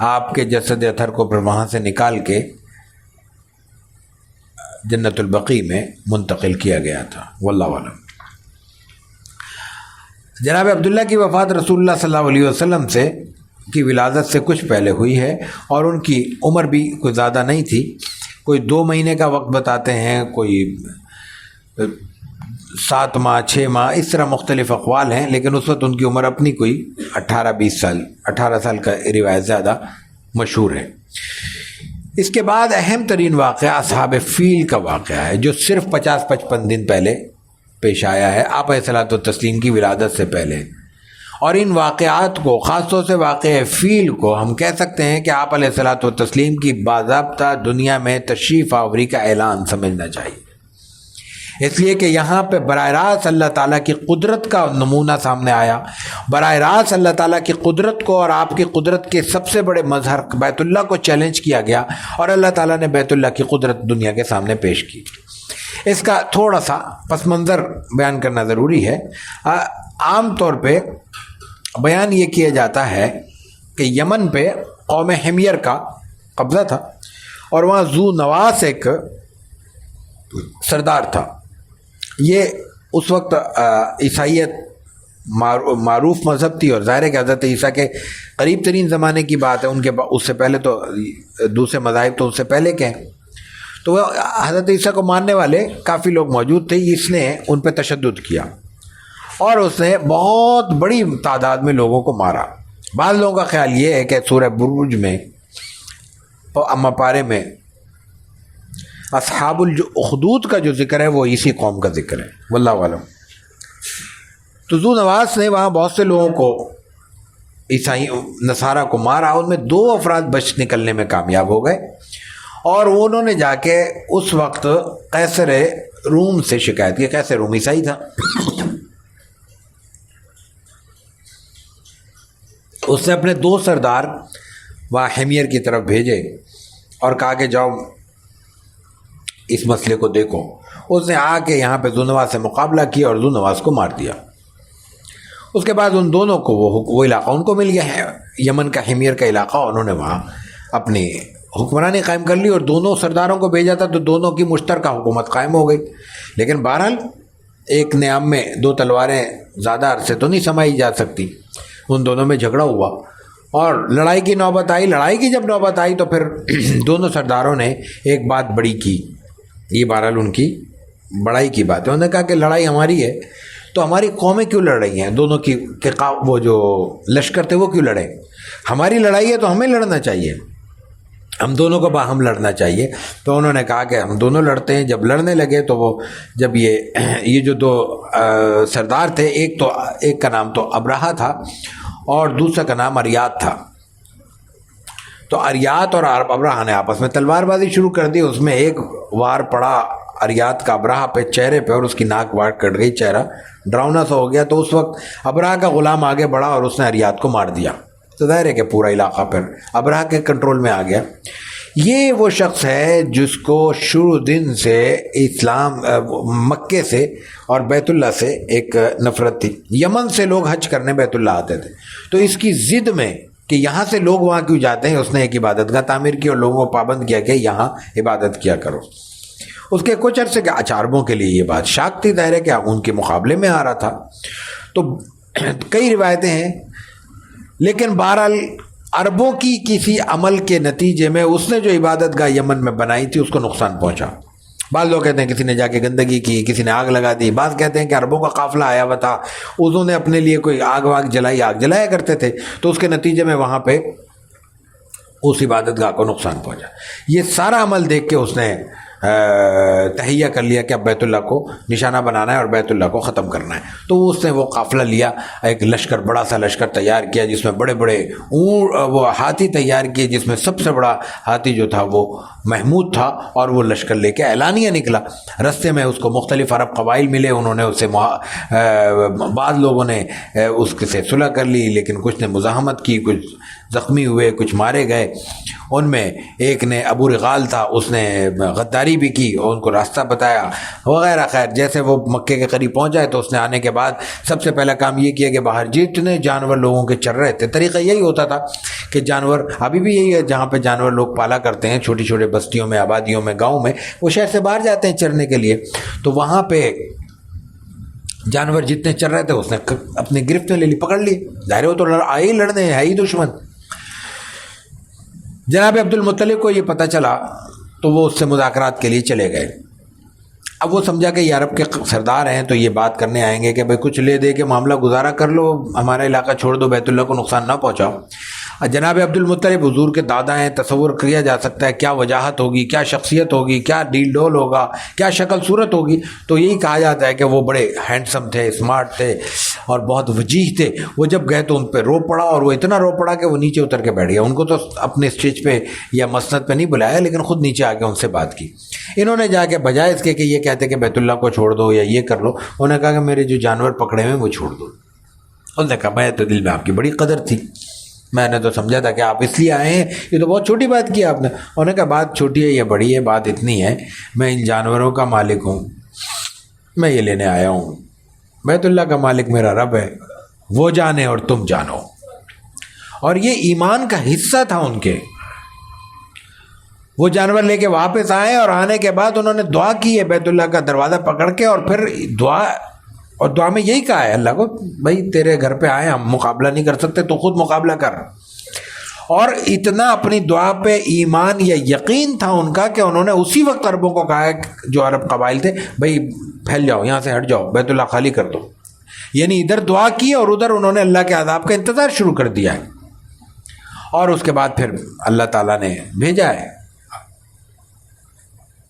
Speaker 1: آپ کے جسد اطہر کو پھر وہاں سے نکال کے جنت البقیع میں منتقل کیا گیا تھا، واللہ اعلم۔ جناب عبداللہ کی وفات رسول اللہ صلی اللہ علیہ وسلم سے کی ولادت سے کچھ پہلے ہوئی ہے، اور ان کی عمر بھی کوئی زیادہ نہیں تھی، کوئی 2 مہینے کا وقت بتاتے ہیں، کوئی 7 ماہ 6 ماہ، اس طرح مختلف اقوال ہیں، لیکن اس وقت ان کی عمر اپنی کوئی 18-20 سال 18 سال کا روایت زیادہ مشہور ہے۔ اس کے بعد اہم ترین واقعہ اصحاب فیل کا واقعہ ہے، جو صرف 50-55 دن پہلے پیش آیا ہے آپ علیہ الصلوۃ والتسلیم کی ولادت سے پہلے، اور ان واقعات کو، خاص طور سے واقعہ فیل کو، ہم کہہ سکتے ہیں کہ آپ علیہ الصلوۃ والتسلیم کی باضابطہ دنیا میں تشریف آوری کا اعلان سمجھنا چاہیے، اس لیے کہ یہاں پہ براہ راست اللہ تعالیٰ کی قدرت کا نمونہ سامنے آیا، براہ راست اللہ تعالیٰ کی قدرت کو اور آپ کی قدرت کے سب سے بڑے مظہر بیت اللہ کو چیلنج کیا گیا، اور اللہ تعالیٰ نے بیت اللہ کی قدرت دنیا کے سامنے پیش کی۔ اس کا تھوڑا سا پس منظر بیان کرنا ضروری ہے۔ عام طور پہ بیان یہ کیا جاتا ہے کہ یمن پہ قوم حمیر کا قبضہ تھا، اور وہاں ذو نواس ایک سردار تھا۔ یہ اس وقت عیسائیت معروف مذہب تھی، اور ظاہر ہے کہ حضرت عیسیٰ کے قریب ترین زمانے کی بات ہے، ان کے اس سے پہلے تو دوسرے مذاہب تو اس سے پہلے کے ہیں، تو وہ حضرت عیسیٰ کو ماننے والے کافی لوگ موجود تھے۔ اس نے ان پہ تشدد کیا، اور اس نے بہت بڑی تعداد میں لوگوں کو مارا۔ بعض لوگوں کا خیال یہ ہے کہ سورہ بروج میں اور اما پارے میں اصحاب الاخدود کا جو ذکر ہے وہ اسی قوم کا ذکر ہے، واللہ اعلم۔ تو ذو نواس نے وہاں بہت سے لوگوں کو، عیسائی نصارہ کو مارا، ان میں 2 افراد بچ نکلنے میں کامیاب ہو گئے، اور انہوں نے جا کے اس وقت قیصر روم سے شکایت کی۔ قیصر روم عیسائی تھا، اس نے اپنے 2 سردار وہاں حمیر کی طرف بھیجے اور کہا کہ جاؤ اس مسئلے کو دیکھو۔ اس نے آ کے یہاں پہ ذو نواس سے مقابلہ کیا اور ذو نواس کو مار دیا۔ اس کے بعد ان دونوں کو وہ علاقہ ان کو مل گیا ہے، یمن کا حمیر کا علاقہ، انہوں نے وہاں اپنی حکمرانی قائم کر لی، اور دونوں سرداروں کو بھیجا تھا تو دونوں کی مشترکہ حکومت قائم ہو گئی۔ لیکن بہرحال ایک نیام میں 2 تلواریں زیادہ عرصے تو نہیں سمائی جا سکتی، ان دونوں میں جھگڑا ہوا اور لڑائی کی نوبت آئی۔ لڑائی کی جب نوبت آئی تو پھر دونوں سرداروں نے ایک بات بڑی کی، یہ بہرحال ان کی بڑائی کی بات ہے۔ انہوں نے کہا کہ لڑائی ہماری ہے تو ہماری قومیں کیوں لڑ رہی ہیں، دونوں کی وہ جو لشکر تھے وہ کیوں لڑے، ہماری لڑائی ہے تو ہمیں لڑنا چاہیے، ہم دونوں کو باہم لڑنا چاہیے۔ تو انہوں نے کہا کہ ہم دونوں لڑتے ہیں۔ جب لڑنے لگے تو وہ جب یہ جو 2 سردار تھے، ایک کا نام تو ابرہہ تھا اور دوسرا کا نام اریات تھا، تو اریات اور ابرہہ نے آپس میں تلوار بازی شروع کر دی۔ اس میں ایک وار پڑا اریات کا ابرہہ پہ، چہرے پہ، اور اس کی ناک وار کٹ گئی، چہرہ ڈراؤنا سا ہو گیا۔ تو اس وقت ابرہہ کا غلام آگے بڑھا اور اس نے اریات کو مار دیا، تو ظاہر ہے کہ پورا علاقہ پھر ابرہہ کے کنٹرول میں آ گیا۔ یہ وہ شخص ہے جس کو شروع دن سے اسلام مکے سے اور بیت اللہ سے ایک نفرت تھی۔ یمن سے لوگ حج کرنے بیت اللہ آتے تھے، تو اس کی ضد میں کہ یہاں سے لوگ وہاں کیوں جاتے ہیں، اس نے ایک عبادت گاہ تعمیر کی اور لوگوں کو پابند کیا کہ یہاں عبادت کیا کرو۔ اس کے کچھ عرصے کے عربوں کے لیے یہ بات شاک تھی، ظاہر ہے کہ ان کے مقابلے میں آ رہا تھا۔ تو کئی روایتیں ہیں، لیکن بہرحال عربوں کی کسی عمل کے نتیجے میں اس نے جو عبادت گاہ یمن میں بنائی تھی اس کو نقصان پہنچا۔ بعض لوگ کہتے ہیں کسی نے جا کے گندگی کی، کسی نے آگ لگا دی، بعض کہتے ہیں کہ عربوں کا قافلہ آیا ہوا تھا، انہوں نے اپنے لیے کوئی آگ جلایا کرتے تھے، تو اس کے نتیجے میں وہاں پہ اس عبادت گاہ کو نقصان پہنچا۔ یہ سارا عمل دیکھ کے اس نے تہیہ کر لیا کہ اب بیت اللہ کو نشانہ بنانا ہے اور بیت اللہ کو ختم کرنا ہے. تو اس نے وہ قافلہ لیا, ایک لشکر, بڑا سا لشکر تیار کیا جس میں بڑے بڑے وہ ہاتھی تیار کیے, جس میں سب سے بڑا ہاتھی جو تھا وہ محمود تھا, اور وہ لشکر لے کے اعلانیہ نکلا. رستے میں اس کو مختلف عرب قبائل ملے, انہوں نے اس سے بعض لوگوں نے اس سے صلح کر لی, لیکن کچھ نے مزاحمت کی, کچھ زخمی ہوئے, کچھ مارے گئے. ان میں ایک نے ابو رغال تھا, اس نے غداری بھی کی اور ان کو راستہ بتایا وغیرہ. خیر جیسے وہ مکے کے قریب پہنچا ہے تو اس نے آنے کے بعد سب سے پہلا کام یہ کیا کہ باہر جتنے جانور لوگوں کے چر رہے تھے, طریقہ یہی ہوتا تھا کہ جانور ابھی بھی یہی ہے, جہاں پہ جانور لوگ پالا کرتے ہیں چھوٹی چھوٹی بستیوں میں, آبادیوں میں, گاؤں میں, وہ شہر سے باہر جاتے ہیں چرنے کے لیے, تو وہاں پہ جانور جتنے چر رہے تھے اس نے اپنی گرفت میں لے لی, پکڑ لی. ظاہر وہ تو آئے لڑنے, ہے ہی دشمن. جناب عبد المطلب کو یہ پتہ چلا تو وہ اس سے مذاکرات کے لیے چلے گئے. اب وہ سمجھا کہ یہ عرب کے سردار ہیں تو یہ بات کرنے آئیں گے کہ بھائی کچھ لے دے کے معاملہ گزارا کر لو, ہمارا علاقہ چھوڑ دو, بیت اللہ کو نقصان نہ پہنچاؤ. جناب عبد المطلب حضور کے دادا ہیں, تصور کیا جا سکتا ہے کیا وجاہت ہوگی, کیا شخصیت ہوگی, کیا ڈیل ڈول ہوگا, کیا شکل صورت ہوگی. تو یہی کہا جاتا ہے کہ وہ بڑے ہینڈسم تھے, اسمارٹ تھے اور بہت وجیح تھے. وہ جب گئے تو ان پہ رو پڑا, اور وہ اتنا رو پڑا کہ وہ نیچے اتر کے بیٹھ گیا. ان کو تو اپنے اسٹیج پہ یا مسند پہ نہیں بلایا, لیکن خود نیچے آ کے ان سے بات کی. انہوں نے جا کے بجائے اس کے کہ یہ کہتے کہ بیت اللہ کو چھوڑ دو یا یہ کر لو, انہوں نے کہا کہ میرے جو جانور پکڑے ہوئے وہ چھوڑ دو. انہوں نے کہا میں تو دل میں آپ کی بڑی قدر تھی, میں نے تو سمجھا تھا کہ آپ اس لیے آئے ہیں, یہ تو بہت چھوٹی بات کی آپ نے. انہوں نے کہا بات چھوٹی ہے یا بڑی ہے, بات اتنی ہے میں ان جانوروں کا مالک ہوں, میں یہ لینے آیا ہوں. بیت اللہ کا مالک میرا رب ہے, وہ جانے اور تم جانو. اور یہ ایمان کا حصہ تھا ان کے. وہ جانور لے کے واپس آئے اور آنے کے بعد انہوں نے دعا کی ہے بیت اللہ کا دروازہ پکڑ کے, اور پھر دعا میں یہی کہا ہے اللہ کو, بھائی تیرے گھر پہ آئے, ہم مقابلہ نہیں کر سکتے, تو خود مقابلہ کر. اور اتنا اپنی دعا پہ ایمان یا یقین تھا ان کا کہ انہوں نے اسی وقت عربوں کو کہا جو عرب قبائل تھے, بھائی پھیل جاؤ, یہاں سے ہٹ جاؤ, بیت اللہ خالی کر دو. یعنی ادھر دعا کی اور ادھر انہوں نے اللہ کے عذاب کا انتظار شروع کر دیا ہے. اور اس کے بعد پھر اللہ تعالیٰ نے بھیجا ہے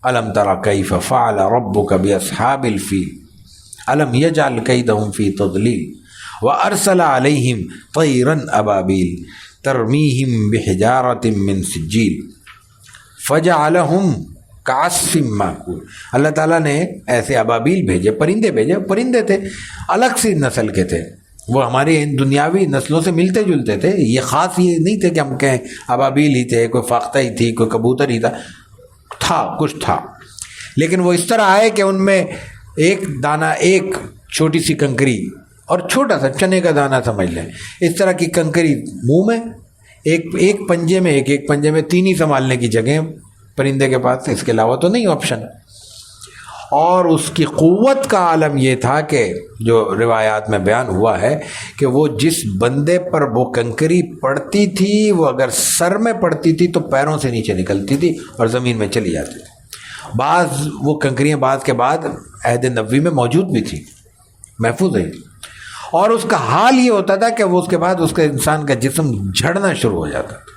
Speaker 1: الم تر کیف فعل ربک باصحاب الفیل الم یجعل کیدہم فی تضلیل وارسل علیہم طیرا ابابیل ترمیہم بحجارۃ من سجیل فجعلہم کعصف مأکول. اللہ تعالیٰ نے ایسے ابابیل بھیجے, پرندے بھیجے. پرندے تھے الگ سی نسل کے تھے, وہ ہماری دنیاوی نسلوں سے ملتے جلتے تھے. یہ خاص یہ نہیں تھے کہ ہم کہیں ابابیل ہی تھے, کوئی فاختہ ہی تھی, کوئی کبوتر ہی تھا کچھ تھا. لیکن وہ اس طرح آئے کہ ان میں ایک دانہ, ایک چھوٹی سی کنکری اور چھوٹا سا چنے کا دانہ سمجھ لیں, اس طرح کی کنکری منہ میں, ایک پنجے میں, ایک پنجے میں, تین ہی سنبھالنے کی جگہ پرندے کے پاس, اس کے علاوہ تو نہیں آپشن. اور اس کی قوت کا عالم یہ تھا کہ جو روایات میں بیان ہوا ہے کہ وہ جس بندے پر وہ کنکری پڑتی تھی, وہ اگر سر میں پڑتی تھی تو پیروں سے نیچے نکلتی تھی اور زمین میں چلی جاتی تھی. بعض وہ کنکریاں بعض کے بعد عہد نبوی میں موجود بھی تھی, محفوظ ہے. اور اس کا حال یہ ہوتا تھا کہ وہ اس کے بعد اس کا انسان کا جسم جھڑنا شروع ہو جاتا تھا.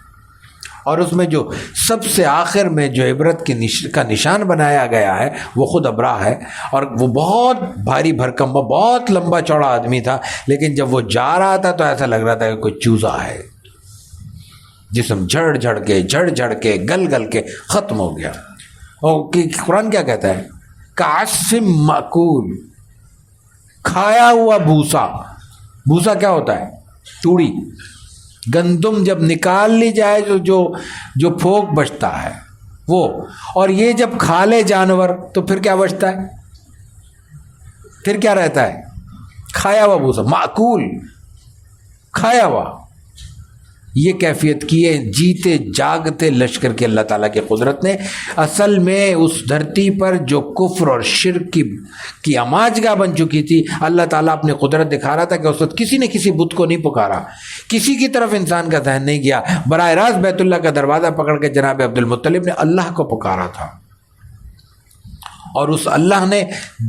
Speaker 1: اور اس میں جو سب سے آخر میں جو عبرت کا نشان بنایا گیا ہے وہ خود ابراہ ہے. اور وہ بہت بھاری بھرکم, بہت لمبا چوڑا آدمی تھا, لیکن جب وہ جا رہا تھا تو ایسا لگ رہا تھا کہ کوئی چوزا ہے. جسم جھڑ کے گل کے ختم ہو گیا. اور قرآن کیا کہتا ہے, کعصف مأکول, کھایا ہوا بھوسا. بھوسا کیا ہوتا ہے؟ توڑی. گندم جب نکال لی جائے تو جو پھوک بچتا ہے وہ, اور یہ جب کھا لے جانور تو پھر کیا بچتا ہے, پھر کیا رہتا ہے؟ کھایا ہوا بھوسا, مأکول, کھایا ہوا. یہ کیفیت کی ہے جیتے جاگتے لشکر کے اللہ تعالیٰ کی قدرت نے. اصل میں اس دھرتی پر جو کفر اور شرک کی آماج گاہ بن چکی تھی, اللہ تعالیٰ اپنی قدرت دکھا رہا تھا کہ اس وقت کسی نے کسی بت کو نہیں پکارا, کسی کی طرف انسان کا ذہن نہیں گیا. براہ راست بیت اللہ کا دروازہ پکڑ کے جناب عبد المطلب نے اللہ کو پکارا تھا. اور اس اللہ نے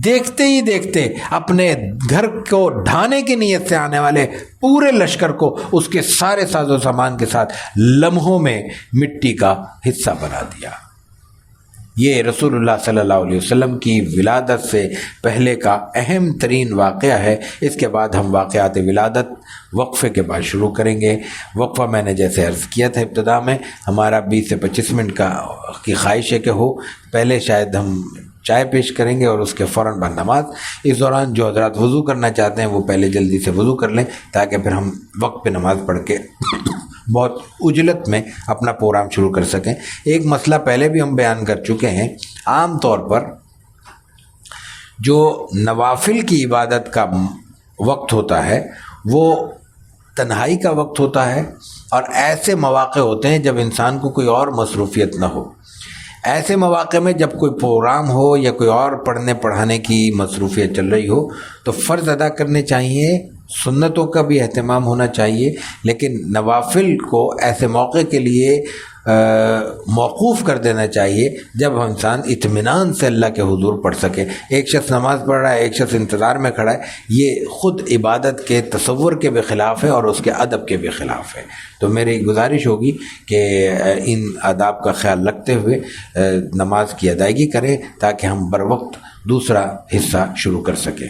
Speaker 1: دیکھتے ہی دیکھتے اپنے گھر کو ڈھانے کی نیت سے آنے والے پورے لشکر کو اس کے سارے ساز و سامان کے ساتھ لمحوں میں مٹی کا حصہ بنا دیا. یہ رسول اللہ صلی اللہ علیہ وسلم کی ولادت سے پہلے کا اہم ترین واقعہ ہے۔ اس کے بعد ہم واقعات ولادت وقفے کے بعد شروع کریں گے۔ وقفہ میں نے جیسے عرض کیا تھا ابتدا میں، ہمارا 20 سے 25 منٹ کی خواہش ہے کہ ہو۔ پہلے شاید ہم چائے پیش کریں گے اور اس کے فوراً بعد نماز۔ اس دوران جو حضرات وضو کرنا چاہتے ہیں وہ پہلے جلدی سے وضو کر لیں تاکہ پھر ہم وقت پہ نماز پڑھ کے بہت عجلت میں اپنا پروگرام شروع کر سکیں۔ ایک مسئلہ پہلے بھی ہم بیان کر چکے ہیں، عام طور پر جو نوافل کی عبادت کا وقت ہوتا ہے وہ تنہائی کا وقت ہوتا ہے، اور ایسے مواقع ہوتے ہیں جب انسان کو کوئی اور مصروفیت نہ ہو۔ ایسے مواقع میں جب کوئی پروگرام ہو یا کوئی اور پڑھنے پڑھانے کی مصروفیت چل رہی ہو تو فرض ادا کرنے چاہیے، سنتوں کا بھی اہتمام ہونا چاہیے، لیکن نوافل کو ایسے موقع کے لیے موقوف کر دینا چاہیے جب انسان اطمینان سے اللہ کے حضور پڑھ سکے۔ ایک شخص نماز پڑھ رہا ہے، ایک شخص انتظار میں کھڑا ہے، یہ خود عبادت کے تصور کے بھی خلاف ہے اور اس کے ادب کے بھی خلاف ہے۔ تو میری گزارش ہوگی کہ ان آداب کا خیال رکھتے ہوئے نماز کی ادائیگی کریں تاکہ ہم بر وقت دوسرا حصہ شروع کر سکیں۔